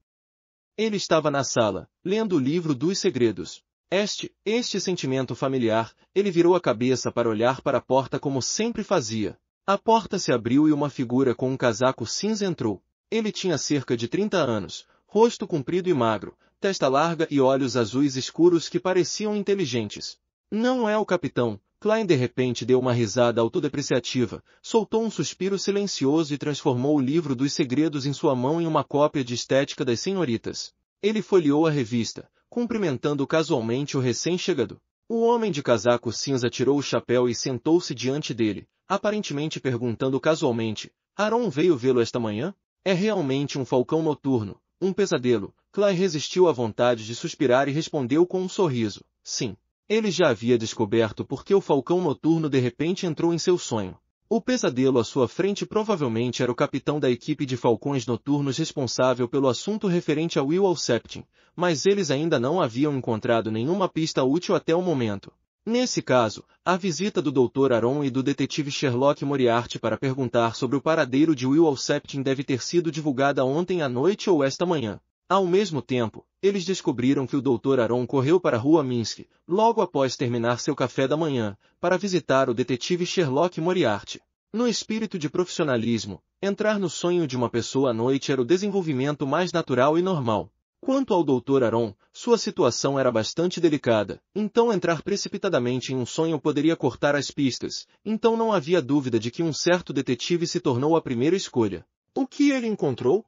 Ele estava na sala, lendo o livro dos segredos. Este sentimento familiar, ele virou a cabeça para olhar para a porta como sempre fazia. A porta se abriu e uma figura com um casaco cinza entrou. Ele tinha cerca de 30 anos, rosto comprido e magro, testa larga e olhos azuis escuros que pareciam inteligentes. Não é o capitão. Klein de repente deu uma risada autodepreciativa, soltou um suspiro silencioso e transformou o livro dos segredos em sua mão em uma cópia de Estética das Senhoritas. Ele folheou a revista, cumprimentando casualmente o recém-chegado. O homem de casaco cinza tirou o chapéu e sentou-se diante dele, aparentemente perguntando casualmente: Aaron veio vê-lo esta manhã? É realmente um falcão noturno, um pesadelo. Klein resistiu à vontade de suspirar e respondeu com um sorriso: sim. Ele já havia descoberto porque o falcão noturno de repente entrou em seu sonho. O pesadelo à sua frente provavelmente era o capitão da equipe de falcões noturnos responsável pelo assunto referente a Will Alceptin, mas eles ainda não haviam encontrado nenhuma pista útil até o momento. Nesse caso, a visita do Dr. Aaron e do detetive Sherlock Moriarty para perguntar sobre o paradeiro de Will Alceptin deve ter sido divulgada ontem à noite ou esta manhã. Ao mesmo tempo, eles descobriram que o Dr. Aaron correu para a Rua Minsk, logo após terminar seu café da manhã, para visitar o detetive Sherlock Moriarty. No espírito de profissionalismo, entrar no sonho de uma pessoa à noite era o desenvolvimento mais natural e normal. Quanto ao Dr. Aaron, sua situação era bastante delicada, então entrar precipitadamente em um sonho poderia cortar as pistas, então não havia dúvida de que um certo detetive se tornou a primeira escolha. O que ele encontrou?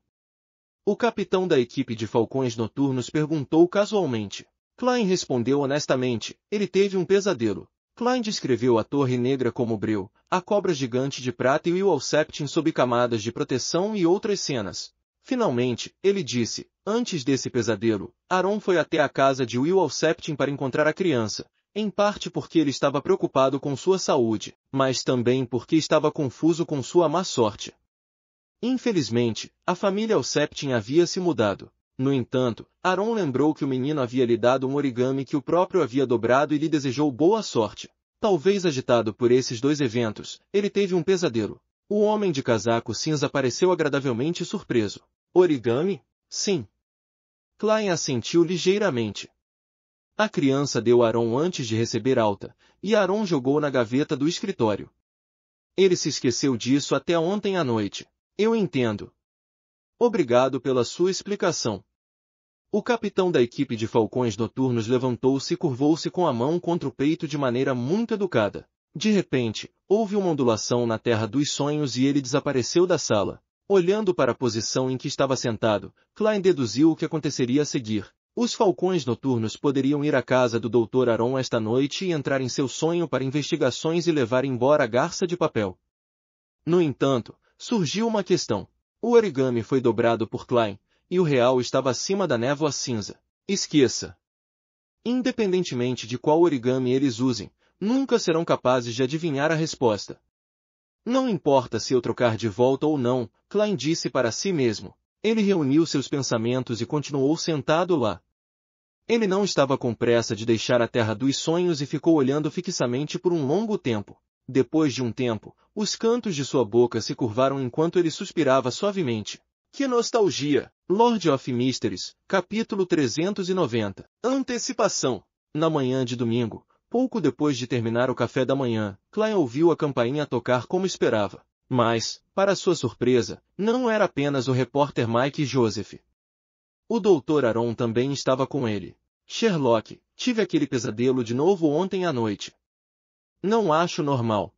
O capitão da equipe de falcões noturnos perguntou casualmente. Klein respondeu honestamente: ele teve um pesadelo. Klein descreveu a Torre Negra como breu, a cobra gigante de prata e o Alceptin sob camadas de proteção e outras cenas. Finalmente, ele disse: antes desse pesadelo, Aaron foi até a casa de Will Alceptin para encontrar a criança, em parte porque ele estava preocupado com sua saúde, mas também porque estava confuso com sua má sorte. Infelizmente, a família Alceptin havia se mudado. No entanto, Aaron lembrou que o menino havia lhe dado um origami que o próprio havia dobrado e lhe desejou boa sorte. Talvez agitado por esses dois eventos, ele teve um pesadelo. O homem de casaco cinza pareceu agradavelmente surpreso. Origami? Sim. Klein assentiu ligeiramente. A criança deu a Aaron antes de receber alta, e Aaron jogou na gaveta do escritório. Ele se esqueceu disso até ontem à noite. Eu entendo. Obrigado pela sua explicação. O capitão da equipe de falcões noturnos levantou-se e curvou-se com a mão contra o peito de maneira muito educada. De repente, houve uma ondulação na terra dos sonhos e ele desapareceu da sala. Olhando para a posição em que estava sentado, Klein deduziu o que aconteceria a seguir. Os falcões noturnos poderiam ir à casa do Dr. Aaron esta noite e entrar em seu sonho para investigações e levar embora a garça de papel. No entanto, surgiu uma questão. O origami foi dobrado por Klein, e o real estava acima da névoa cinza. Esqueça. Independentemente de qual origami eles usem, nunca serão capazes de adivinhar a resposta. Não importa se eu trocar de volta ou não, Klein disse para si mesmo. Ele reuniu seus pensamentos e continuou sentado lá. Ele não estava com pressa de deixar a terra dos sonhos e ficou olhando fixamente por um longo tempo. Depois de um tempo, os cantos de sua boca se curvaram enquanto ele suspirava suavemente. Que nostalgia! Lord of Mysteries, capítulo 390. Antecipação. Na manhã de domingo, pouco depois de terminar o café da manhã, Klein ouviu a campainha tocar como esperava. Mas, para sua surpresa, não era apenas o repórter Mike Joseph. O Dr. Aaron também estava com ele. Sherlock, tive aquele pesadelo de novo ontem à noite. Não acho normal.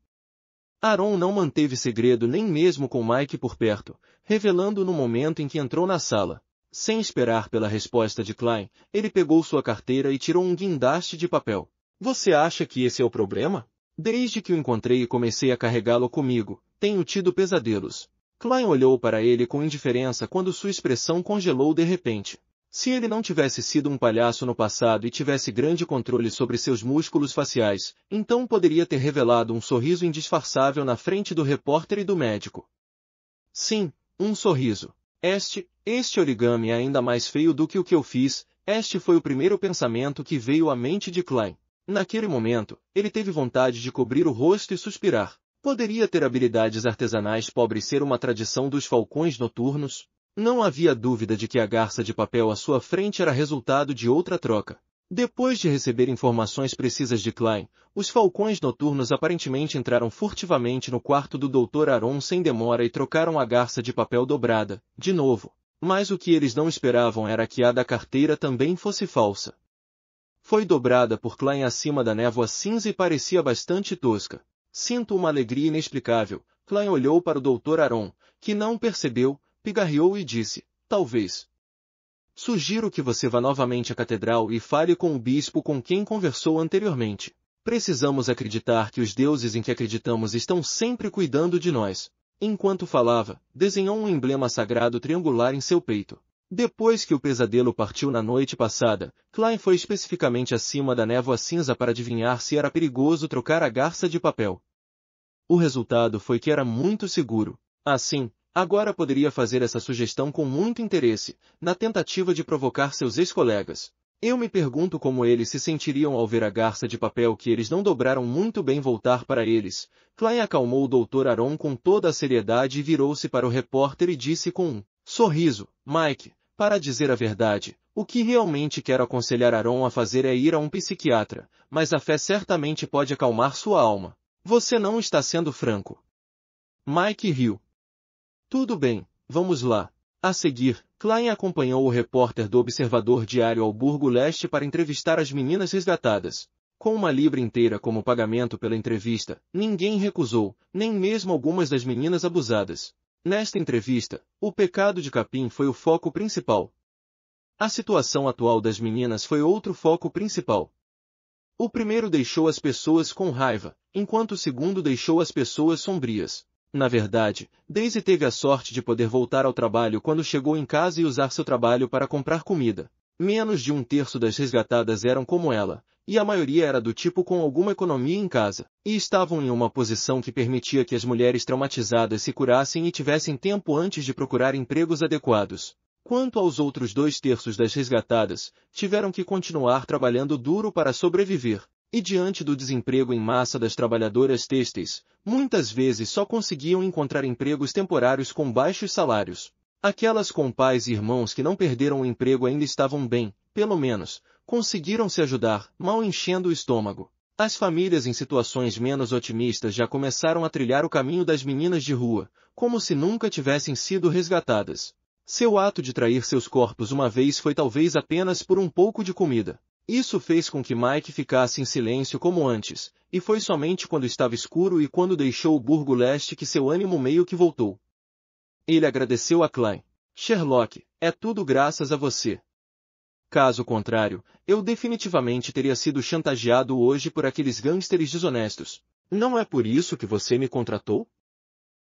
Aaron não manteve segredo nem mesmo com Mike por perto, revelando no momento em que entrou na sala. Sem esperar pela resposta de Klein, ele pegou sua carteira e tirou um guindaste de papel. Você acha que esse é o problema? Desde que o encontrei e comecei a carregá-lo comigo, tenho tido pesadelos. Klein olhou para ele com indiferença quando sua expressão congelou de repente. Se ele não tivesse sido um palhaço no passado e tivesse grande controle sobre seus músculos faciais, então poderia ter revelado um sorriso indisfarçável na frente do repórter e do médico. Sim, um sorriso. Este origami é ainda mais feio do que o que eu fiz. Este foi o primeiro pensamento que veio à mente de Klein. Naquele momento, ele teve vontade de cobrir o rosto e suspirar. Poderia ter habilidades artesanais pobres ser uma tradição dos falcões noturnos? Não havia dúvida de que a garça de papel à sua frente era resultado de outra troca. Depois de receber informações precisas de Klein, os falcões noturnos aparentemente entraram furtivamente no quarto do Dr. Aaron sem demora e trocaram a garça de papel dobrada, de novo. Mas o que eles não esperavam era que a da carteira também fosse falsa. Foi dobrada por Klein acima da névoa cinza e parecia bastante tosca. Sinto uma alegria inexplicável. Klein olhou para o Dr. Aron, que não percebeu, pigarreou e disse, talvez. Sugiro que você vá novamente à catedral e fale com o bispo com quem conversou anteriormente. Precisamos acreditar que os deuses em que acreditamos estão sempre cuidando de nós. Enquanto falava, desenhou um emblema sagrado triangular em seu peito. Depois que o pesadelo partiu na noite passada, Klein foi especificamente acima da névoa cinza para adivinhar se era perigoso trocar a garça de papel. O resultado foi que era muito seguro. Assim, agora poderia fazer essa sugestão com muito interesse, na tentativa de provocar seus ex-colegas. Eu me pergunto como eles se sentiriam ao ver a garça de papel que eles não dobraram muito bem voltar para eles. Klein acalmou o Dr. Aron com toda a seriedade e virou-se para o repórter e disse com um sorriso, Mike, para dizer a verdade, o que realmente quero aconselhar Aron a fazer é ir a um psiquiatra, mas a fé certamente pode acalmar sua alma. Você não está sendo franco. Mike riu. Tudo bem, vamos lá. A seguir, Klein acompanhou o repórter do Observador Diário ao Burgo Leste para entrevistar as meninas resgatadas. Com uma libra inteira como pagamento pela entrevista, ninguém recusou, nem mesmo algumas das meninas abusadas. Nesta entrevista, o pecado de capim foi o foco principal. A situação atual das meninas foi outro foco principal. O primeiro deixou as pessoas com raiva, enquanto o segundo deixou as pessoas sombrias. Na verdade, Daisy teve a sorte de poder voltar ao trabalho quando chegou em casa e usar seu trabalho para comprar comida. Menos de um terço das resgatadas eram como ela, e a maioria era do tipo com alguma economia em casa, e estavam em uma posição que permitia que as mulheres traumatizadas se curassem e tivessem tempo antes de procurar empregos adequados. Quanto aos outros 2/3 das resgatadas, tiveram que continuar trabalhando duro para sobreviver, e diante do desemprego em massa das trabalhadoras têxteis, muitas vezes só conseguiam encontrar empregos temporários com baixos salários. Aquelas com pais e irmãos que não perderam o emprego ainda estavam bem, pelo menos, conseguiram se ajudar, mal enchendo o estômago. As famílias em situações menos otimistas já começaram a trilhar o caminho das meninas de rua, como se nunca tivessem sido resgatadas. Seu ato de trair seus corpos uma vez foi talvez apenas por um pouco de comida. Isso fez com que Mike ficasse em silêncio como antes, e foi somente quando estava escuro e quando deixou o Burgo Leste que seu ânimo meio que voltou. Ele agradeceu a Klein. Sherlock, é tudo graças a você. Caso contrário, eu definitivamente teria sido chantageado hoje por aqueles gangsters desonestos. Não é por isso que você me contratou?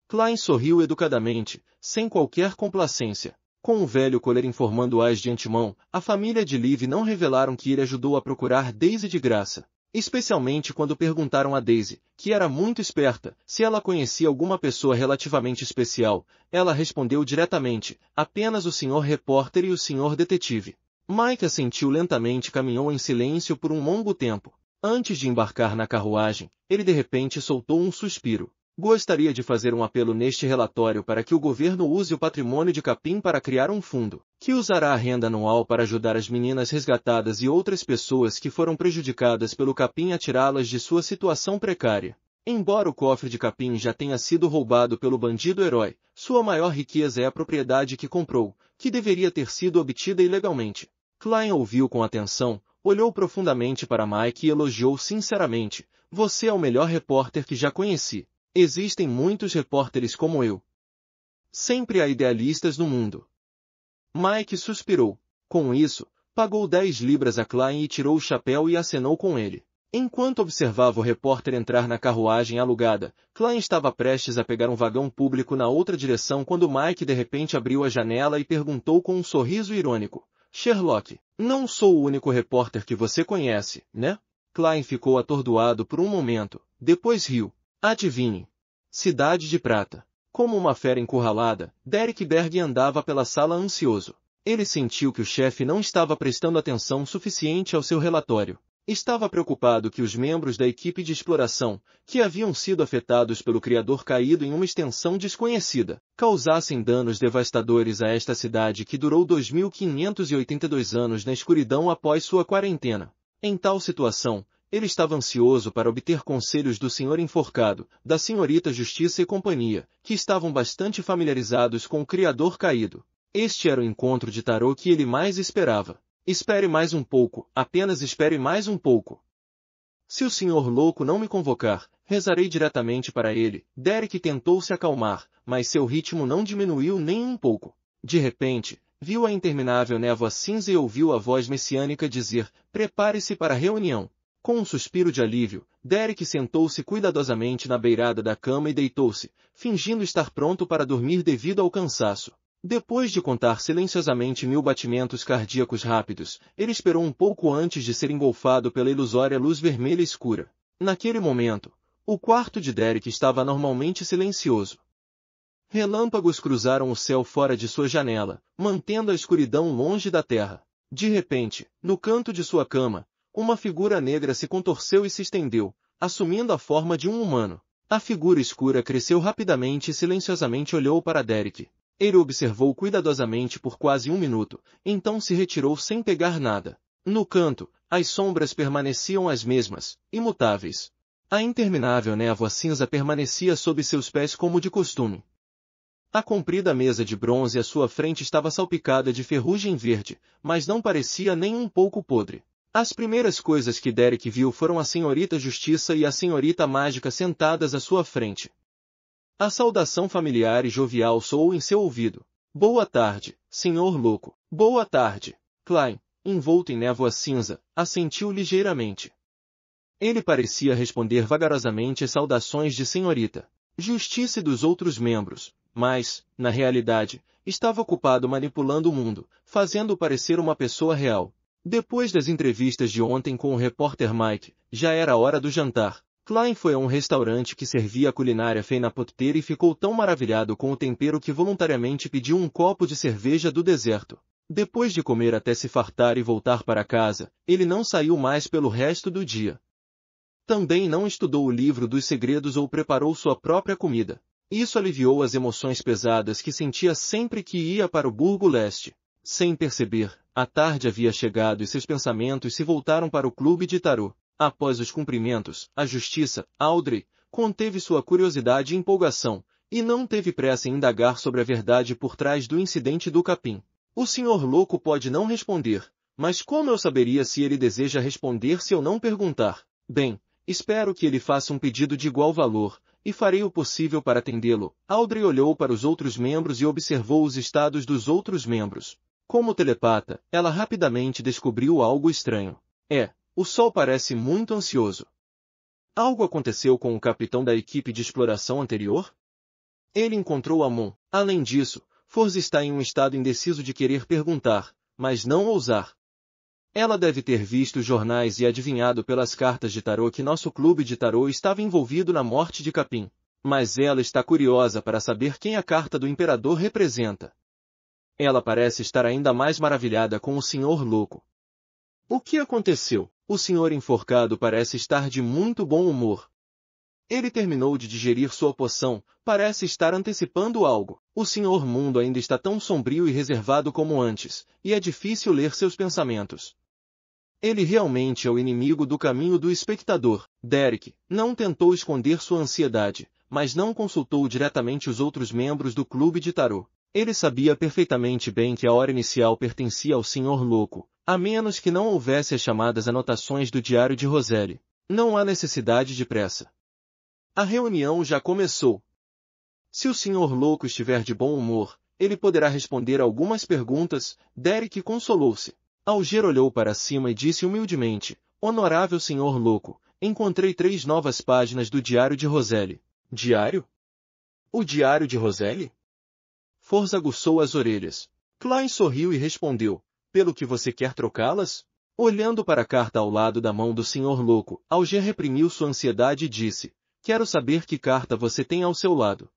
Klein sorriu educadamente, sem qualquer complacência. Com o velho colher informando-as de antemão, a família de Liv não revelaram que ele ajudou a procurar Daisy de graça. Especialmente quando perguntaram a Daisy, que era muito esperta, se ela conhecia alguma pessoa relativamente especial, ela respondeu diretamente, apenas o Sr. Repórter e o Sr. Detetive. Mike assentiu lentamente e caminhou em silêncio por um longo tempo. Antes de embarcar na carruagem, ele de repente soltou um suspiro. Gostaria de fazer um apelo neste relatório para que o governo use o patrimônio de capim para criar um fundo, que usará a renda anual para ajudar as meninas resgatadas e outras pessoas que foram prejudicadas pelo capim a tirá-las de sua situação precária. Embora o cofre de capim já tenha sido roubado pelo bandido herói, sua maior riqueza é a propriedade que comprou, que deveria ter sido obtida ilegalmente. Klein ouviu com atenção, olhou profundamente para Mike e elogiou sinceramente, você é o melhor repórter que já conheci. Existem muitos repórteres como eu. Sempre há idealistas no mundo. Mike suspirou. Com isso, pagou 10 libras a Klein e tirou o chapéu e acenou com ele. Enquanto observava o repórter entrar na carruagem alugada, Klein estava prestes a pegar um vagão público na outra direção quando Mike de repente abriu a janela e perguntou com um sorriso irônico. Sherlock, não sou o único repórter que você conhece, né? Klein ficou atordoado por um momento, depois riu. Adivinhe. Cidade de Prata. Como uma fera encurralada, Derek Berg andava pela sala ansioso. Ele sentiu que o chefe não estava prestando atenção suficiente ao seu relatório. Estava preocupado que os membros da equipe de exploração, que haviam sido afetados pelo criador caído em uma extensão desconhecida, causassem danos devastadores a esta cidade que durou 2.582 anos na escuridão após sua quarentena. Em tal situação, ele estava ansioso para obter conselhos do senhor enforcado, da senhorita Justiça e companhia, que estavam bastante familiarizados com o criador caído. Este era o encontro de Tarô que ele mais esperava. Espere mais um pouco, apenas espere mais um pouco. Se o senhor louco não me convocar, rezarei diretamente para ele. Derek tentou se acalmar, mas seu ritmo não diminuiu nem um pouco. De repente, viu a interminável névoa cinza e ouviu a voz messiânica dizer, prepare-se para a reunião. Com um suspiro de alívio, Derek sentou-se cuidadosamente na beirada da cama e deitou-se, fingindo estar pronto para dormir devido ao cansaço. Depois de contar silenciosamente 1000 batimentos cardíacos rápidos, ele esperou um pouco antes de ser engolfado pela ilusória luz vermelha escura. Naquele momento, o quarto de Derek estava anormalmente silencioso. Relâmpagos cruzaram o céu fora de sua janela, mantendo a escuridão longe da terra. De repente, no canto de sua cama, uma figura negra se contorceu e se estendeu, assumindo a forma de um humano. A figura escura cresceu rapidamente e silenciosamente olhou para Derek. Ele o observou cuidadosamente por quase um minuto, então se retirou sem pegar nada. No canto, as sombras permaneciam as mesmas, imutáveis. A interminável névoa cinza permanecia sob seus pés como de costume. A comprida mesa de bronze à sua frente estava salpicada de ferrugem verde, mas não parecia nem um pouco podre. As primeiras coisas que Derek viu foram a senhorita Justiça e a senhorita Mágica sentadas à sua frente. A saudação familiar e jovial soou em seu ouvido. Boa tarde, senhor louco. Boa tarde. Klein, envolto em névoa cinza, assentiu ligeiramente. Ele parecia responder vagarosamente às saudações de senhorita Justiça e dos outros membros, mas, na realidade, estava ocupado manipulando o mundo, fazendo-o parecer uma pessoa real. Depois das entrevistas de ontem com o repórter Mike, já era hora do jantar. Klein foi a um restaurante que servia a culinária feinapoteira e ficou tão maravilhado com o tempero que voluntariamente pediu um copo de cerveja do deserto. Depois de comer até se fartar e voltar para casa, ele não saiu mais pelo resto do dia. Também não estudou o livro dos segredos ou preparou sua própria comida. Isso aliviou as emoções pesadas que sentia sempre que ia para o Burgo Leste. Sem perceber, a tarde havia chegado e seus pensamentos se voltaram para o clube de tarô. Após os cumprimentos, a Justiça, Audrey, conteve sua curiosidade e empolgação, e não teve pressa em indagar sobre a verdade por trás do incidente do capim. O senhor louco pode não responder, mas como eu saberia se ele deseja responder se eu não perguntar? Bem, espero que ele faça um pedido de igual valor, e farei o possível para atendê-lo. Audrey olhou para os outros membros e observou os estados dos outros membros. Como telepata, ela rapidamente descobriu algo estranho. O Sol parece muito ansioso. Algo aconteceu com o capitão da equipe de exploração anterior? Ele encontrou Amon. Além disso, Forza está em um estado indeciso de querer perguntar, mas não ousar. Ela deve ter visto os jornais e adivinhado pelas cartas de tarô que nosso clube de tarô estava envolvido na morte de Capim. Mas ela está curiosa para saber quem a carta do imperador representa. Ela parece estar ainda mais maravilhada com o senhor louco. O que aconteceu? O senhor enforcado parece estar de muito bom humor. Ele terminou de digerir sua poção, parece estar antecipando algo. O senhor mundo ainda está tão sombrio e reservado como antes, e é difícil ler seus pensamentos. Ele realmente é o inimigo do caminho do espectador. Derek não tentou esconder sua ansiedade, mas não consultou diretamente os outros membros do clube de tarô. Ele sabia perfeitamente bem que a hora inicial pertencia ao senhor louco, a menos que não houvesse as chamadas anotações do diário de Roselle. Não há necessidade de pressa. A reunião já começou. Se o senhor louco estiver de bom humor, ele poderá responder algumas perguntas. Derek consolou-se. Alger olhou para cima e disse humildemente, honorável senhor louco, encontrei 3 novas páginas do diário de Roselle. Diário? O diário de Roselle? Forza aguçou as orelhas. Klein sorriu e respondeu, pelo que você quer trocá-las? Olhando para a carta ao lado da mão do senhor louco, Alger reprimiu sua ansiedade e disse, quero saber que carta você tem ao seu lado.